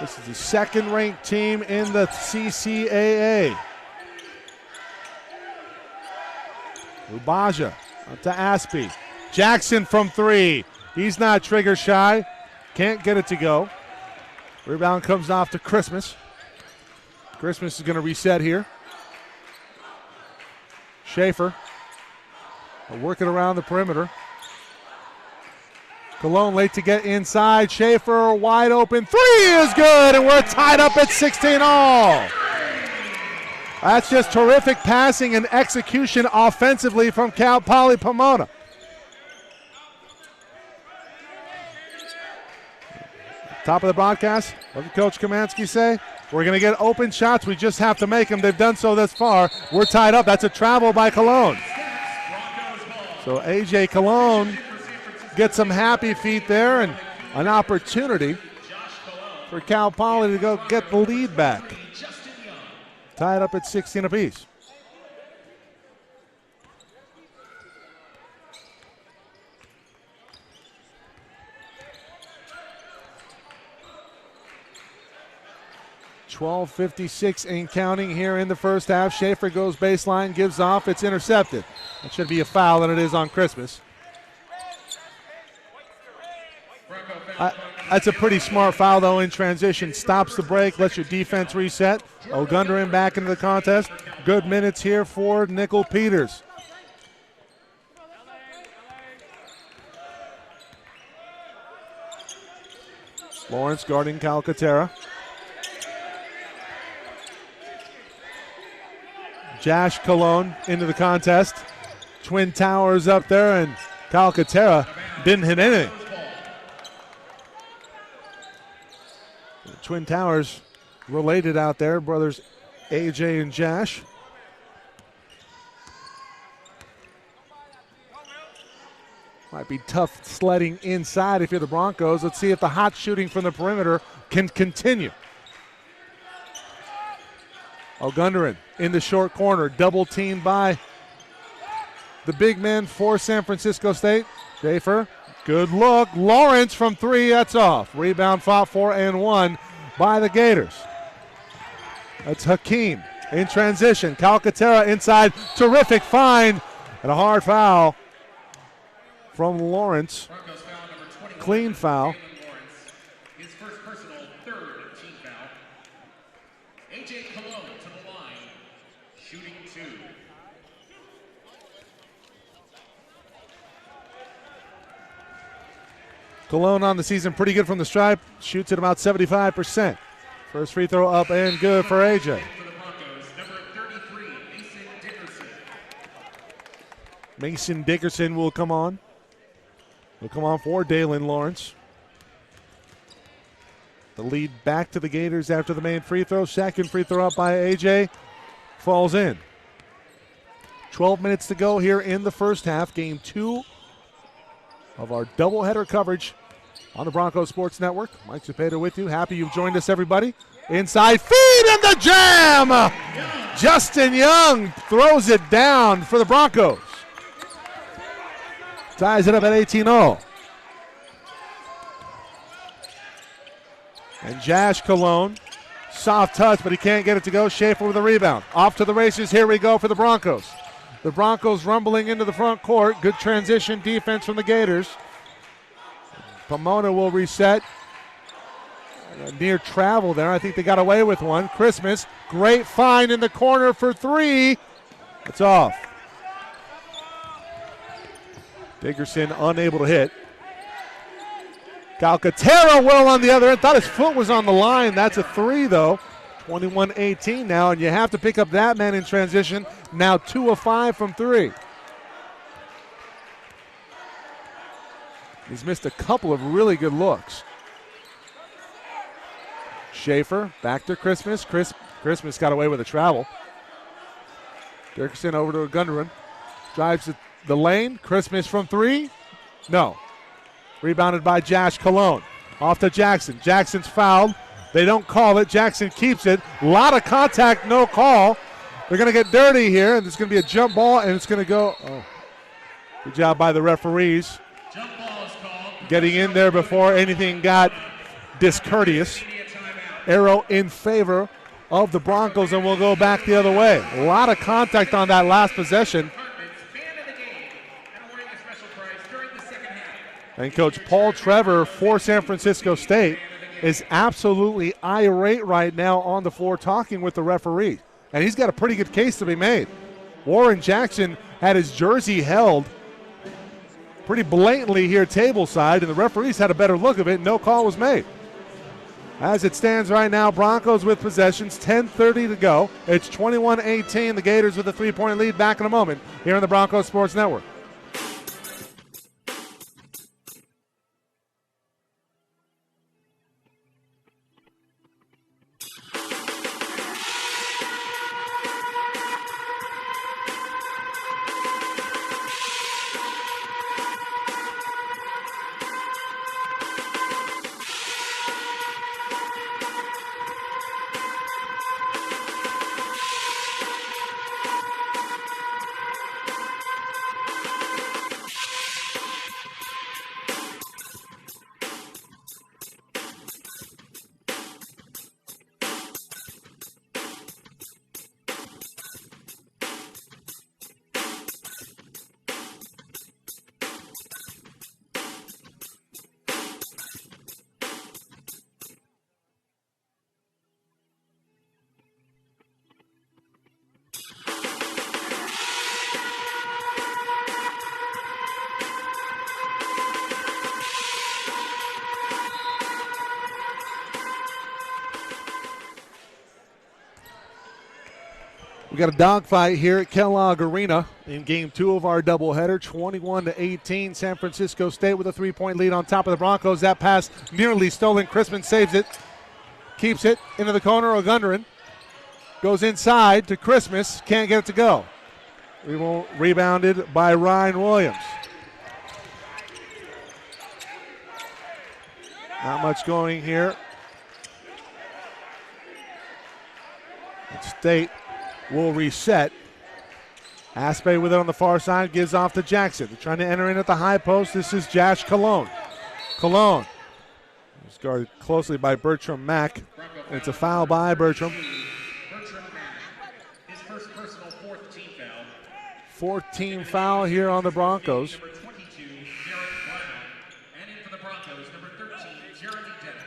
This is the second-ranked team in the CCAA. Ubaja up to Aspie. Jackson from three. He's not trigger shy. Can't get it to go. Rebound comes off to Christmas. Christmas is going to reset here. Schaefer working around the perimeter. Cologne late to get inside. Schaefer wide open. 3 is good, and we're tied up at 16 all. That's just terrific passing and execution offensively from Cal Poly Pomona. Top of the broadcast, what did Coach Kamansky say? We're going to get open shots. We just have to make them. They've done so thus far. We're tied up. That's a travel by Cologne. So A.J. Cologne gets some happy feet there and an opportunity for Cal Poly to go get the lead back. Tied up at 16 apiece. .12:56 and counting here in the first half. Schaefer goes baseline, gives off. It's intercepted. That should be a foul, and it is on Christmas. That's a pretty smart foul, though, in transition. Stops the break, lets your defense reset. Ogundarin back into the contest. Good minutes here for Nickel Peters. Lawrence guarding Calcaterra. Josh Cologne into the contest. Twin Towers up there, and Calcaterra didn't hit anything. Twin Towers related out there, brothers AJ and Josh. Might be tough sledding inside if you're the Broncos. Let's see if the hot shooting from the perimeter can continue. Ogundarin in the short corner, double teamed by the big men for San Francisco State. Schaefer, good look. Lawrence from 3, that's off. Rebound fought for and won by the Gators. That's Hakeem in transition. Calcaterra inside, terrific find, and a hard foul from Lawrence. Clean foul. His first personal, third team foul. A.J. Cologne to the line, shooting 2. Cologne on the season pretty good from the stripe. Shoots at about 75%. First free throw up and good for AJ. For the Broncos, number 33, Mason Dickerson. Mason Dickerson will come on. Will come on for Dalen Lawrence. The lead back to the Gators after the main free throw. Second free throw up by AJ. Falls in. 12 minutes to go here in the first half. Game 2 of our doubleheader coverage on the Broncos Sports Network. Mike Cepeda with you. Happy you've joined us, everybody. Inside feed and the jam! Justin Young throws it down for the Broncos. Ties it up at 18-0. And Josh Cologne, soft touch, but he can't get it to go. Schaefer with a rebound. Off to the races. Here we go for the Broncos. The Broncos rumbling into the front court. Good transition defense from the Gators. Pomona will reset. Near travel there. I think they got away with one. Christmas, great find in the corner for 3. It's off. Dickerson unable to hit. Calcaterra well on the other end. Thought his foot was on the line. That's a 3, though. 21-18 now, and you have to pick up that man in transition. Now 2 of 5 from 3. He's missed a couple of really good looks. Schaefer back to Christmas. Christmas got away with a travel. Dickerson over to Ogundarin. Drives the lane. Christmas from 3. No. Rebounded by Josh Cologne. Off to Jackson. Jackson's fouled. They don't call it. Jackson keeps it. A lot of contact, no call. They're going to get dirty here, and it's going to be a jump ball, and it's going to go. Oh, good job by the referees. Jump ball is called. Getting in there before anything got discourteous. Arrow in favor of the Broncos, and we'll go back the other way. A lot of contact on that last possession. And Coach Paul Trevor for San Francisco State is absolutely irate right now on the floor talking with the referee. And he's got a pretty good case to be made. Warren Jackson had his jersey held pretty blatantly here table side, and the referees had a better look of it. No call was made. As it stands right now, Broncos with possessions, 10:30 to go. It's 21-18. The Gators with a 3-point lead. Back in a moment here on the Broncos Sports Network. We got a dogfight here at Kellogg Arena in Game 2 of our doubleheader. 21-18, San Francisco State with a 3-point lead on top of the Broncos. That pass nearly stolen. Crispin saves it, keeps it into the corner. Ogundaran goes inside to Christmas, can't get it to go. Rebounded by Ryan Williams. Not much going here. State will reset. Aspe with it on the far side, gives off to Jackson. They're trying to enter in at the high post. This is Josh Colon. Colon is guarded closely by Bertram Mack. And it's a foul by Bertram. Bertram Mack, his first personal 4th team foul. 14 foul here on the Broncos. Number 22, Derek Brown. And in for the Broncos, number 13, Jeremy Dennis.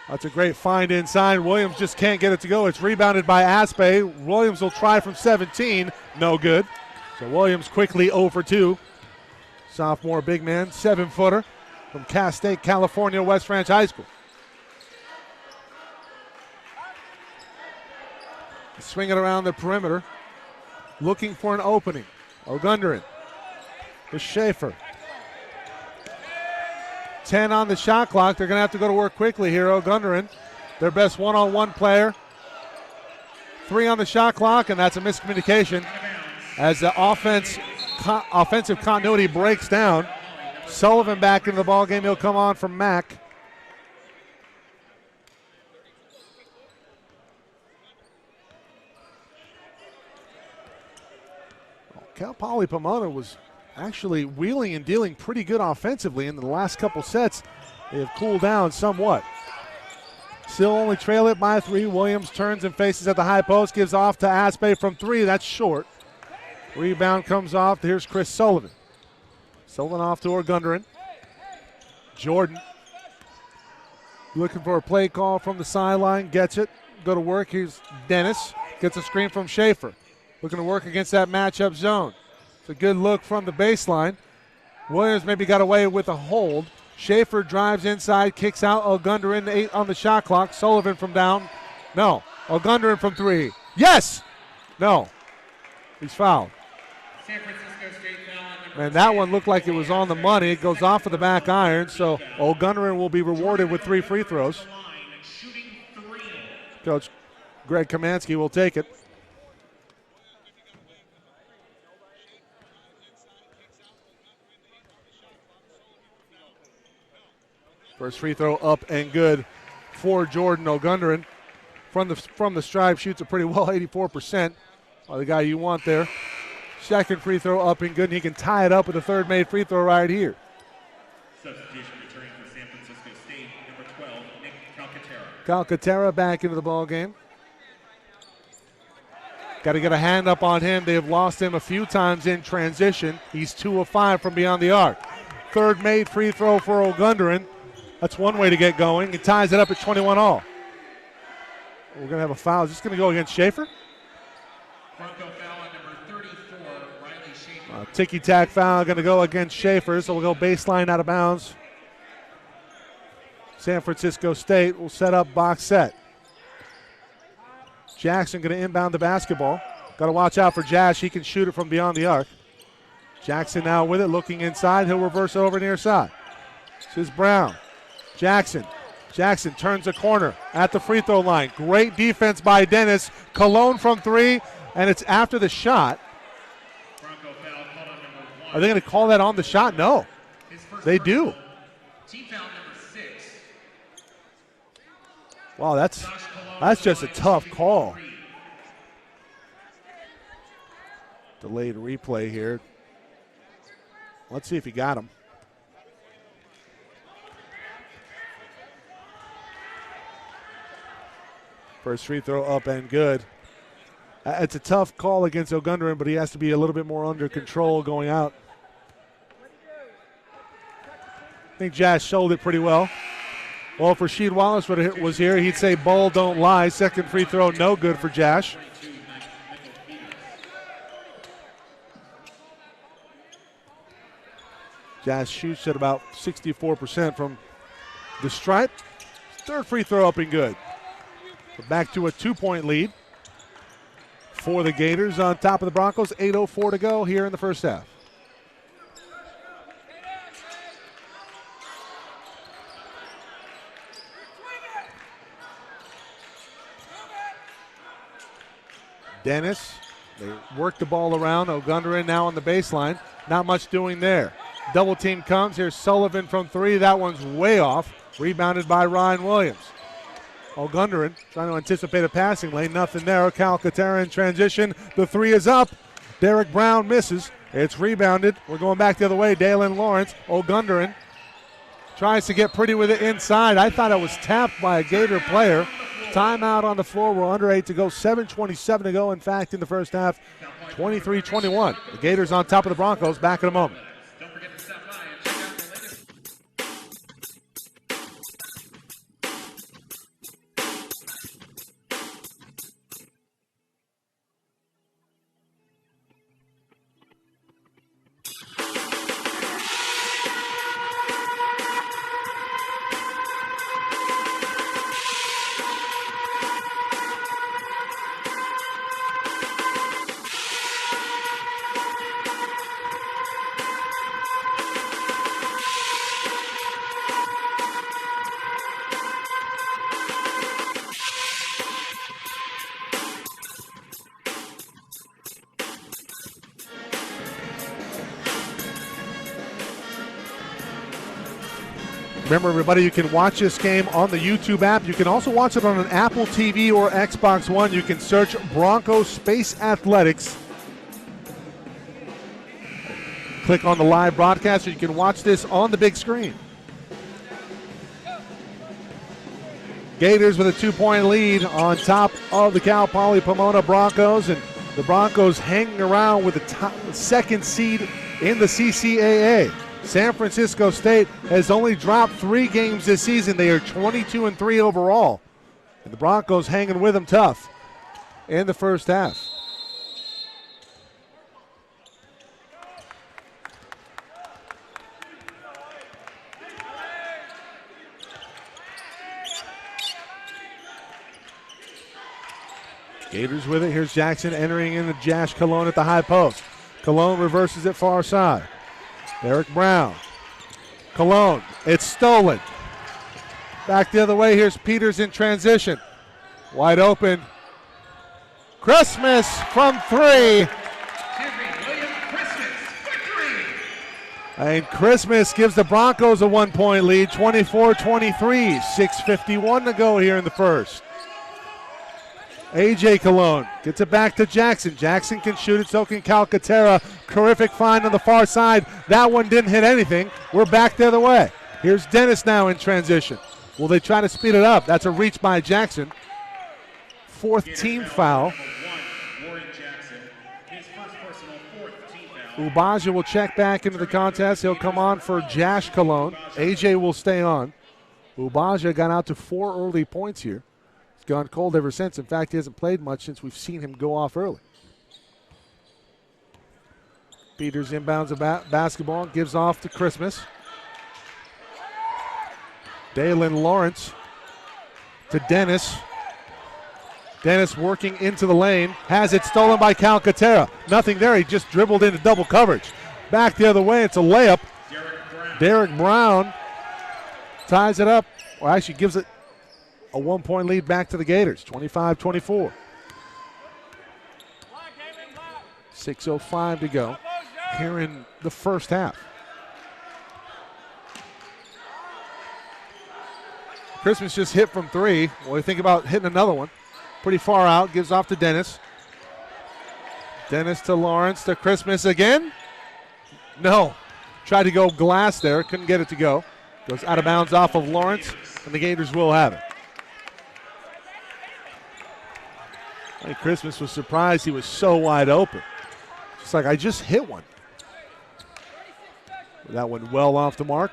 That's a great find inside. Williams just can't get it to go. It's rebounded by Aspe. Williams will try from 17. No good. So Williams quickly 0 for 2. Sophomore big man, 7-footer from Cass State, California, West Branch High School. Swing it around the perimeter, looking for an opening. Ogundaran to Schaefer. 10 on the shot clock. They're going to have to go to work quickly here. Ogundaran, their best one-on-one player. 3 on the shot clock, and that's a miscommunication as the offensive continuity breaks down. Sullivan back into the ball game. He'll come on from Mack. Cal Poly Pomona was actually wheeling and dealing pretty good offensively in the last couple sets. They have cooled down somewhat. Still only trail it by 3. Williams turns and faces at the high post, gives off to Aspe from 3. That's short. Rebound comes off. Here's Chris Sullivan. Sullivan off to Ogundaran. Jordan looking for a play call from the sideline, gets it. Go to work. Here's Dennis. Gets a screen from Schaefer. Looking to work against that matchup zone. It's a good look from the baseline. Williams maybe got away with a hold. Schaefer drives inside, kicks out. Ogundaran, 8 on the shot clock. Sullivan from down. No. Ogundaran from 3. Yes! No. He's fouled. San Francisco State foul on number Man, that one looked like it was on the money. It goes off of the back iron, so Ogundaran will be rewarded with 3 free throws. Coach Greg Kamansky will take it. First free throw up and good for Jordan Ogundaran. From the stripe, shoots it pretty well, 84%. The guy you want there. Second free throw up and good, and he can tie it up with a third made free throw right here. Substitution returning for San Francisco State, number 12, Nick Calcaterra back into the ball game. Got to get a hand up on him. They have lost him a few times in transition. He's 2 of 5 from beyond the arc. Third made free throw for Ogundaran. That's one way to get going. He ties it up at 21 all. we're going to have a foul. Is this going to go against Schaefer? Bronco foul on number 34, Riley Schaefer. Ticky-tack foul going to go against Schaefer, so we'll go baseline out of bounds. San Francisco State will set up box set. Jackson going to inbound the basketball. Got to watch out for Jash. He can shoot it from beyond the arc. Jackson now with it, looking inside. He'll reverse it over near side. This is Brown. Jackson. Jackson turns the corner at the free throw line. Great defense by Dennis. Cologne from three, and it's after the shot. Are they going to call that on the shot? No. They do. Team foul number 6. Wow, that's just a tough call. Delayed replay here. Let's see if he got him. First free throw up and good. It's a tough call against O'Gunderin, but he has to be a little bit more under control going out. I think Jazz showed it pretty well. Well, if Rasheed Wallace was here, he'd say Bball don't lie. Second free throw, no good for Jash. Jazz shoots at about 64% from the stripe. Third free throw up and good. We're back to a 2-point lead for the Gators on top of the Broncos. 8:04 to go here in the first half. Dennis, they work the ball around. O'Gunderin now on the baseline. Not much doing there. Double team comes. Here's Sullivan from three. That one's way off. Rebounded by Ryan Williams. O'Gunderin trying to anticipate a passing lane. Nothing there. Calcaterra in transition. The three is up. Derek Brown misses. It's rebounded. We're going back the other way. Dalen Lawrence. O'Gunderin tries to get pretty with it inside. I thought it was tapped by a Gator player. Timeout on the floor. We're under 8 to go. 7:27 to go. In fact, in the first half, 23-21. The Gators on top of the Broncos. Back in a moment. Don't forget to stop by and check out the latest. Remember, everybody, you can watch this game on the YouTube app. You can also watch it on an Apple TV or Xbox One. You can search Broncos Space Athletics. Click on the live broadcast so you can watch this on the big screen. Gators with a 2-point lead on top of the Cal Poly Pomona Broncos, and the Broncos hanging around with the second seed in the CCAA. San Francisco State has only dropped 3 games this season. They are 22-3 overall. And the Broncos hanging with them tough in the first half. Gators with it. Here's Jackson entering into Jash Cologne at the high post. Cologne reverses it far side. Eric Brown. Cologne. It's stolen. Back the other way. Here's Peters in transition. Wide open. Christmas from 3. And Christmas gives the Broncos a 1-point lead. 24-23. 6:51 to go here in the first. A.J. Cologne gets it back to Jackson. Jackson can shoot it, so can Calcaterra. Terrific find on the far side. That one didn't hit anything. We're back the other way. Here's Dennis now in transition. Will they try to speed it up? That's a reach by Jackson. 4th team foul. Ubaja will check back into the contest. He'll come on for Jash Cologne. A.J. will stay on. Ubaja got out to 4 early points here. gone cold ever since. In fact, he hasn't played much since we've seen him go off early. Peters inbounds a basketball and gives off to Christmas. Dalen Lawrence to Dennis. Dennis working into the lane. Has it stolen by Calcaterra. Nothing there. He just dribbled into double coverage. Back the other way. It's a layup. Derek Brown ties it up. Or actually gives it a 1-point lead back to the Gators. 25-24. 6:05 to go here in the first half. Christmas just hit from 3. Well, you think about hitting another one. Pretty far out. Gives off to Dennis. Dennis to Lawrence to Christmas again. No. Tried to go glass there. Couldn't get it to go. Goes out of bounds off of Lawrence, and the Gators will have it. I think Christmas was surprised he was so wide open. It's like, I just hit one. That went well off the mark.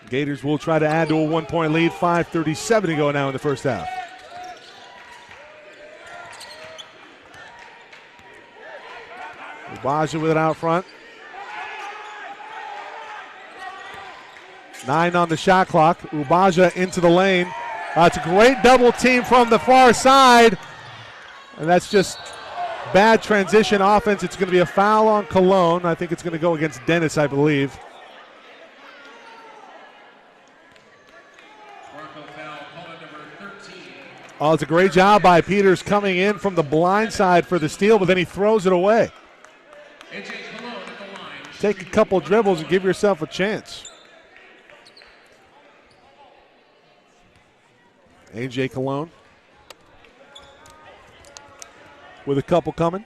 Gators will try to add to a 1-point lead. 5:37 to go now in the first half. Ubaja with it out front. 9 on the shot clock. Ubaja into the lane. It's a great double team from the far side. And that's just bad transition offense. It's going to be a foul on Cologne. I think it's going to go against Dennis, I believe. Oh, it's a great job by Peters coming in from the blind side for the steal, but then he throws it away. Take a couple dribbles and give yourself a chance. A.J. Cologne with a couple coming.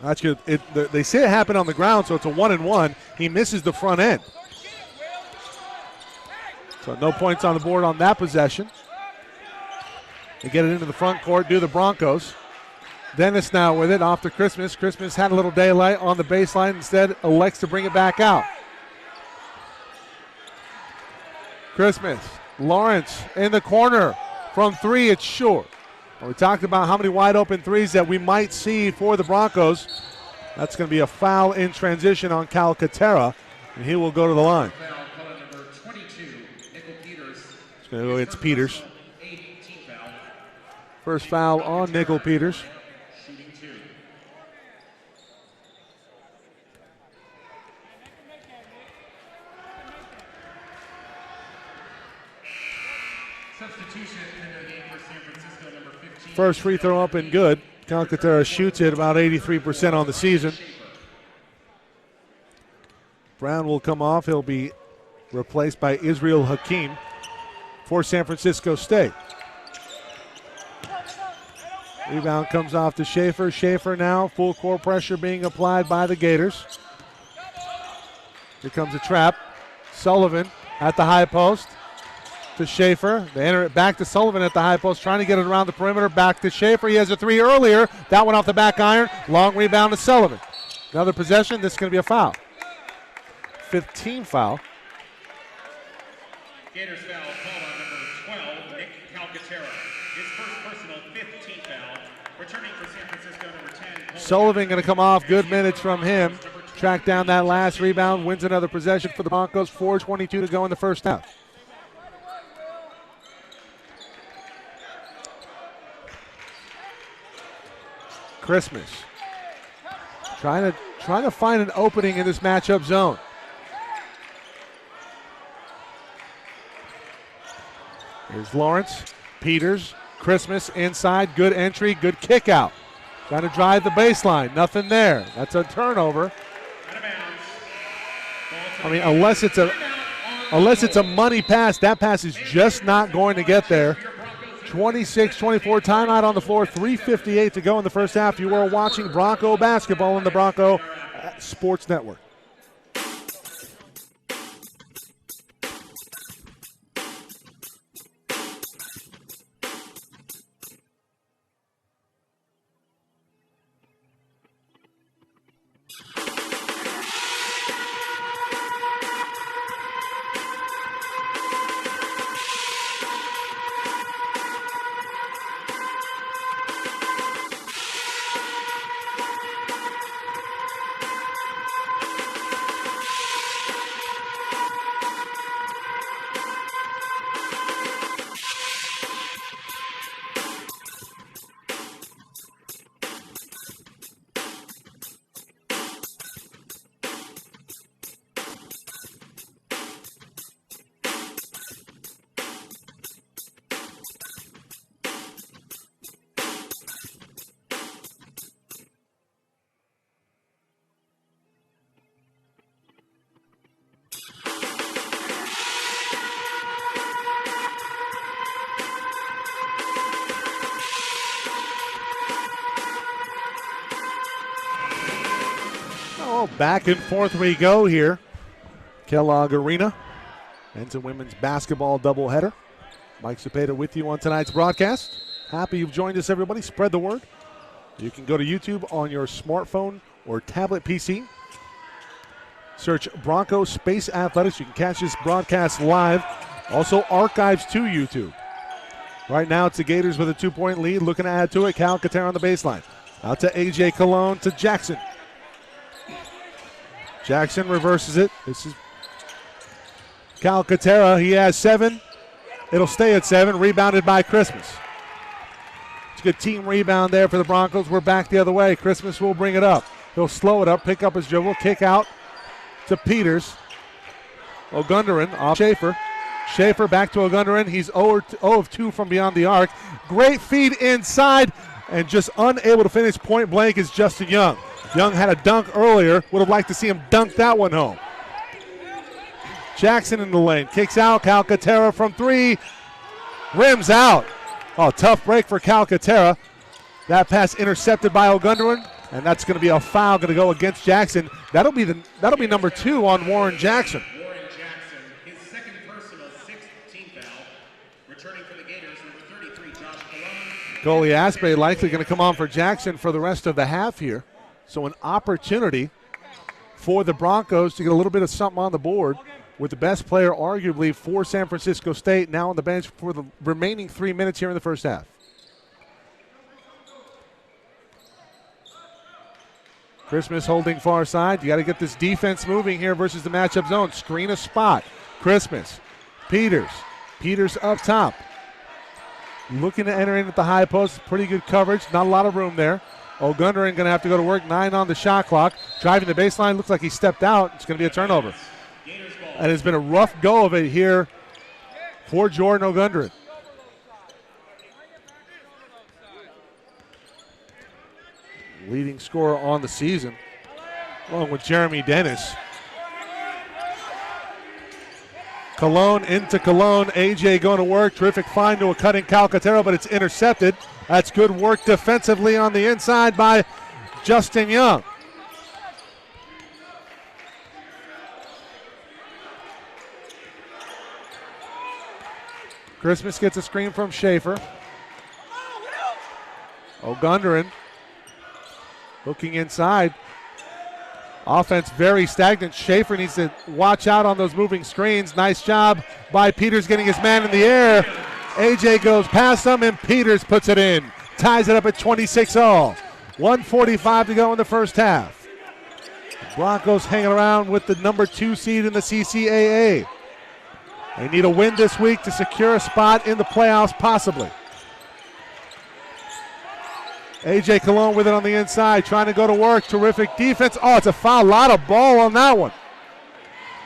That's good. They say it happened on the ground, so it's a 1-and-1. He misses the front end. So no points on the board on that possession. They get it into the front court, do the Broncos. Dennis now with it, off to Christmas. Christmas had a little daylight on the baseline. Instead, elects to bring it back out. Christmas. Lawrence in the corner. From 3, it's short. Well, we talked about how many wide open threes that we might see for the Broncos. That's going to be a foul in transition on Calcaterra, and he will go to the line. It's going to go against Peters. First foul on Nickel Peters. First free throw up and good. Calcaterra shoots it about 83% on the season. Brown will come off. He'll be replaced by Israel Hakeem for San Francisco State. Rebound comes off to Schaefer. Schaefer now, full court pressure being applied by the Gators. Here comes a trap. Sullivan at the high post. To Schaefer. They enter it back to Sullivan at the high post, trying to get it around the perimeter. Back to Schaefer. He has a 3 earlier. That one off the back iron. Long rebound to Sullivan. Another possession. This is going to be a foul. 15 foul. Gators foul called on number 12, Nick Calcaterra. His first personal 15th foul. Returning for San Francisco, number 10. Sullivan going to come off. Good minutes from him. Track down that last rebound. Wins another possession for the Broncos. 4:22 to go in the first half. Christmas trying to find an opening in this matchup zone. Here's Lawrence, Peters, Christmas inside, good entry, good kick out. Trying to drive the baseline, nothing there. That's a turnover. I mean, unless it's a money pass, that pass is just not going to get there. 26-24 timeout on the floor, 3:58 to go in the first half. You are watching Bronco basketball on the Bronco Sports Network. Well, back and forth we go here. Kellogg Arena. Men's and women's basketball doubleheader. Mike Cepeda with you on tonight's broadcast. Happy you've joined us, everybody. Spread the word. You can go to YouTube on your smartphone or tablet PC. Search Bronco Space Athletics. You can catch this broadcast live. Also archives to YouTube. Right now it's the Gators with a 2-point lead. Looking to add to it. Calcaterra on the baseline. Out to A.J. Cologne to Jackson. Jackson reverses it. This is Calcaterra. He has 7. It'll stay at 7. Rebounded by Christmas. It's a good team rebound there for the Broncos. We're back the other way. Christmas will bring it up. He'll slow it up, pick up his dribble, kick out to Peters. Ogundaran off Schaefer. Schaefer back to Ogundaran. He's 0 of 2 from beyond the arc. Great feed inside, and just unable to finish point blank is Justin Young. Young had a dunk earlier. Would have liked to see him dunk that one home. Jackson in the lane. Kicks out. Calcaterra from 3. Rims out. Oh, tough break for Calcaterra. That pass intercepted by Ogundaran, and that's going to be a foul going to go against Jackson. That'll be number 2 on Warren Jackson. Warren Jackson, his second personal, 6th team foul. Returning for the Gators, number 33, Josh Cologne. Goalie Asprey likely going to come on for Jackson for the rest of the half here. So an opportunity for the Broncos to get a little bit of something on the board with the best player arguably for San Francisco State now on the bench for the remaining 3 minutes here in the first half. Christmas holding far side. You got to get this defense moving here versus the matchup zone. Screen a spot. Christmas. Peters. Peters up top. Looking to enter in at the high post. Pretty good coverage. Not a lot of room there. Ogundaran going to have to go to work. 9 on the shot clock. Driving the baseline. Looks like he stepped out. It's going to be a turnover. And it's been a rough go of it here for Jordan Ogundaran. Leading scorer on the season, along with Jeremy Dennis. Cologne into Cologne. AJ going to work. Terrific find to a cutting Calcaterra, but it's intercepted. That's good work defensively on the inside by Justin Young. Christmas gets a screen from Schaefer. Ogundaran looking inside. Offense very stagnant. Schaefer needs to watch out on those moving screens. Nice job by Peters getting his man in the air. AJ goes past him and Peters puts it in. Ties it up at 26 all. 1:45 to go in the first half. The Broncos hanging around with the number 2 seed in the CCAA. They need a win this week to secure a spot in the playoffs possibly. A.J. Cologne with it on the inside, trying to go to work. Terrific defense. Oh, it's a foul. A lot of ball on that one.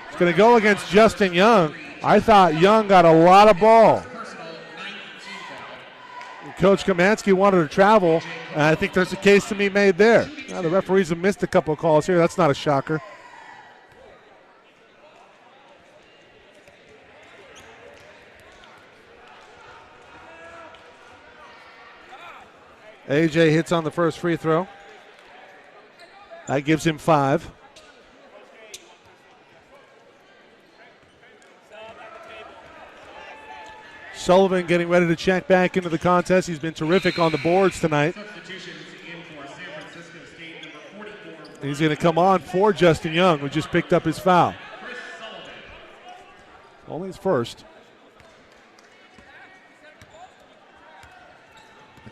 It's going to go against Justin Young. I thought Young got a lot of ball. Coach Kamansky wanted to travel, and I think there's a case to be made there. Now, the referees have missed a couple of calls here. That's not a shocker. AJ hits on the first free throw. That gives him 5. Sullivan getting ready to check back into the contest. He's been terrific on the boards tonight. He's going to come on for Justin Young, who just picked up his foul. Only his first.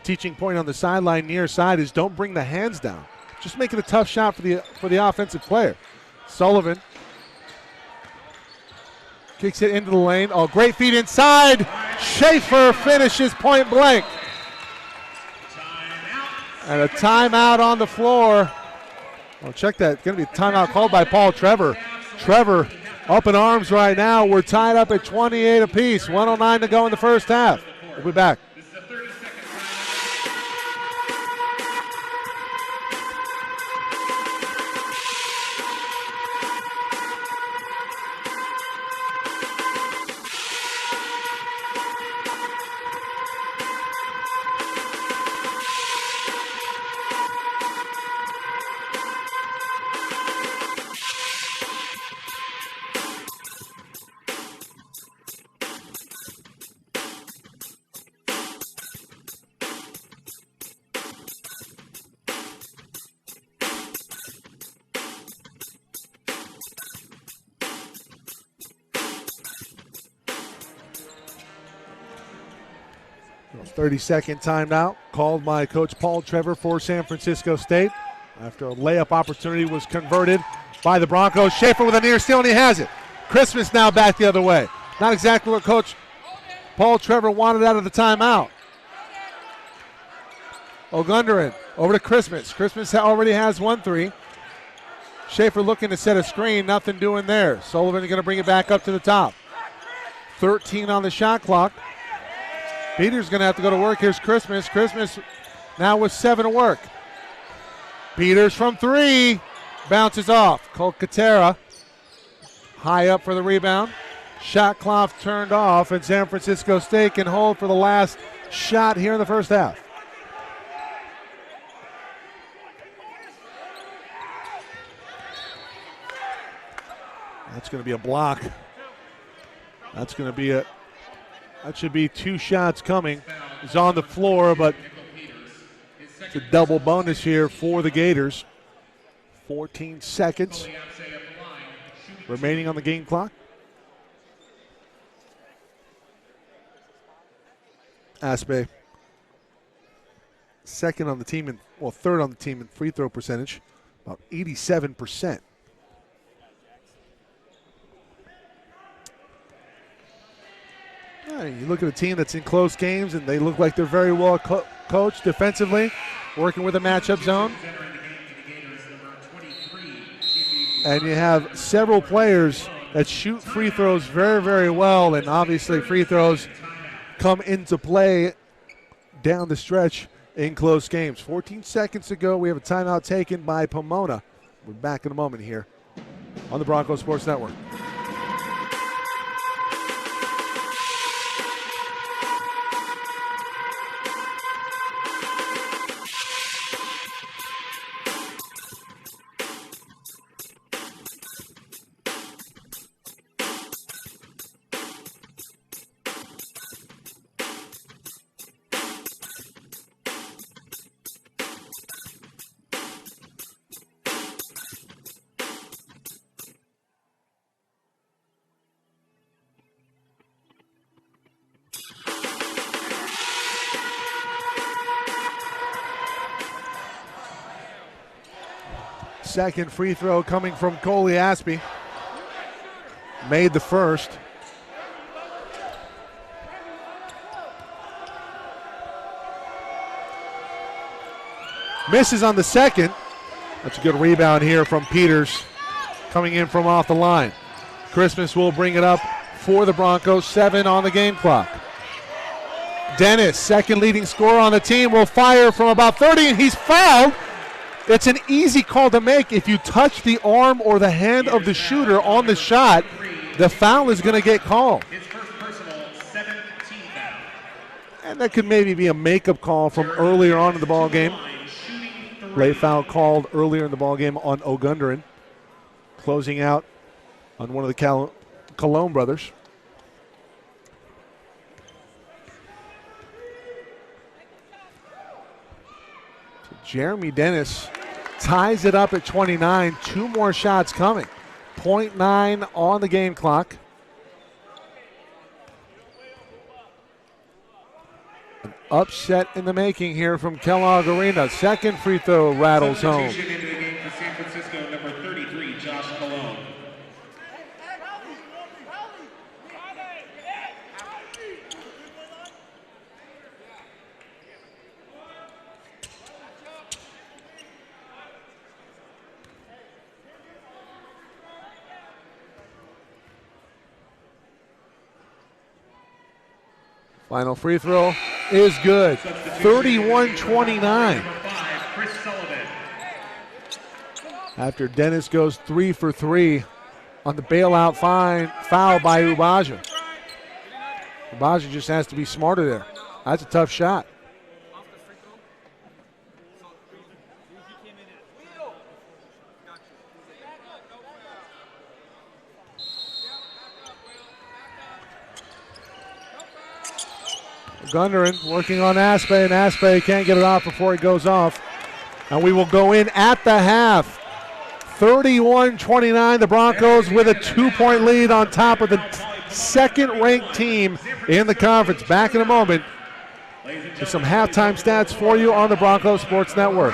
Teaching point on the sideline near side is don't bring the hands down. Just make it a tough shot for the offensive player. Sullivan kicks it into the lane. Oh, great feed inside. Schaefer finishes point blank. And a timeout on the floor. Oh, check that. It's going to be a timeout called by Paul Trevor. Trevor up in arms right now. We're tied up at 28 apiece. 1:09 to go in the first half. We'll be back. 30-second timeout called by Coach Paul Trevor for San Francisco State after a layup opportunity was converted by the Broncos. Schaefer with a near steal, and he has it. Christmas now back the other way. Not exactly what Coach Paul Trevor wanted out of the timeout. Ogundaran over to Christmas. Christmas already has 1-3. Schaefer looking to set a screen. Nothing doing there. Sullivan is going to bring it back up to the top. 13 on the shot clock. Peter's going to have to go to work. Here's Christmas. Christmas now with 7 to work. Peters from 3. Bounces off. Colcatera high up for the rebound. Shot clock turned off, and San Francisco State can hold for the last shot here in the first half. That's going to be a block. That should be 2 shots coming. He's on the floor, but it's a double bonus here for the Gators. 14 seconds remaining on the game clock. Aspe, third on the team in free throw percentage, about 87%. You look at a team that's in close games, and they look like they're very well coached defensively, working with a matchup zone. And you have several players that shoot free throws very, very well, and obviously free throws come into play down the stretch in close games. 14 seconds ago, we have a timeout taken by Pomona. We're back in a moment here on the Broncos Sports Network. Second free throw coming from Coley Aspie. Made the first. Misses on the second. That's a good rebound here from Peters coming in from off the line. Christmas will bring it up for the Broncos. 7 on the game clock. Dennis, second leading scorer on the team, will fire from about 30, and he's fouled. It's an easy call to make. If you touch the arm or the hand of the shooter on the shot, the foul is going to get called. And that could maybe be a makeup call from earlier on in the ball game. Late foul called earlier in the ball game on Ogundaran, closing out on one of the Cologne brothers. Jeremy Dennis ties it up at 29. 2 more shots coming. 0.9 on the game clock. An upset in the making here from Kellogg Arena. Second free throw rattles home. Into the game for San Francisco, number 33, Josh Cologne. Final free throw is good. 31-29. After Dennis goes 3 for 3 on the bailout foul by Ubaja. Ubaja just has to be smarter there. That's a tough shot. Gundaran working on Aspe, and Aspe can't get it off before it goes off. And we will go in at the half. 31-29, the Broncos with a 2-point lead on top of the second-ranked team in the conference. Back in a moment There's some halftime stats for you on the Broncos Sports Network.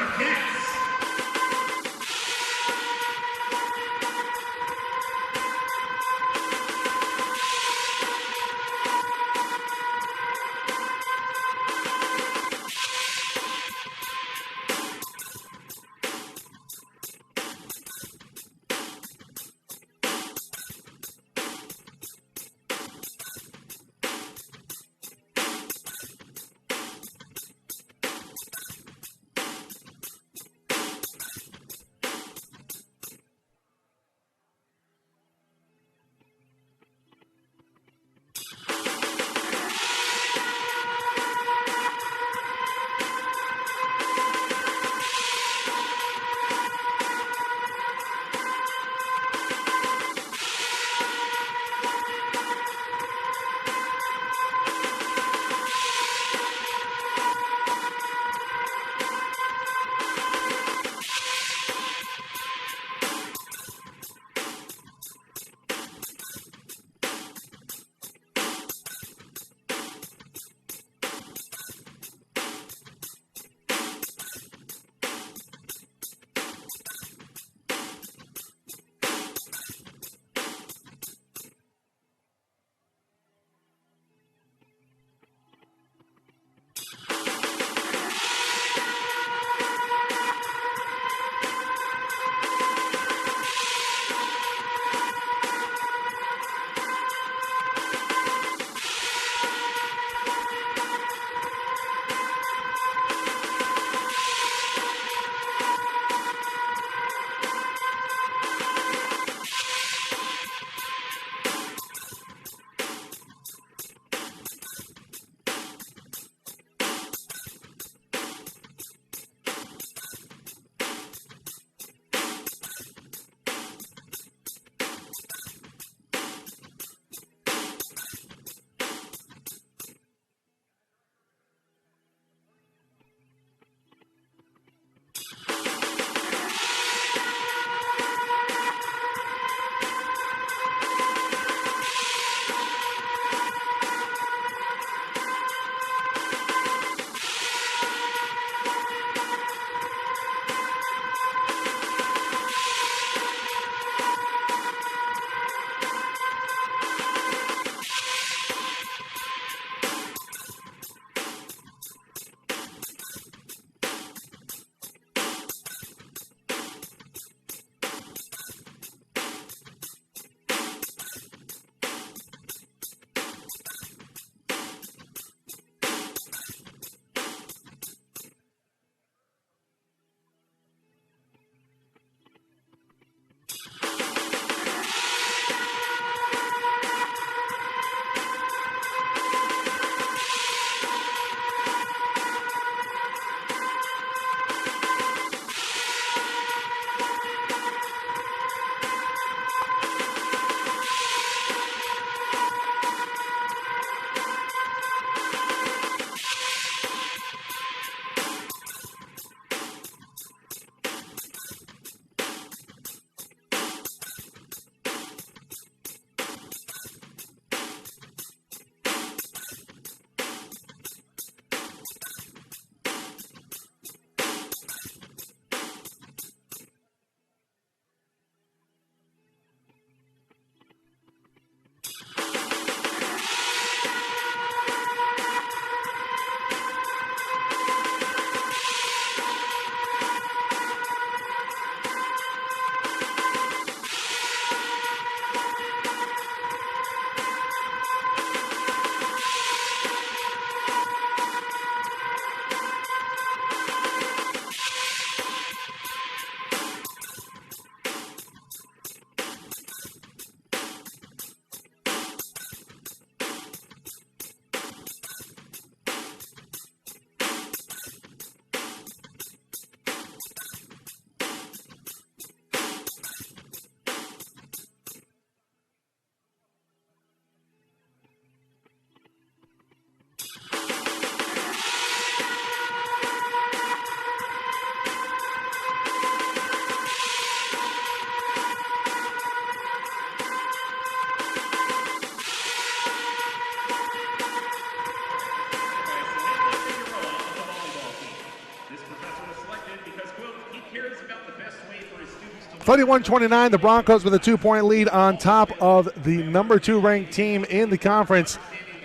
31-29, the Broncos with a 2-point lead on top of the number 2 ranked team in the conference,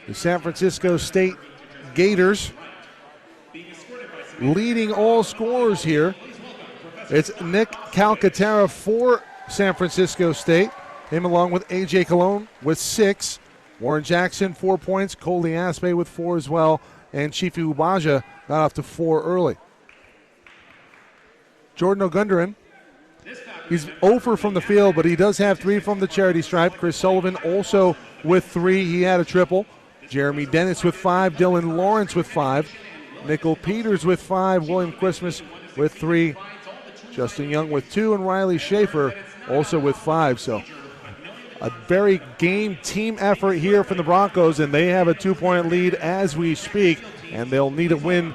the San Francisco State Gators. Leading all scorers here, it's Nick Calcaterra for San Francisco State. Him along with A.J. Colon with 6. Warren Jackson, 4 points. Coley Aspe with 4 as well. And Chifu Ubaja got off to 4 early. Jordan Ogundaran, he's 0 from the field, but he does have 3 from the charity stripe. Chris Sullivan also with 3. He had a triple. Jeremy Dennis with 5. Dylan Lawrence with 5. Nickel Peters with 5. William Christmas with 3. Justin Young with 2. And Riley Schaefer also with 5. So a very game team effort here from the Broncos, and they have a 2-point lead as we speak, and they'll need a win,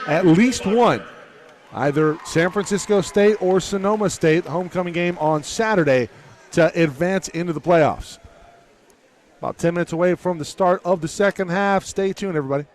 at least one, either San Francisco State or Sonoma State, homecoming game on Saturday, to advance into the playoffs. About 10 minutes away from the start of the second half. Stay tuned, everybody.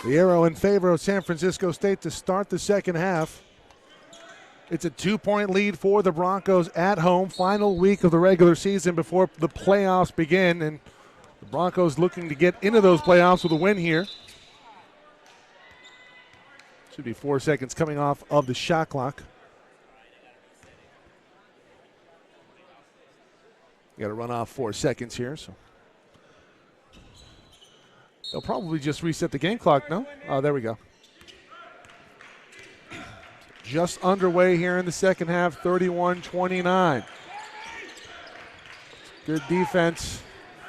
The arrow in favor of San Francisco State to start the second half. It's a 2-point lead for the Broncos at home. Final week of the regular season before the playoffs begin. And the Broncos looking to get into those playoffs with a win here. Should be 4 seconds coming off of the shot clock. You got to run off 4 seconds here. So they'll probably just reset the game clock, no? Oh, there we go. Just underway here in the second half, 31-29. Good defense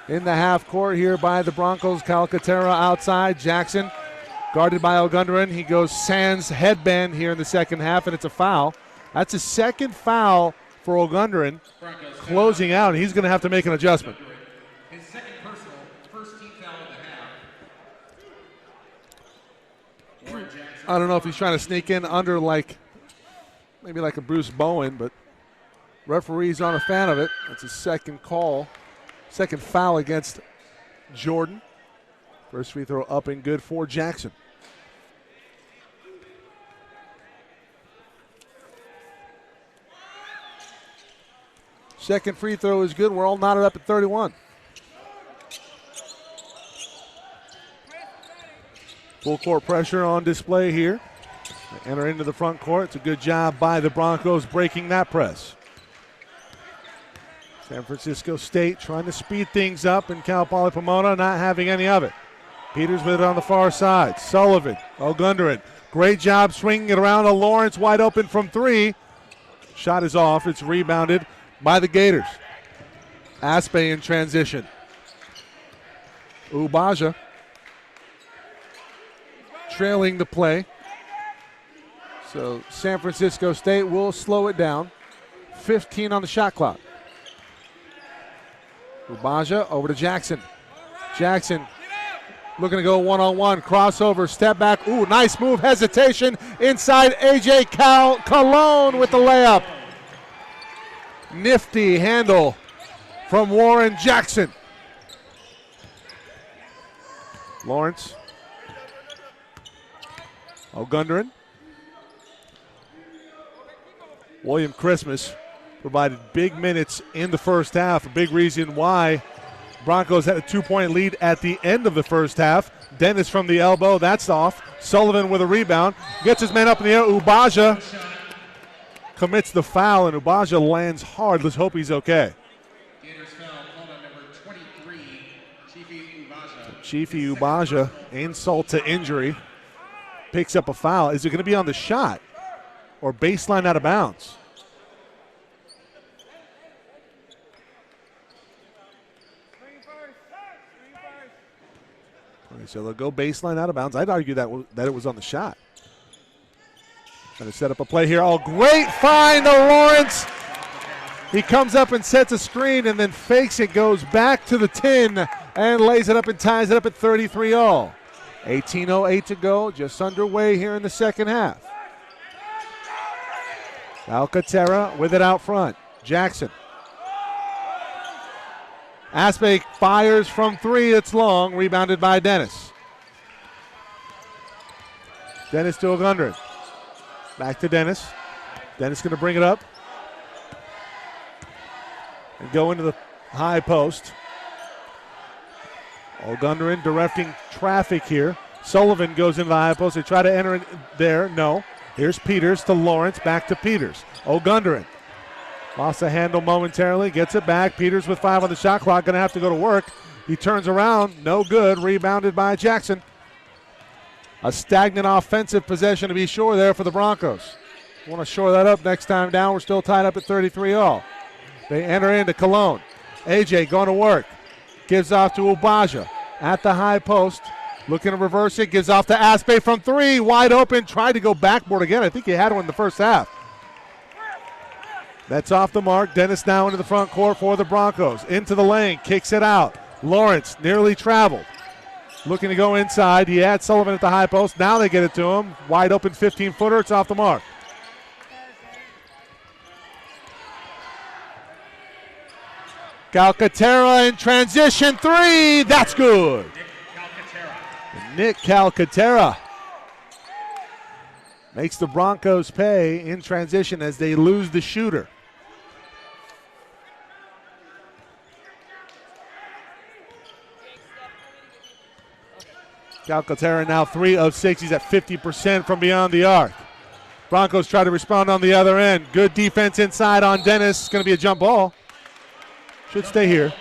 in the half court here by the Broncos. Calcaterra outside. Jackson guarded by O'Gunderin. He goes sans headband here in the second half, and it's a foul. That's a second foul for O'Gunderin closing out, and he's going to have to make an adjustment. His second personal, first team foul of the half. I don't know if he's trying to sneak in under maybe like a Bruce Bowen, but referees aren't a fan of it. That's a second call, second foul against Jordan. First free throw up and good for Jackson. Second free throw is good. We're all knotted up at 31. Full court pressure on display here. They enter into the front court. It's a good job by the Broncos breaking that press. San Francisco State trying to speed things up, and Cal Poly Pomona not having any of it. Peters with it on the far side. Sullivan, O'Gunderin. Great job swinging it around to Lawrence, wide open from three. Shot is off. It's rebounded by the Gators. Aspe in transition. Ubaja trailing the play. So San Francisco State will slow it down. 15 on the shot clock. Ubaja over to Jackson. Jackson looking to go one-on-one. Crossover, step back. Ooh, nice move, hesitation. Inside, A.J. Colon with the layup. Nifty handle from Warren Jackson. Lawrence. O'Gunderin. William Christmas provided big minutes in the first half. A big reason why Broncos had a 2-point lead at the end of the first half. Dennis from the elbow. That's off. Sullivan with a rebound. Gets his man up in the air. Ubaja commits the foul, and Ubaja lands hard. Let's hope he's okay. Gators foul called on number 23, Chiefy Ubaja. Chiefy Ubaja, insult to injury, picks up a foul. Is it going to be on the shot or baseline out of bounds? Okay, so they'll go baseline out of bounds. I'd argue that it was on the shot. Trying to set up a play here. Oh, great find to Lawrence. He comes up and sets a screen and then fakes it, goes back to the 10 and lays it up and ties it up at 33 all. 18:08 to go, just underway here in the second half. Alcantara with it out front. Jackson. Aspe fires from three. It's long. Rebounded by Dennis. Dennis to O'Gunderin. Back to Dennis. Dennis going to bring it up and go into the high post. O'Gunderin directing traffic here. Sullivan goes into the high post. They try to enter it there. No. Here's Peters to Lawrence. Back to Peters. O'Gunderin lost the handle momentarily. Gets it back. Peters with 5 on the shot clock. Going to have to go to work. He turns around. No good. Rebounded by Jackson. A stagnant offensive possession to be sure there for the Broncos. Want to shore that up next time down. We're still tied up at 33 all. They enter into Cologne. AJ going to work. Gives off to Ubaja at the high post. Looking to reverse it. Gives off to Aspe from three. Wide open. Tried to go backboard again. I think he had one in the first half. That's off the mark. Dennis now into the front court for the Broncos. Into the lane. Kicks it out. Lawrence nearly traveled. Looking to go inside. He had Sullivan at the high post. Now they get it to him. Wide open 15-footer. It's off the mark. Calcaterra in transition three. That's good. Nick Calcaterra makes the Broncos pay in transition as they lose the shooter. Calcaterra now 3 of 6. He's at 50% from beyond the arc. Broncos try to respond on the other end. Good defense inside on Dennis. It's going to be a jump ball. Should stay here.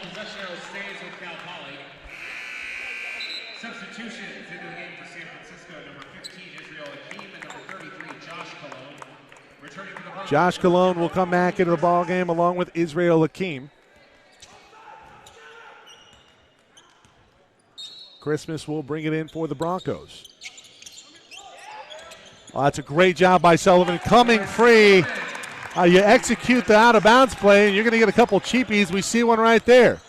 Substitutions into the game for San Francisco. Number 15, Israel Hakeem, and number 33, Josh Cologne. Returning to the Broncos. Josh Cologne will come back into the ball game along with Israel Hakeem. Christmas will bring it in for the Broncos. Oh, that's a great job by Sullivan. Coming free. You execute the out-of-bounds play, and you're going to get a couple cheapies. We see one right there.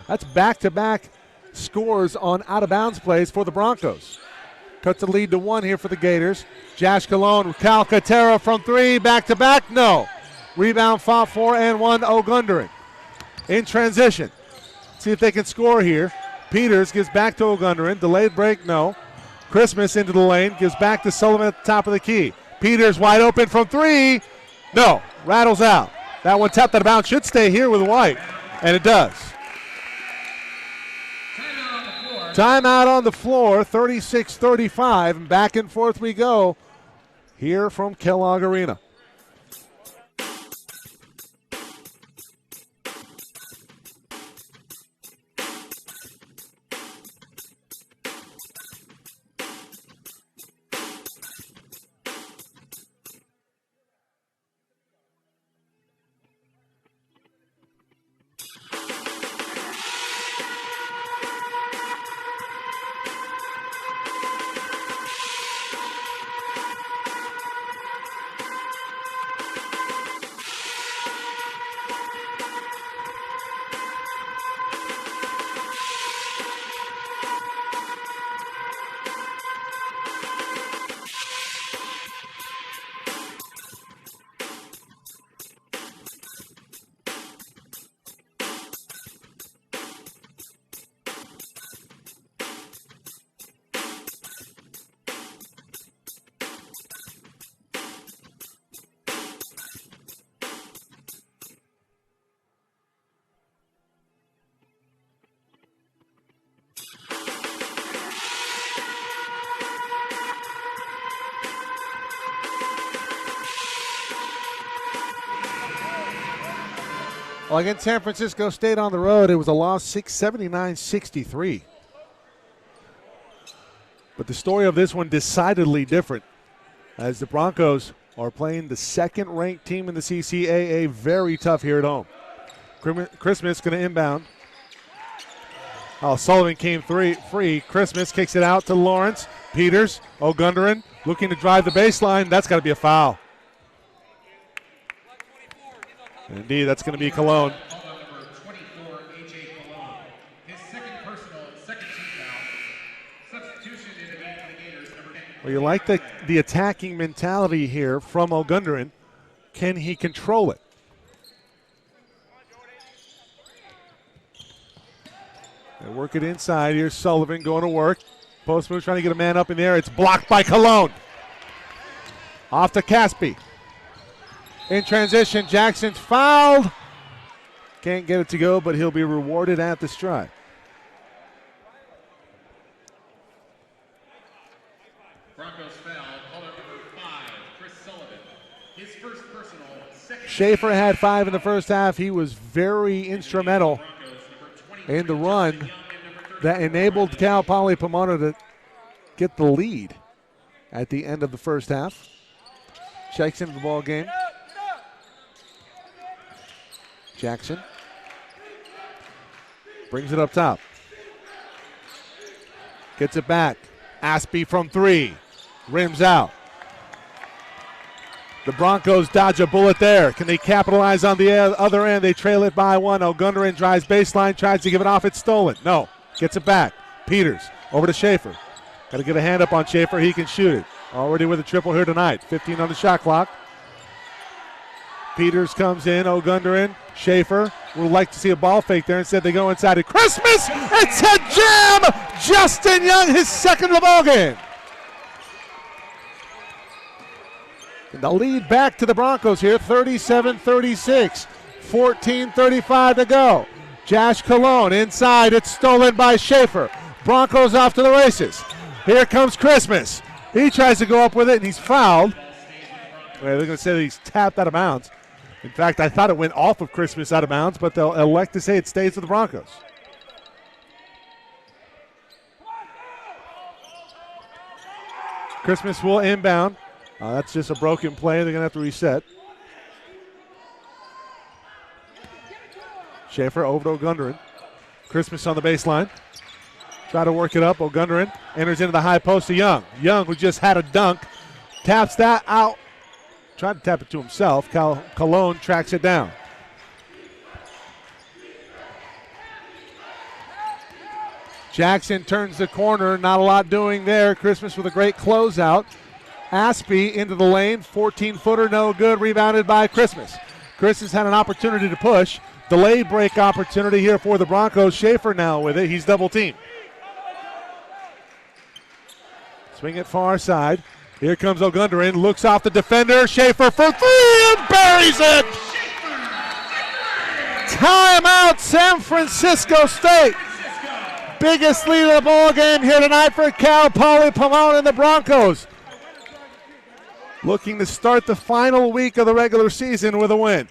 That's back-to-back scores on out-of-bounds plays for the Broncos. Cuts the lead to 1 here for the Gators. Josh Cologne, Calcaterra from 3, back-to-back, no. Rebound, fought 4 and 1, O'Gundering. In transition. See if they can score here. Peters gives back to O'Gundering. Delayed break, no. Christmas into the lane, gives back to Sullivan at the top of the key. Peters wide open from 3. No, rattles out. That one tapped out of bounds. Should stay here with White, and it does. Timeout on the floor, 36-35, and back and forth we go here from Kellogg Arena. Well, against San Francisco State on the road, it was a loss 679-63. But the story of this one decidedly different, as the Broncos are playing the second-ranked team in the CCAA, very tough here at home. Christmas going to inbound. Oh, Sullivan came free. Christmas kicks it out to Lawrence. Peters, O'Gundering looking to drive the baseline. That's got to be a foul. Indeed, that's going to be Cologne. Number 24, A.J. Cologne. His second personal, second team foul. Substitution in the game for the Gators. Number 10. Well, you like the attacking mentality here from O'Gundering. Can he control it? They work it inside. Here's Sullivan going to work. Post move trying to get a man up in the air. It's blocked by Cologne. Off to Caspi. In transition, Jackson's fouled. Can't get it to go, but he'll be rewarded at the strike. Broncos foul. Caller number 5, Chris Sullivan. His first personal, second. Schaefer had 5 in the first half. He was very instrumental in the run that enabled Cal Poly Pomona to get the lead at the end of the first half. Checks into the ball game. Jackson brings it up top. Gets it back. Aspie from 3. Rims out. The Broncos dodge a bullet there. Can they capitalize on the other end? They trail it by 1. O'Gundering drives baseline, tries to give it off. It's stolen. No. Gets it back. Peters over to Schaefer. Got to get a hand up on Schaefer. He can shoot it. Already with a triple here tonight. 15 on the shot clock. Peters comes in, O'Gunderin, Schaefer would like to see a ball fake there. Instead, they go inside to Christmas. It's a jam! Justin Young, his second of the ball game. And the lead back to the Broncos here, 37-36. 14:35 to go. Josh Colon inside. It's stolen by Schaefer. Broncos off to the races. Here comes Christmas. He tries to go up with it, and he's fouled. They're going to say that he's tapped out of bounds. In fact, I thought it went off of Christmas out of bounds, but they'll elect to say it stays with the Broncos. Christmas will inbound. That's just a broken play. They're going to have to reset. Schaefer over to O'Gunderin. Christmas on the baseline. Try to work it up. O'Gunderin enters into the high post to Young. Young, who just had a dunk, taps that out. Tried to tap it to himself. Cologne tracks it down. Jackson turns the corner. Not a lot doing there. Christmas with a great closeout. Aspie into the lane. 14-footer, no good. Rebounded by Christmas. Christmas had an opportunity to push. Delayed break opportunity here for the Broncos. Schaefer now with it. He's double teamed. Swing it far side. Here comes O'Gunderin. Looks off the defender. Schaefer for three and buries it. Timeout, San Francisco State. Biggest lead of the ball game here tonight for Cal Poly Pomona and the Broncos. Looking to start the final week of the regular season with a win.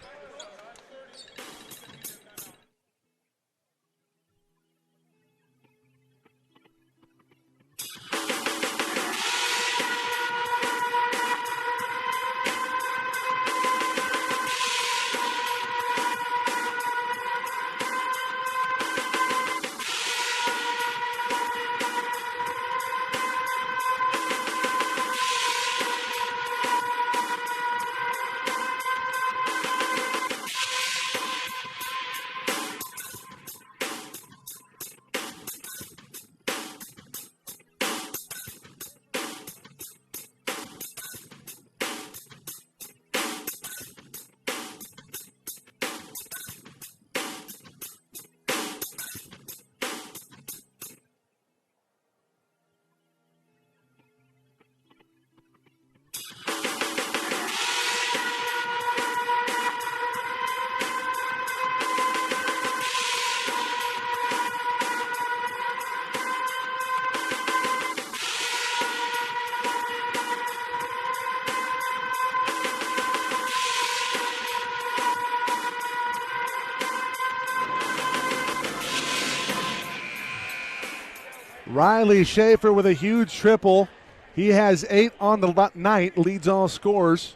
Riley Schaefer with a huge triple. He has 8 on the night, leads all scores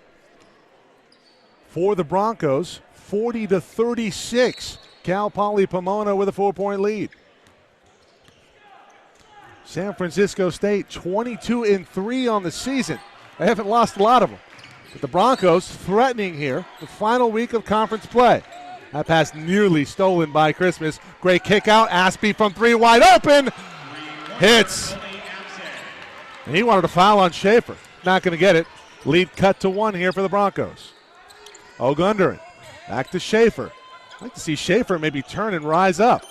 for the Broncos. 40-36. Cal Poly Pomona with a 4-point lead. San Francisco State 22-3 on the season. They haven't lost a lot of them. But the Broncos threatening here, the final week of conference play. That pass nearly stolen by Christmas. Great kick out. Aspie from 3 wide open. Hits. And he wanted to foul on Schaefer. Not going to get it. Lead cut to 1 here for the Broncos. O'Gunderin back to Schaefer. I'd like to see Schaefer maybe turn and rise up.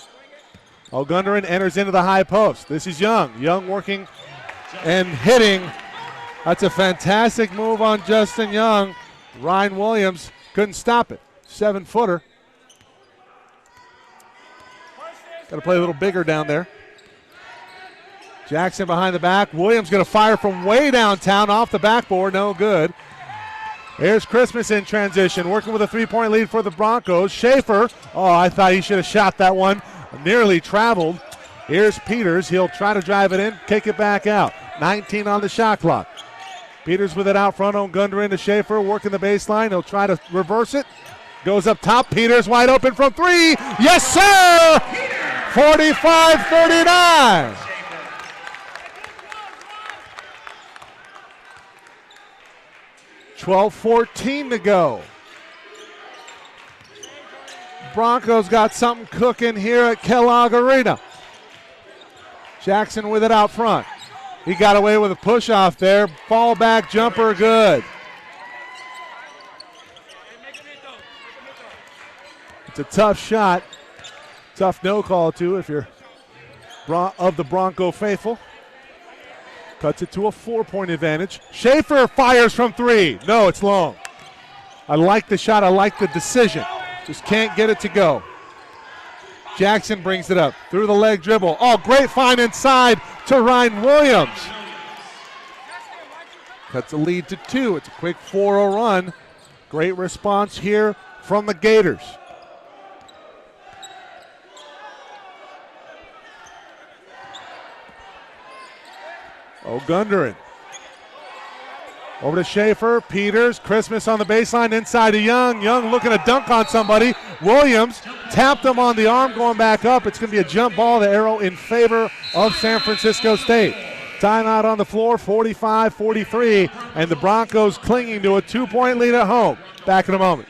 O'Gunderin enters into the high post. This is Young. Young working and hitting. That's a fantastic move on Justin Young. Ryan Williams couldn't stop it. 7-footer. Got to play a little bigger down there. Jackson behind the back. Williams going to fire from way downtown off the backboard. No good. Here's Christmas in transition, working with a 3-point lead for the Broncos. Schaefer. Oh, I thought he should have shot that one. Nearly traveled. Here's Peters. He'll try to drive it in, kick it back out. 19 on the shot clock. Peters with it out front on Gunderin to Schaefer, working the baseline. He'll try to reverse it. Goes up top. Peters wide open from 3. Yes, sir! 45-39. $12:14 to go. Broncos got something cooking here at Kellogg Arena. Jackson with it out front. He got away with a push off there. Fall back jumper good. It's a tough shot. Tough no call, too, if you're of the Bronco faithful. Cuts it to a 4-point advantage. Schaefer fires from 3. No, it's long. I like the shot. I like the decision. Just can't get it to go. Jackson brings it up through the leg dribble. Oh, great find inside to Ryan Williams. Cuts the lead to 2. It's a quick 4-0 run. Great response here from the Gators. O'Gunderin. Over to Schaefer, Peters, Christmas on the baseline, inside to Young. Young looking to dunk on somebody. Williams tapped him on the arm, going back up. It's going to be a jump ball, the arrow in favor of San Francisco State. Timeout on the floor, 45-43, and the Broncos clinging to a 2-point lead at home. Back in a moment.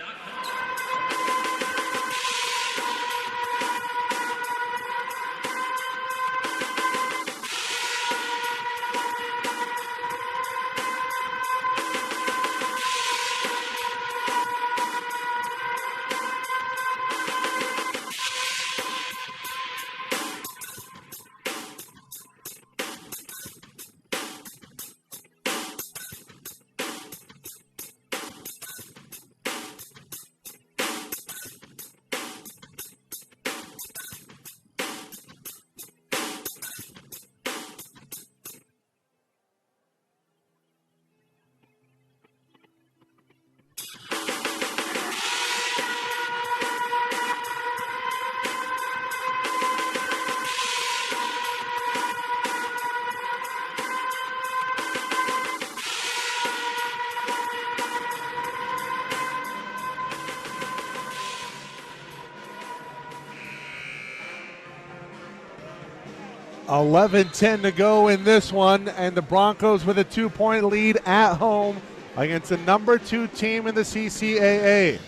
$11-10 to go in this one, and the Broncos with a 2-point lead at home against the number 2 team in the CCAA.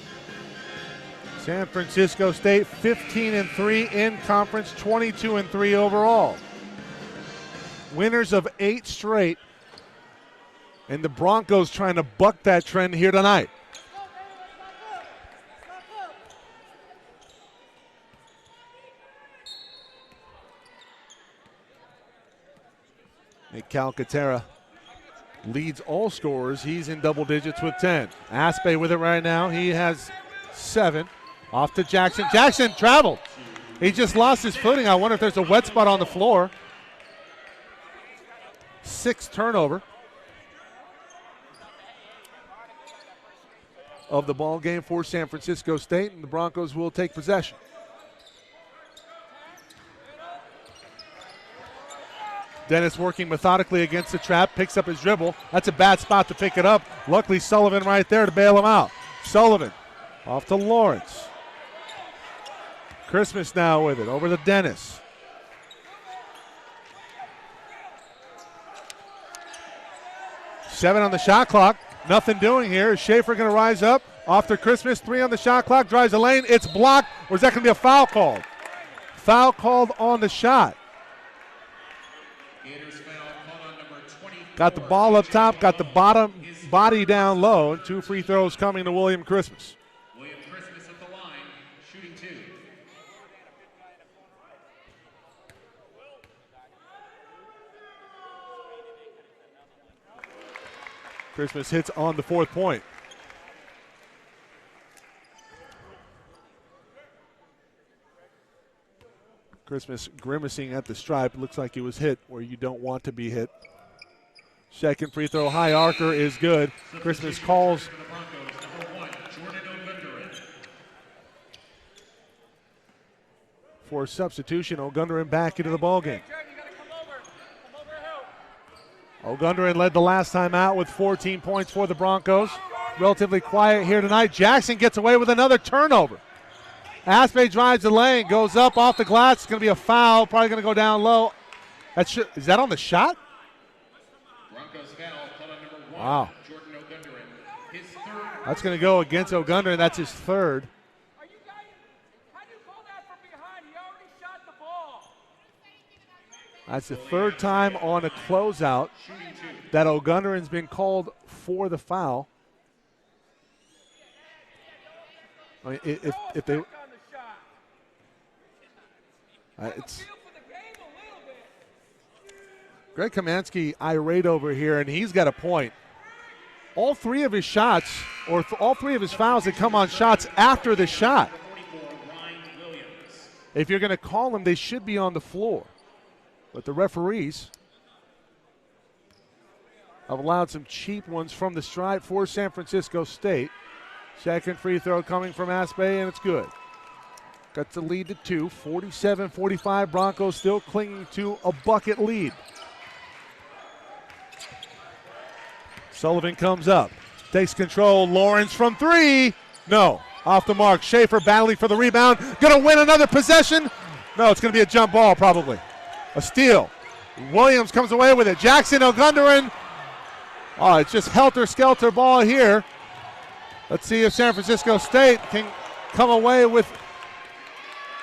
San Francisco State 15-3 in conference, 22-3 overall. Winners of 8 straight, and the Broncos trying to buck that trend here tonight. And Calcaterra leads all scorers. He's in double digits with 10. Aspe with it right now. He has 7. Off to Jackson. Jackson traveled. He just lost his footing. I wonder if there's a wet spot on the floor. 6th turnover of the ball game for San Francisco State, and the Broncos will take possession. Dennis working methodically against the trap, picks up his dribble. That's a bad spot to pick it up. Luckily, Sullivan right there to bail him out. Sullivan off to Lawrence. Christmas now with it, over to Dennis. Seven on the shot clock. Nothing doing here. Is Schaefer going to rise up? Off to Christmas. 3 on the shot clock. Drives the lane. It's blocked. Or is that going to be a foul called? Foul called on the shot. Got the ball up top, got the body down low, and 2 free throws coming to William Christmas. William Christmas at the line, shooting 2. Christmas hits on the 4th point. Christmas grimacing at the stripe. Looks like he was hit where you don't want to be hit. Second free throw, high arcer is good. Christmas calls. For substitution, O'Gunderin back into the ballgame. O'Gunderin led the last time out with 14 points for the Broncos. Relatively quiet here tonight. Jackson gets away with another turnover. Aspe drives the lane, goes up off the glass. It's going to be a foul, probably going to go down low. Is that on the shot? Wow. That's going to go against O'Gunderin. That's his 3rd. That's the 3rd time on a closeout that O'Gunderin's been called for the foul. I mean, if they It's Greg Kamansky irate over here, and he's got a point. All three of his shots, or all three of his fouls that come on shots after the shot. If you're going to call them, they should be on the floor. But the referees have allowed some cheap ones from the stripe for San Francisco State. Second free throw coming from Aspe, and it's good. Got the lead to 2, 47-45. Broncos still clinging to a bucket lead. Sullivan comes up, takes control. Lawrence from 3. No, off the mark. Schaefer battling for the rebound. Going to win another possession. No, it's going to be a jump ball probably. A steal. Williams comes away with it. Jackson Ogundaran. Oh, it's just helter-skelter ball here. Let's see if San Francisco State can come away with.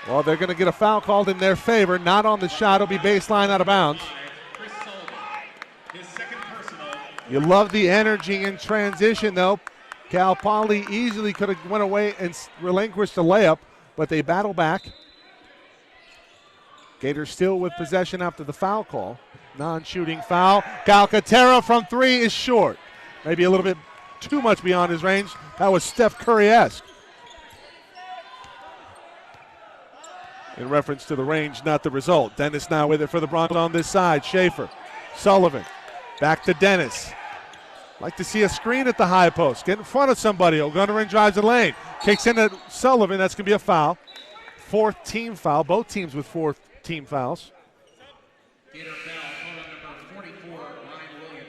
Well, they're going to get a foul called in their favor. Not on the shot. It'll be baseline out of bounds. You love the energy in transition, though. Cal Poly easily could have went away and relinquished the layup, but they battle back. Gators still with possession after the foul call. Non-shooting foul. Calcaterra from 3 is short. Maybe a little bit too much beyond his range. That was Steph Curry-esque. In reference to the range, not the result. Dennis now with it for the Broncos on this side. Schaefer, Sullivan, back to Dennis. Like to see a screen at the high post. Get in front of somebody. Ogundaran drives the lane. Kicks in at Sullivan. That's going to be a foul. 4th team foul. Both teams with 4 team fouls. Gator foul, number 44, Ryan Williams.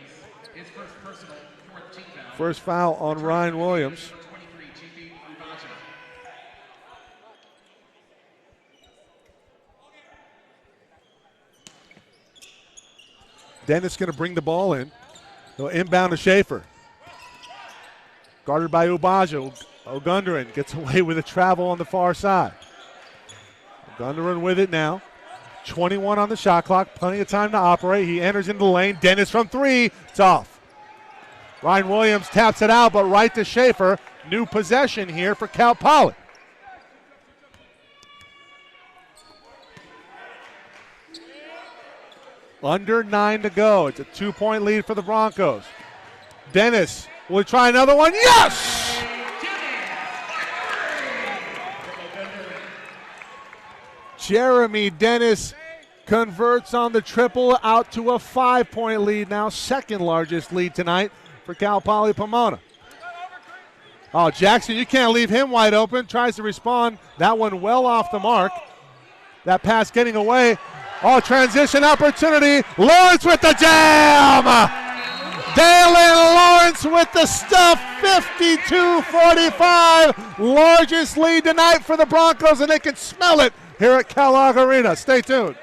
His first personal, 4th team foul. First foul on Ryan Williams. Dennis going to bring the ball in. He'll inbound to Schaefer. Guarded by Ubaja. Ogundaran gets away with a travel on the far side. Ogundaran with it now. 21 on the shot clock. Plenty of time to operate. He enters into the lane. Dennis from 3. It's off. Ryan Williams taps it out, but right to Schaefer. New possession here for Cal Poly. Under 9 to go. It's a 2-point lead for the Broncos. Dennis will try another one. Yes! Jeremy Dennis converts on the triple out to a 5-point lead now. Second largest lead tonight for Cal Poly Pomona. Oh, Jackson, you can't leave him wide open. Tries to respond. That one well off the mark. That pass getting away. Oh, transition opportunity. Lawrence with the jam. Dalen Lawrence with the stuff. 52-45. Largest lead tonight for the Broncos, and they can smell it here at Kellogg Arena. Stay tuned.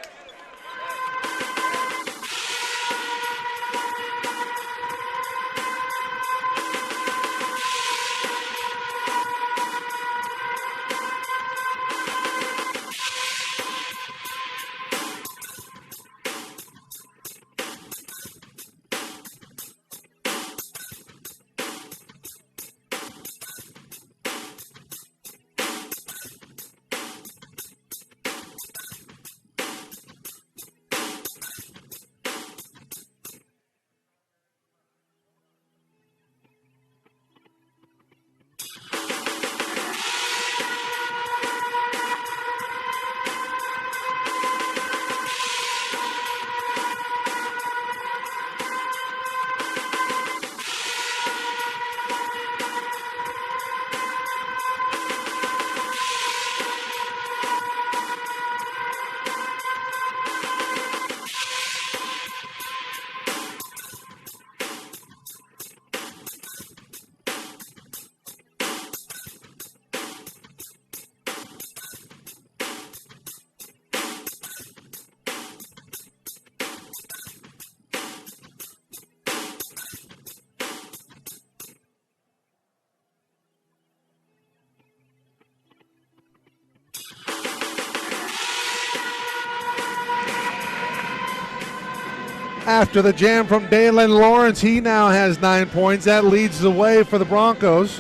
After the jam from Dalen Lawrence, he now has 9 points. That leads the way for the Broncos.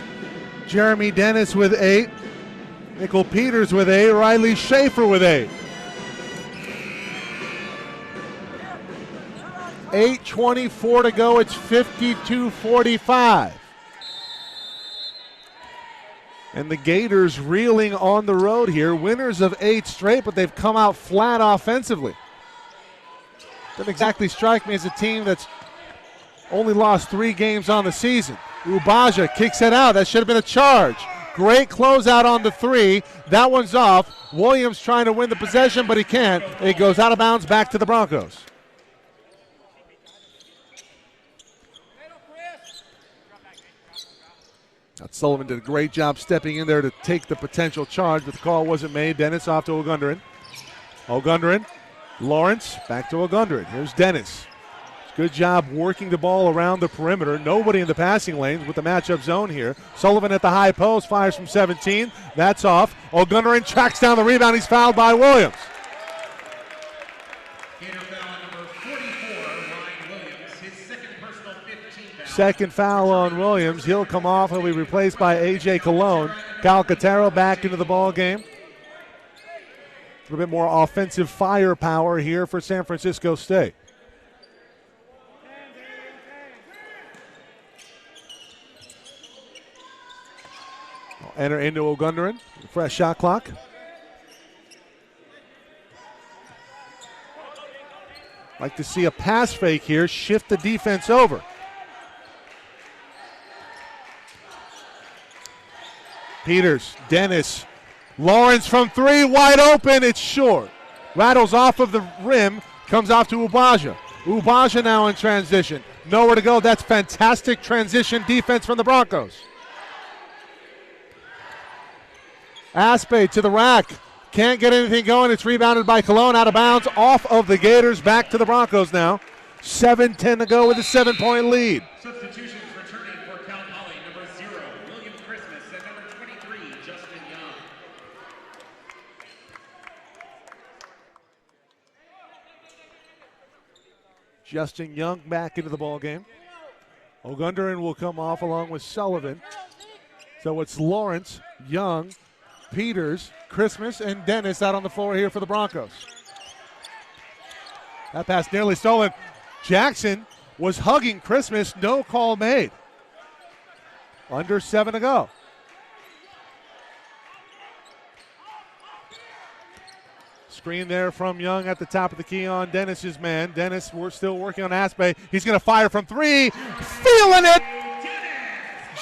Jeremy Dennis with 8. Nickel Peters with 8. Riley Schaefer with 8. 8:24 to go. It's 52-45. And the Gators reeling on the road here. Winners of 8 straight, but they've come out flat offensively. Doesn't exactly strike me as a team that's only lost 3 games on the season. Ubaja kicks it out. That should have been a charge. Great closeout on the 3. That one's off. Williams trying to win the possession, but he can't. It goes out of bounds back to the Broncos. Sullivan did a great job stepping in there to take the potential charge, but the call wasn't made. Dennis off to Ogundaran. Ogundaran, Lawrence, back to Ogundaran. Here's Dennis. Good job working the ball around the perimeter. Nobody in the passing lanes with the matchup zone here. Sullivan at the high post, fires from 17. That's off. Ogundaran tracks down the rebound. He's fouled by Williams. Second foul on Williams. He'll come off. He'll be replaced by A.J. Colon. Calcaterra back into the ball game. A little bit more offensive firepower here for San Francisco State. Enter into Ogundaran. Fresh shot clock. Like to see a pass fake here. Shift the defense over. Peters, Dennis, Lawrence from 3, wide open, it's short. Rattles off of the rim, comes off to Ubaja. Ubaja now in transition. Nowhere to go, that's fantastic transition defense from the Broncos. Aspe to the rack, can't get anything going, it's rebounded by Colon, out of bounds, off of the Gators, back to the Broncos now. 7:10 to go with a 7-point lead. Substitutions returning for Cal Poly, number 0, William Christmas, and number 23, Justin Young. Justin Young back into the ball game. Ogundaran will come off along with Sullivan. So it's Lawrence, Young, Peters, Christmas, and Dennis out on the floor here for the Broncos. That pass nearly stolen. Jackson was hugging Christmas, no call made. Under 7 to go. Screen there from Young at the top of the key on Dennis's man. Dennis, we're still working on Aspe. He's going to fire from 3. Feeling it!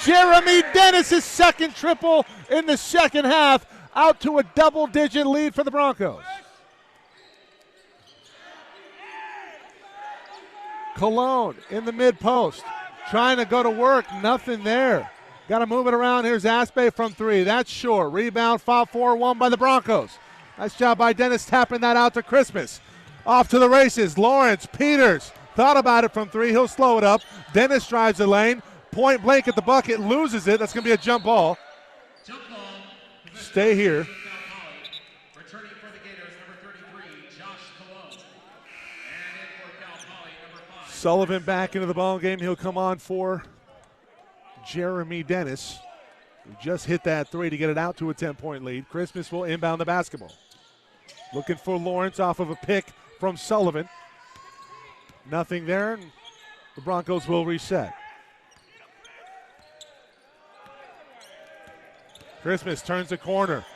Jeremy Dennis' second triple in the second half, out to a double-digit lead for the Broncos. Colon in the mid-post, trying to go to work, nothing there. Got to move it around. Here's Aspe from 3. That's short. Rebound, foul 4-1 by the Broncos. Nice job by Dennis tapping that out to Christmas. Off to the races. Lawrence, Peters, thought about it from 3. He'll slow it up. Dennis drives the lane. Point blank at the bucket, loses it. That's going to be a jump ball. Stay here. Returning for the Gators, number 33, Josh Colon. And in for Cal Poly, number 5. Sullivan back into the ball game. He'll come on for Jeremy Dennis, who just hit that 3 to get it out to a 10-point lead. Christmas will inbound the basketball. Looking for Lawrence off of a pick from Sullivan. Nothing there, and the Broncos will reset. Christmas turns the corner.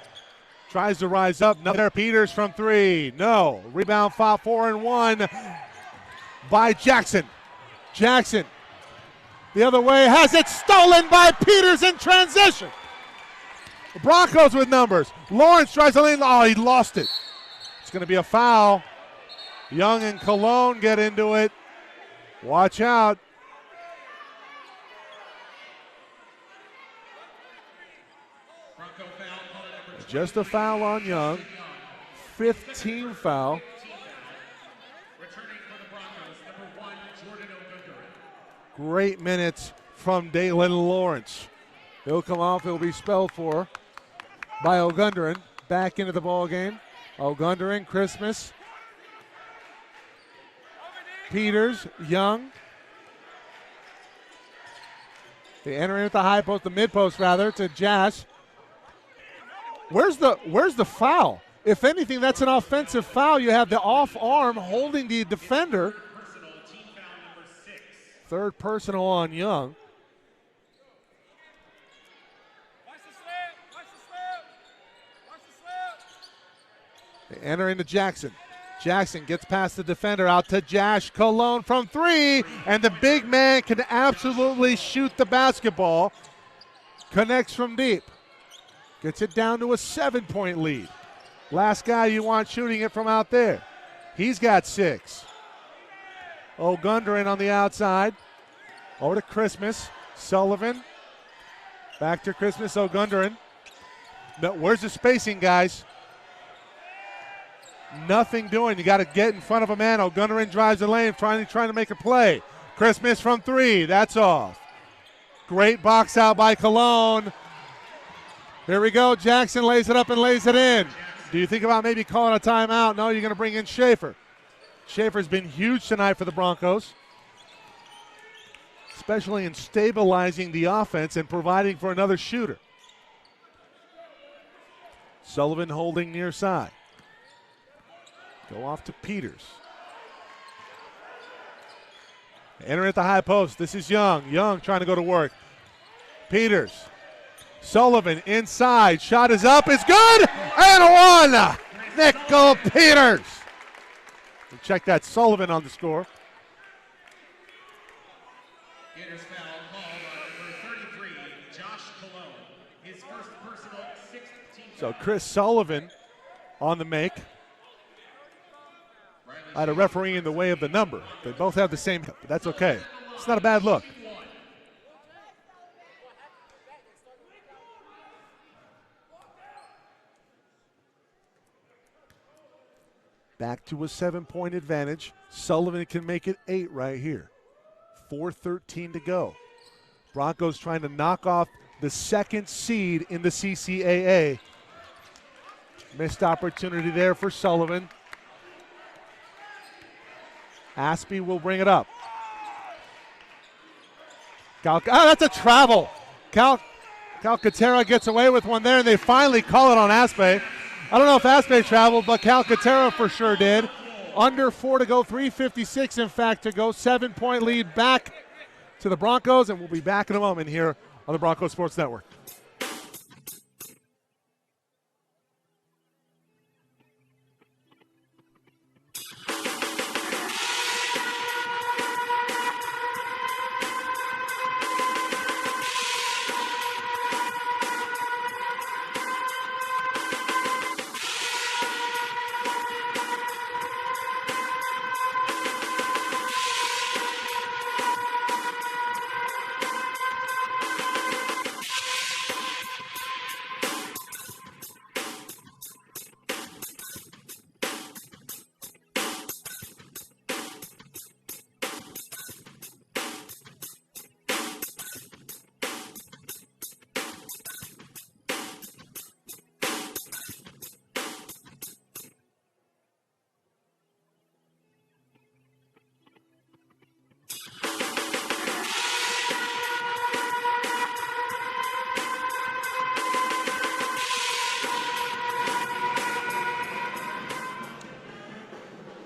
Tries to rise up. Nothing there. Peters from 3. No. Rebound, foul 4-1 by Jackson. Jackson the other way. Has it stolen by Peters in transition. The Broncos with numbers. Lawrence tries to lean. Oh, he lost it. It's going to be a foul. Young and Colon get into it. Watch out. Just a foul on Young. 5th team foul. Great minutes from Dalen Lawrence. He'll come off. He'll be spelled for by Ogundaran. Back into the ball game. Ogundaran, Christmas. Peters, Young. They enter in at the high post, the mid post rather, to Jash. Where's the foul? If anything, that's an offensive foul. You have the off arm holding the defender. Third personal on Young. They enter into Jackson. Jackson gets past the defender, out to Josh Cologne from three, and the big man can absolutely shoot the basketball. Connects from deep. Gets it down to a 7-point lead. Last guy you want shooting it from out there. He's got 6. O'Gunderin on the outside. Over to Christmas. Sullivan. Back to Christmas. O'Gunderin. No, where's the spacing, guys? Nothing doing. You got to get in front of a man. O'Gunderin drives the lane, trying to make a play. Christmas from 3. That's off. Great box out by Cologne. Here we go. Jackson lays it up and lays it in. Do you think about maybe calling a timeout? No, you're going to bring in Schaefer. Schaefer's been huge tonight for the Broncos, especially in stabilizing the offense and providing for another shooter. Sullivan holding near side. Go off to Peters. Enter at the high post. This is Young. Young trying to go to work. Peters. Sullivan inside. Shot is up. It's good. And one. Nickel Peters. And check that. Sullivan on the score. Gators foul called on number 33, Josh Cologne. His first personal, 6th team. So Chris Sullivan on the make. I had a referee in the way of the number. They both have the same, but that's okay. It's not a bad look. Back to a 7-point advantage. Sullivan can make it 8 right here. 4:13 to go. Broncos trying to knock off the 2nd seed in the CCAA. Missed opportunity there for Sullivan. Aspie will bring it up. That's a travel. Calcaterra gets away with one there, and they finally call it on Aspie. I don't know if Aspie traveled, but Calcaterra for sure did. Under 4 to go, 3:56 in fact to go. 7-point lead back to the Broncos, and we'll be back in a moment here on the Broncos Sports Network.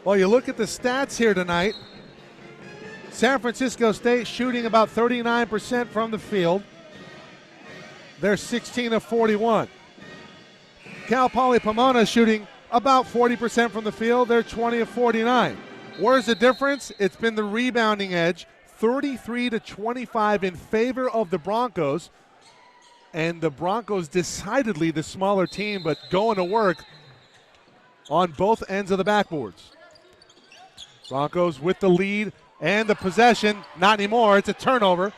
Well, you look at the stats here tonight. San Francisco State shooting about 39% from the field. They're 16 of 41. Cal Poly Pomona shooting about 40% from the field. They're 20 of 49. Where's the difference? It's been the rebounding edge, 33 to 25 in favor of the Broncos. And the Broncos decidedly the smaller team, but going to work on both ends of the backboards. Broncos with the lead and the possession. Not anymore. It's a turnover.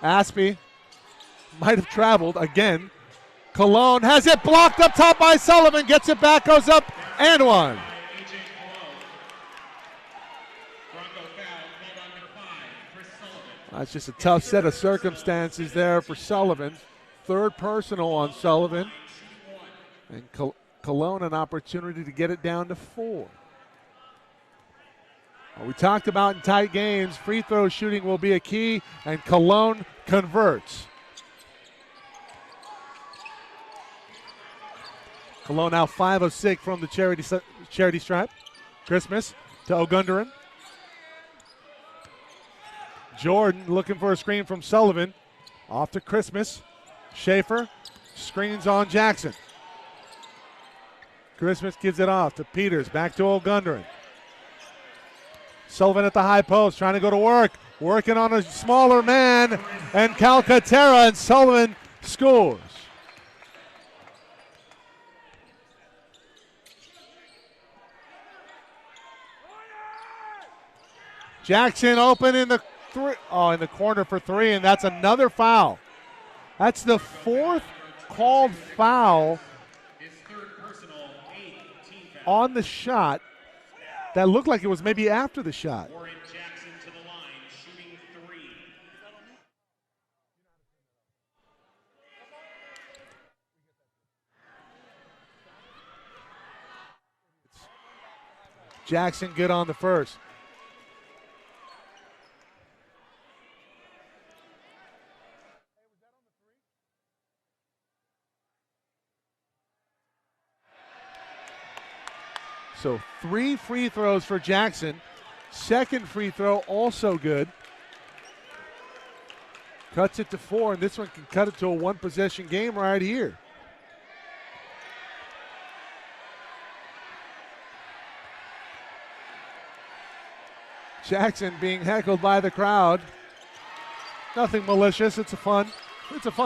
Aspie might have traveled again. Cologne has it blocked up top by Sullivan. Gets it back, goes up, and one. That's just a tough set of circumstances there for Sullivan. Third personal on Sullivan. And Cologne an opportunity to get it down to 4. We talked about in tight games, free throw shooting will be a key, and Cologne converts. Cologne now 5 of 6 from the charity stripe. Christmas to O'Gunderin. Jordan looking for a screen from Sullivan. Off to Christmas. Schaefer screens on Jackson. Christmas gives it off to Peters. Back to O'Gunderin. Sullivan at the high post trying to go to work. Working on a smaller man. And Calcaterra, and Sullivan scores. Jackson open in the in the corner for three, and that's another foul. That's the fourth called foul on the shot. That looked like it was maybe after the shot. Jackson to the line, shooting three. Jackson good on the first. So 3 free throws for Jackson. Second free throw also good. Cuts it to 4, and this one can cut it to a one-possession game right here. Jackson being heckled by the crowd. Nothing malicious. It's a fun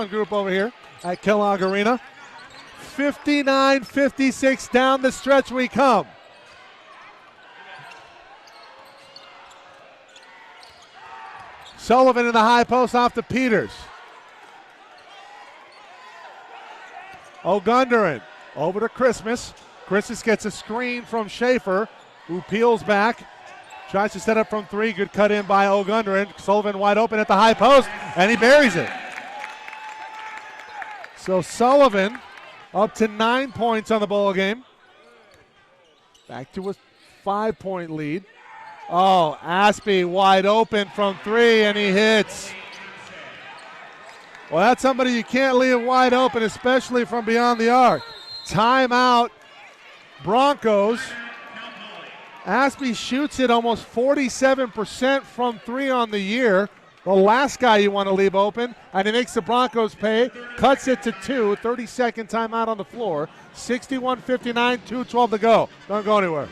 group over here at Kellogg Arena. 59-56 down the stretch we come. Sullivan in the high post off to Peters. O'Gunderin over to Christmas. Christmas gets a screen from Schaefer, who peels back. Tries to set up from three. Good cut in by O'Gunderin. Sullivan wide open at the high post, and he buries it. So Sullivan up to 9 points on the ball game. Back to a 5-point lead. Oh, Aspie wide open from three, and he hits. Well, that's somebody you can't leave wide open, especially from beyond the arc. Timeout, Broncos. Aspie shoots it almost 47% from three on the year. The last guy you want to leave open, and he makes the Broncos pay. Cuts it to 2, 30-second timeout on the floor. 61-59, 2:12 to go. Don't go anywhere.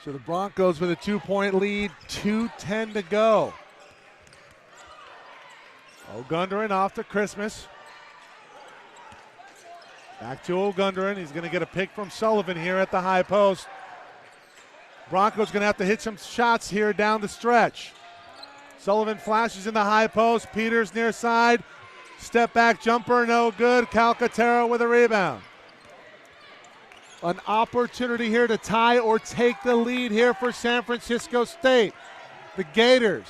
So the Broncos with a 2-point lead, 2:10 to go. O'Gunderin off to Christmas. Back to O'Gunderin. He's going to get a pick from Sullivan here at the high post. Broncos going to have to hit some shots here down the stretch. Sullivan flashes in the high post. Peters near side. Step back jumper, no good. Calcaterra with a rebound. An opportunity here to tie or take the lead here for San Francisco State. The Gators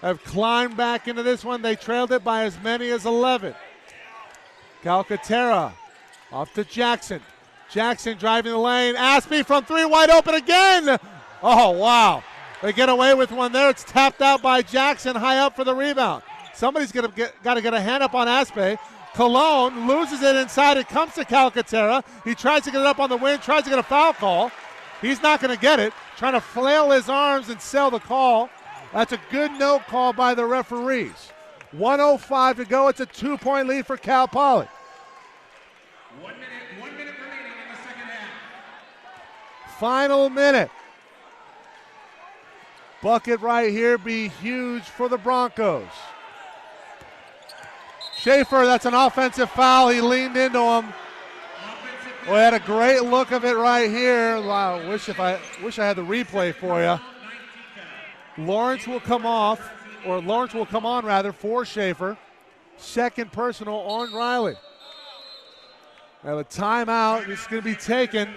have climbed back into this one. They trailed it by as many as 11. Calcaterra off to Jackson. Jackson driving the lane. Aspie from three, wide open again. Oh, wow. They get away with one there. It's tapped out by Jackson, high up for the rebound. Somebody's got to get a hand up on Aspie. Cologne loses it inside. It comes to Calcaterra. He tries to get it up on the wing, tries to get a foul call. He's not going to get it. Trying to flail his arms and sell the call. That's a good no call by the referees. 1:05 to go. It's a 2-point lead for Cal Poly. 1 minute remaining in the second half. Final minute. Bucket right here be huge for the Broncos. Schaefer, that's an offensive foul. He leaned into him. We had a great look of it right here. Wow, wish I had the replay for you. Lawrence will come off, or Lawrence will come on rather, for Schaefer. Second personal on Riley. Now the timeout is going to be taken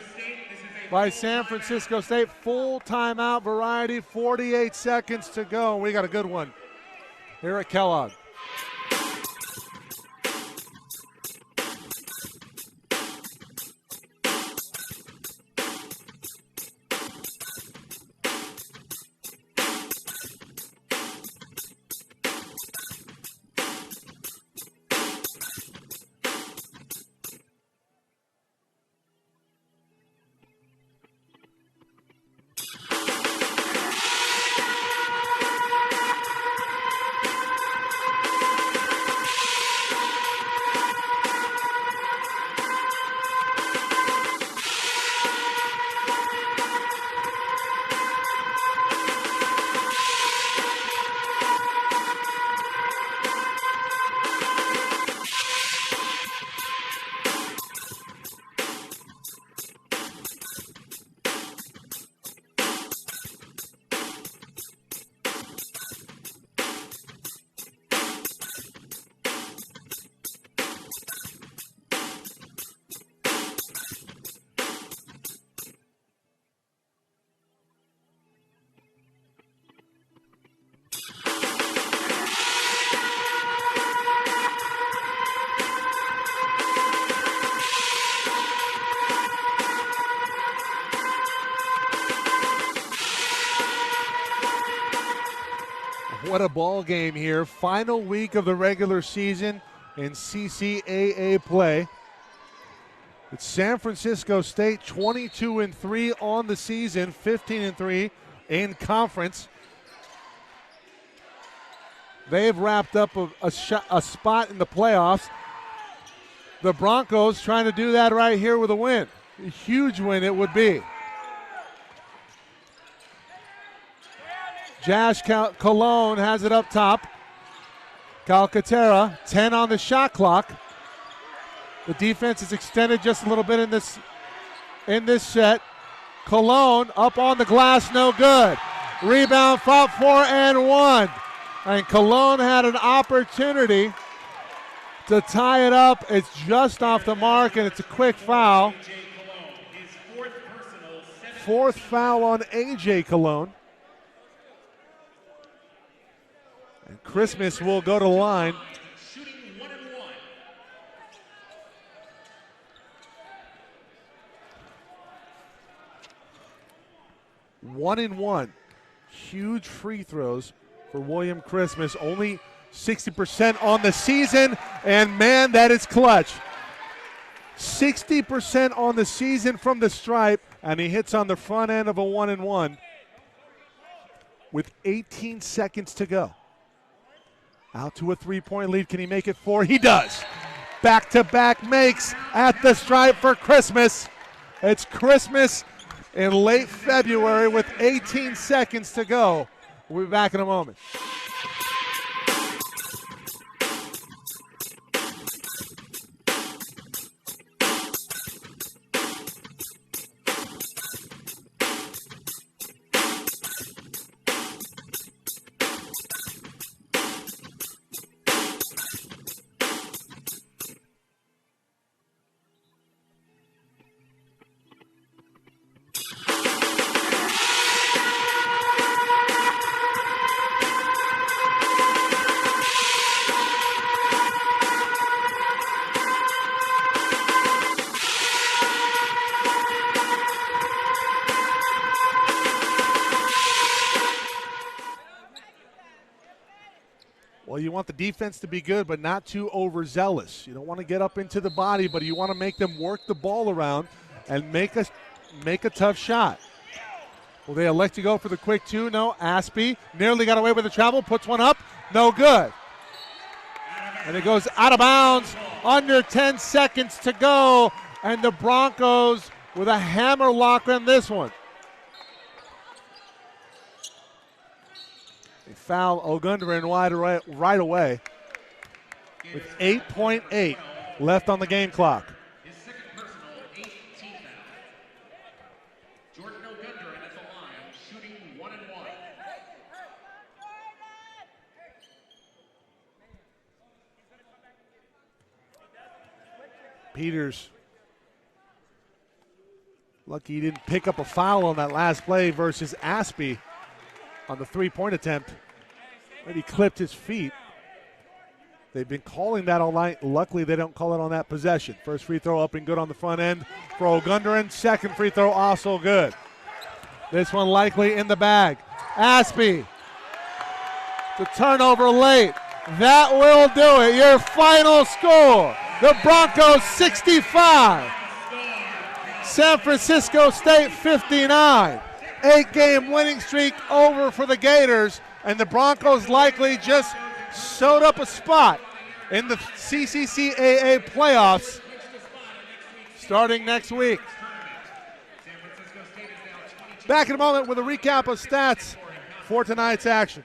by San Francisco State. Full timeout variety, 48 seconds to go. We got a good one here at Kellogg. What a ball game here. Final week of the regular season in CCAA play. It's San Francisco State 22-3 on the season, 15-3 in conference. They've wrapped up a spot in the playoffs. The Broncos trying to do that right here with a win. A huge win it would be. Josh Colon has it up top. Calcaterra, 10 on the shot clock. The defense is extended just a little bit in this set. Colon up on the glass, no good. Rebound fought for and one. And Colon had an opportunity to tie it up. It's just off the mark, and it's a quick foul. Fourth foul on A.J. Colon. And Christmas will go to the line. Shooting 1 and 1. 1-1. Huge free throws for William Christmas. Only 60% on the season, and man, that is clutch. 60% on the season from the stripe, and he hits on the front end of a 1-and-1 with 18 seconds to go. Out to a three-point lead. Can he make it four? He does. Back-to-back makes at the stripe for Christmas. It's Christmas in late February with 18 seconds to go. We'll be back in a moment. Well, you want the defense to be good, but not too overzealous. You don't want to get up into the body, but you want to make them work the ball around and make a tough shot. Will they elect to go for the quick two? No. Aspie nearly got away with the travel, puts one up, no good. And it goes out of bounds, under 10 seconds to go, and the Broncos with a hammer lock on this one. They foul Ogundren right away with 8.8 left on the game clock. His second personal, 18th foul. Jordan Ogundren at the line, shooting 1 and 1. Peters, lucky he didn't pick up a foul on that last play versus Aspie on the three-point attempt. But he clipped his feet. They've been calling that all night. Luckily, they don't call it on that possession. First free throw up and good on the front end for O'Gunderan. Second free throw also good. This one likely in the bag. Aspie. The turnover late. That will do it. Your final score. The Broncos 65. San Francisco State 59. 8-game winning streak over for the Gators. And the Broncos likely just sewed up a spot in the CCCAA playoffs starting next week. Back in a moment with a recap of stats for tonight's action.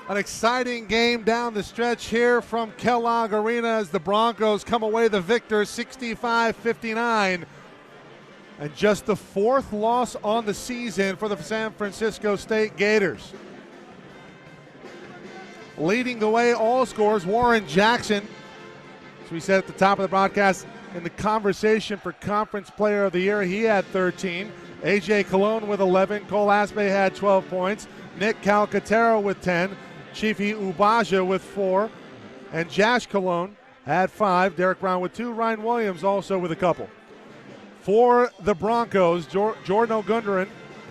An exciting game down the stretch here from Kellogg Arena as the Broncos come away the victors 65-59. And just the fourth loss on the season for the San Francisco State Gators. Leading the way all scores, Warren Jackson, as we said at the top of the broadcast, in the conversation for Conference Player of the Year. He had 13. A.J. Colon with 11. Cole Aspey had 12 points. Nick Calcaterra with 10. Chiefy Ubaja with 4. And Josh Colon had 5. Derek Brown with 2. Ryan Williams also with a couple. For the Broncos, Jordan O'Gunderan,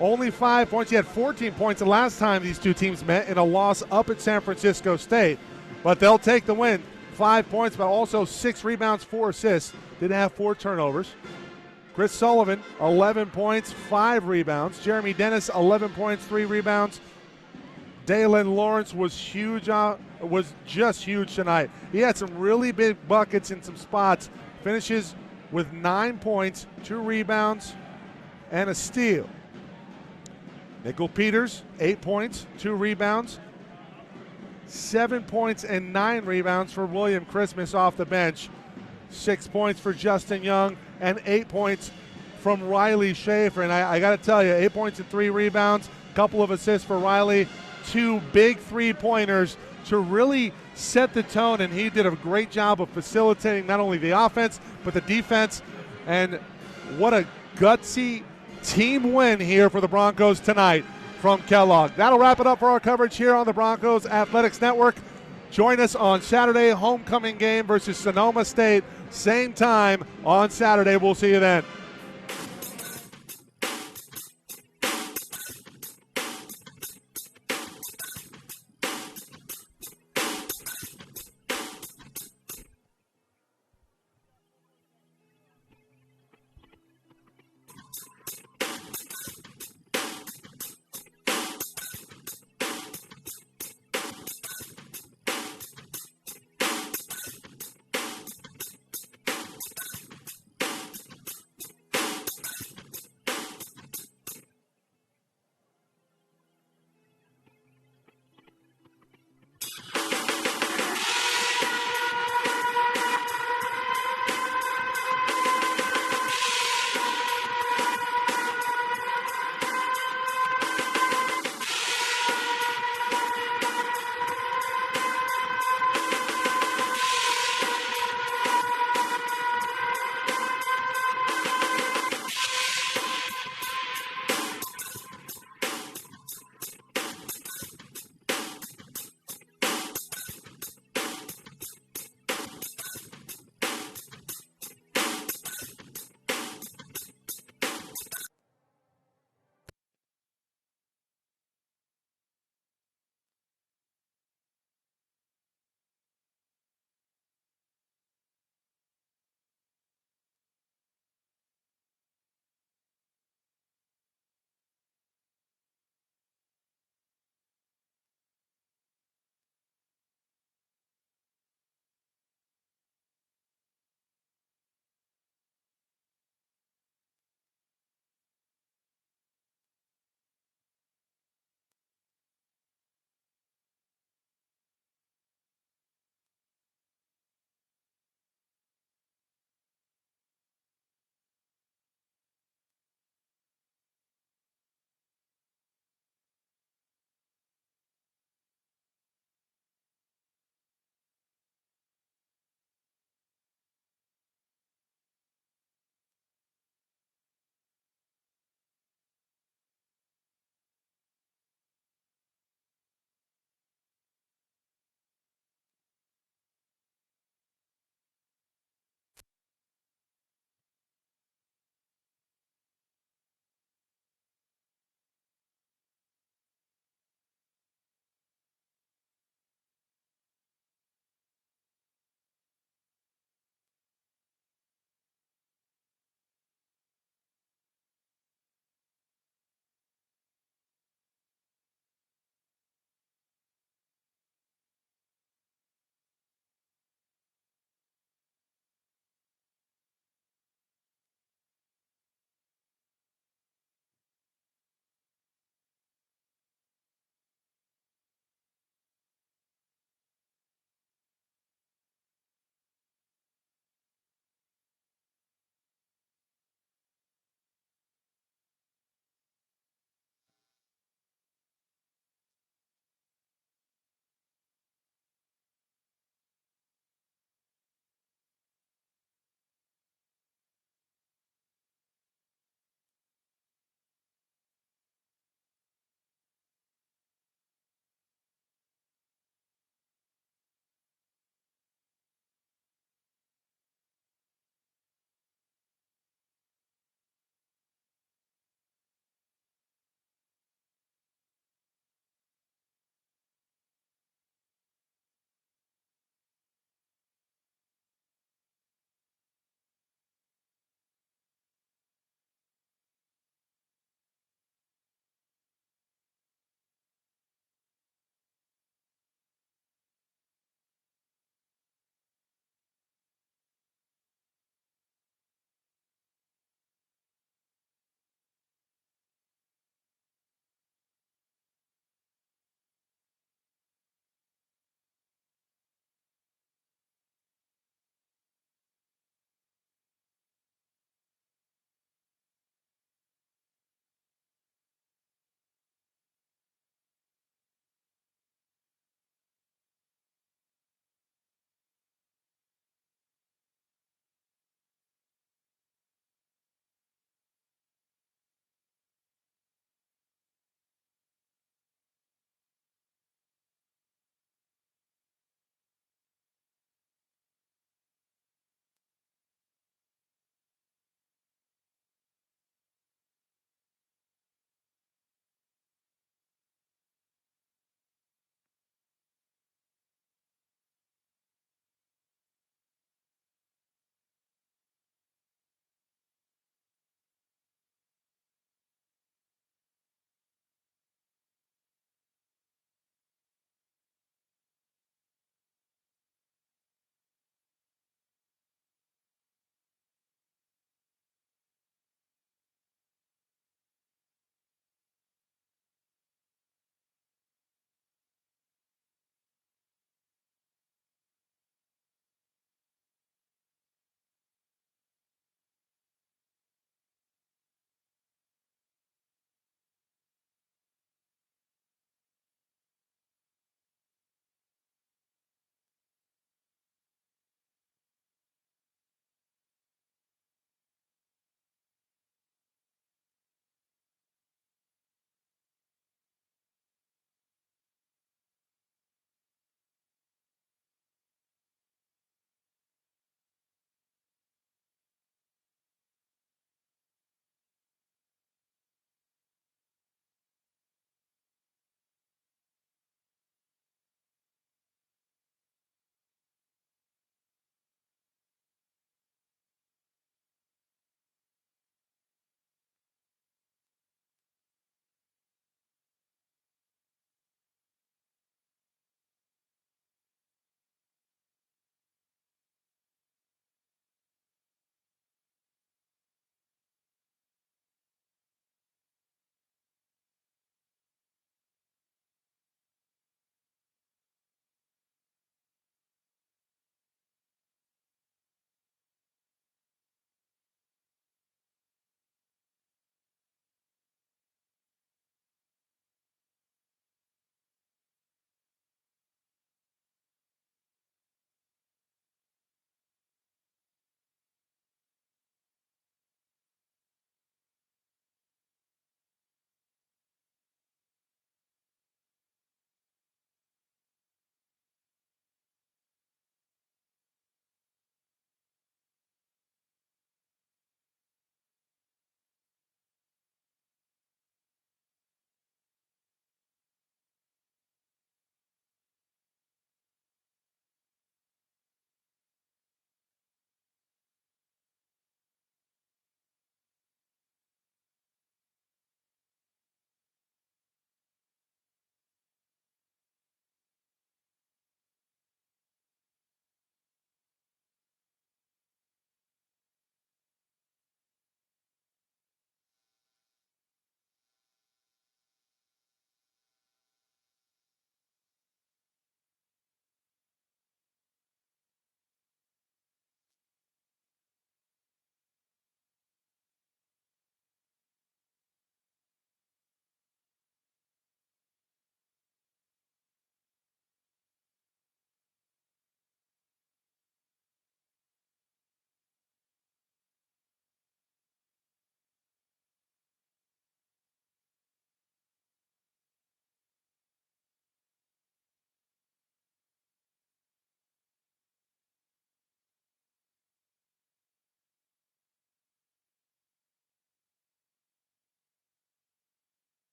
only 5 points. He had 14 points the last time these two teams met in a loss up at San Francisco State. But they'll take the win. 5 points, but also 6 rebounds, 4 assists. Didn't have 4 turnovers. Chris Sullivan, 11 points, 5 rebounds. Jeremy Dennis, 11 points, 3 rebounds. Dalen Lawrence was huge, was just huge tonight. He had some really big buckets in some spots. Finishes with 9 points, 2 rebounds, and a steal. Nickel Peters, 8 points, 2 rebounds. 7 points and 9 rebounds for William Christmas off the bench. 6 points for Justin Young and 8 points from Riley Schaefer. And I got to tell you, 8 points and 3 rebounds, couple of assists for Riley, 2 big three-pointers to really set the tone, and he did a great job of facilitating not only the offense but the defense. And what a gutsy team win here for the Broncos tonight from Kellogg. That'll wrap it up for our coverage here on the Broncos Athletics Network. Join us on Saturday, homecoming game versus Sonoma State. Same time on Saturday. We'll see you then.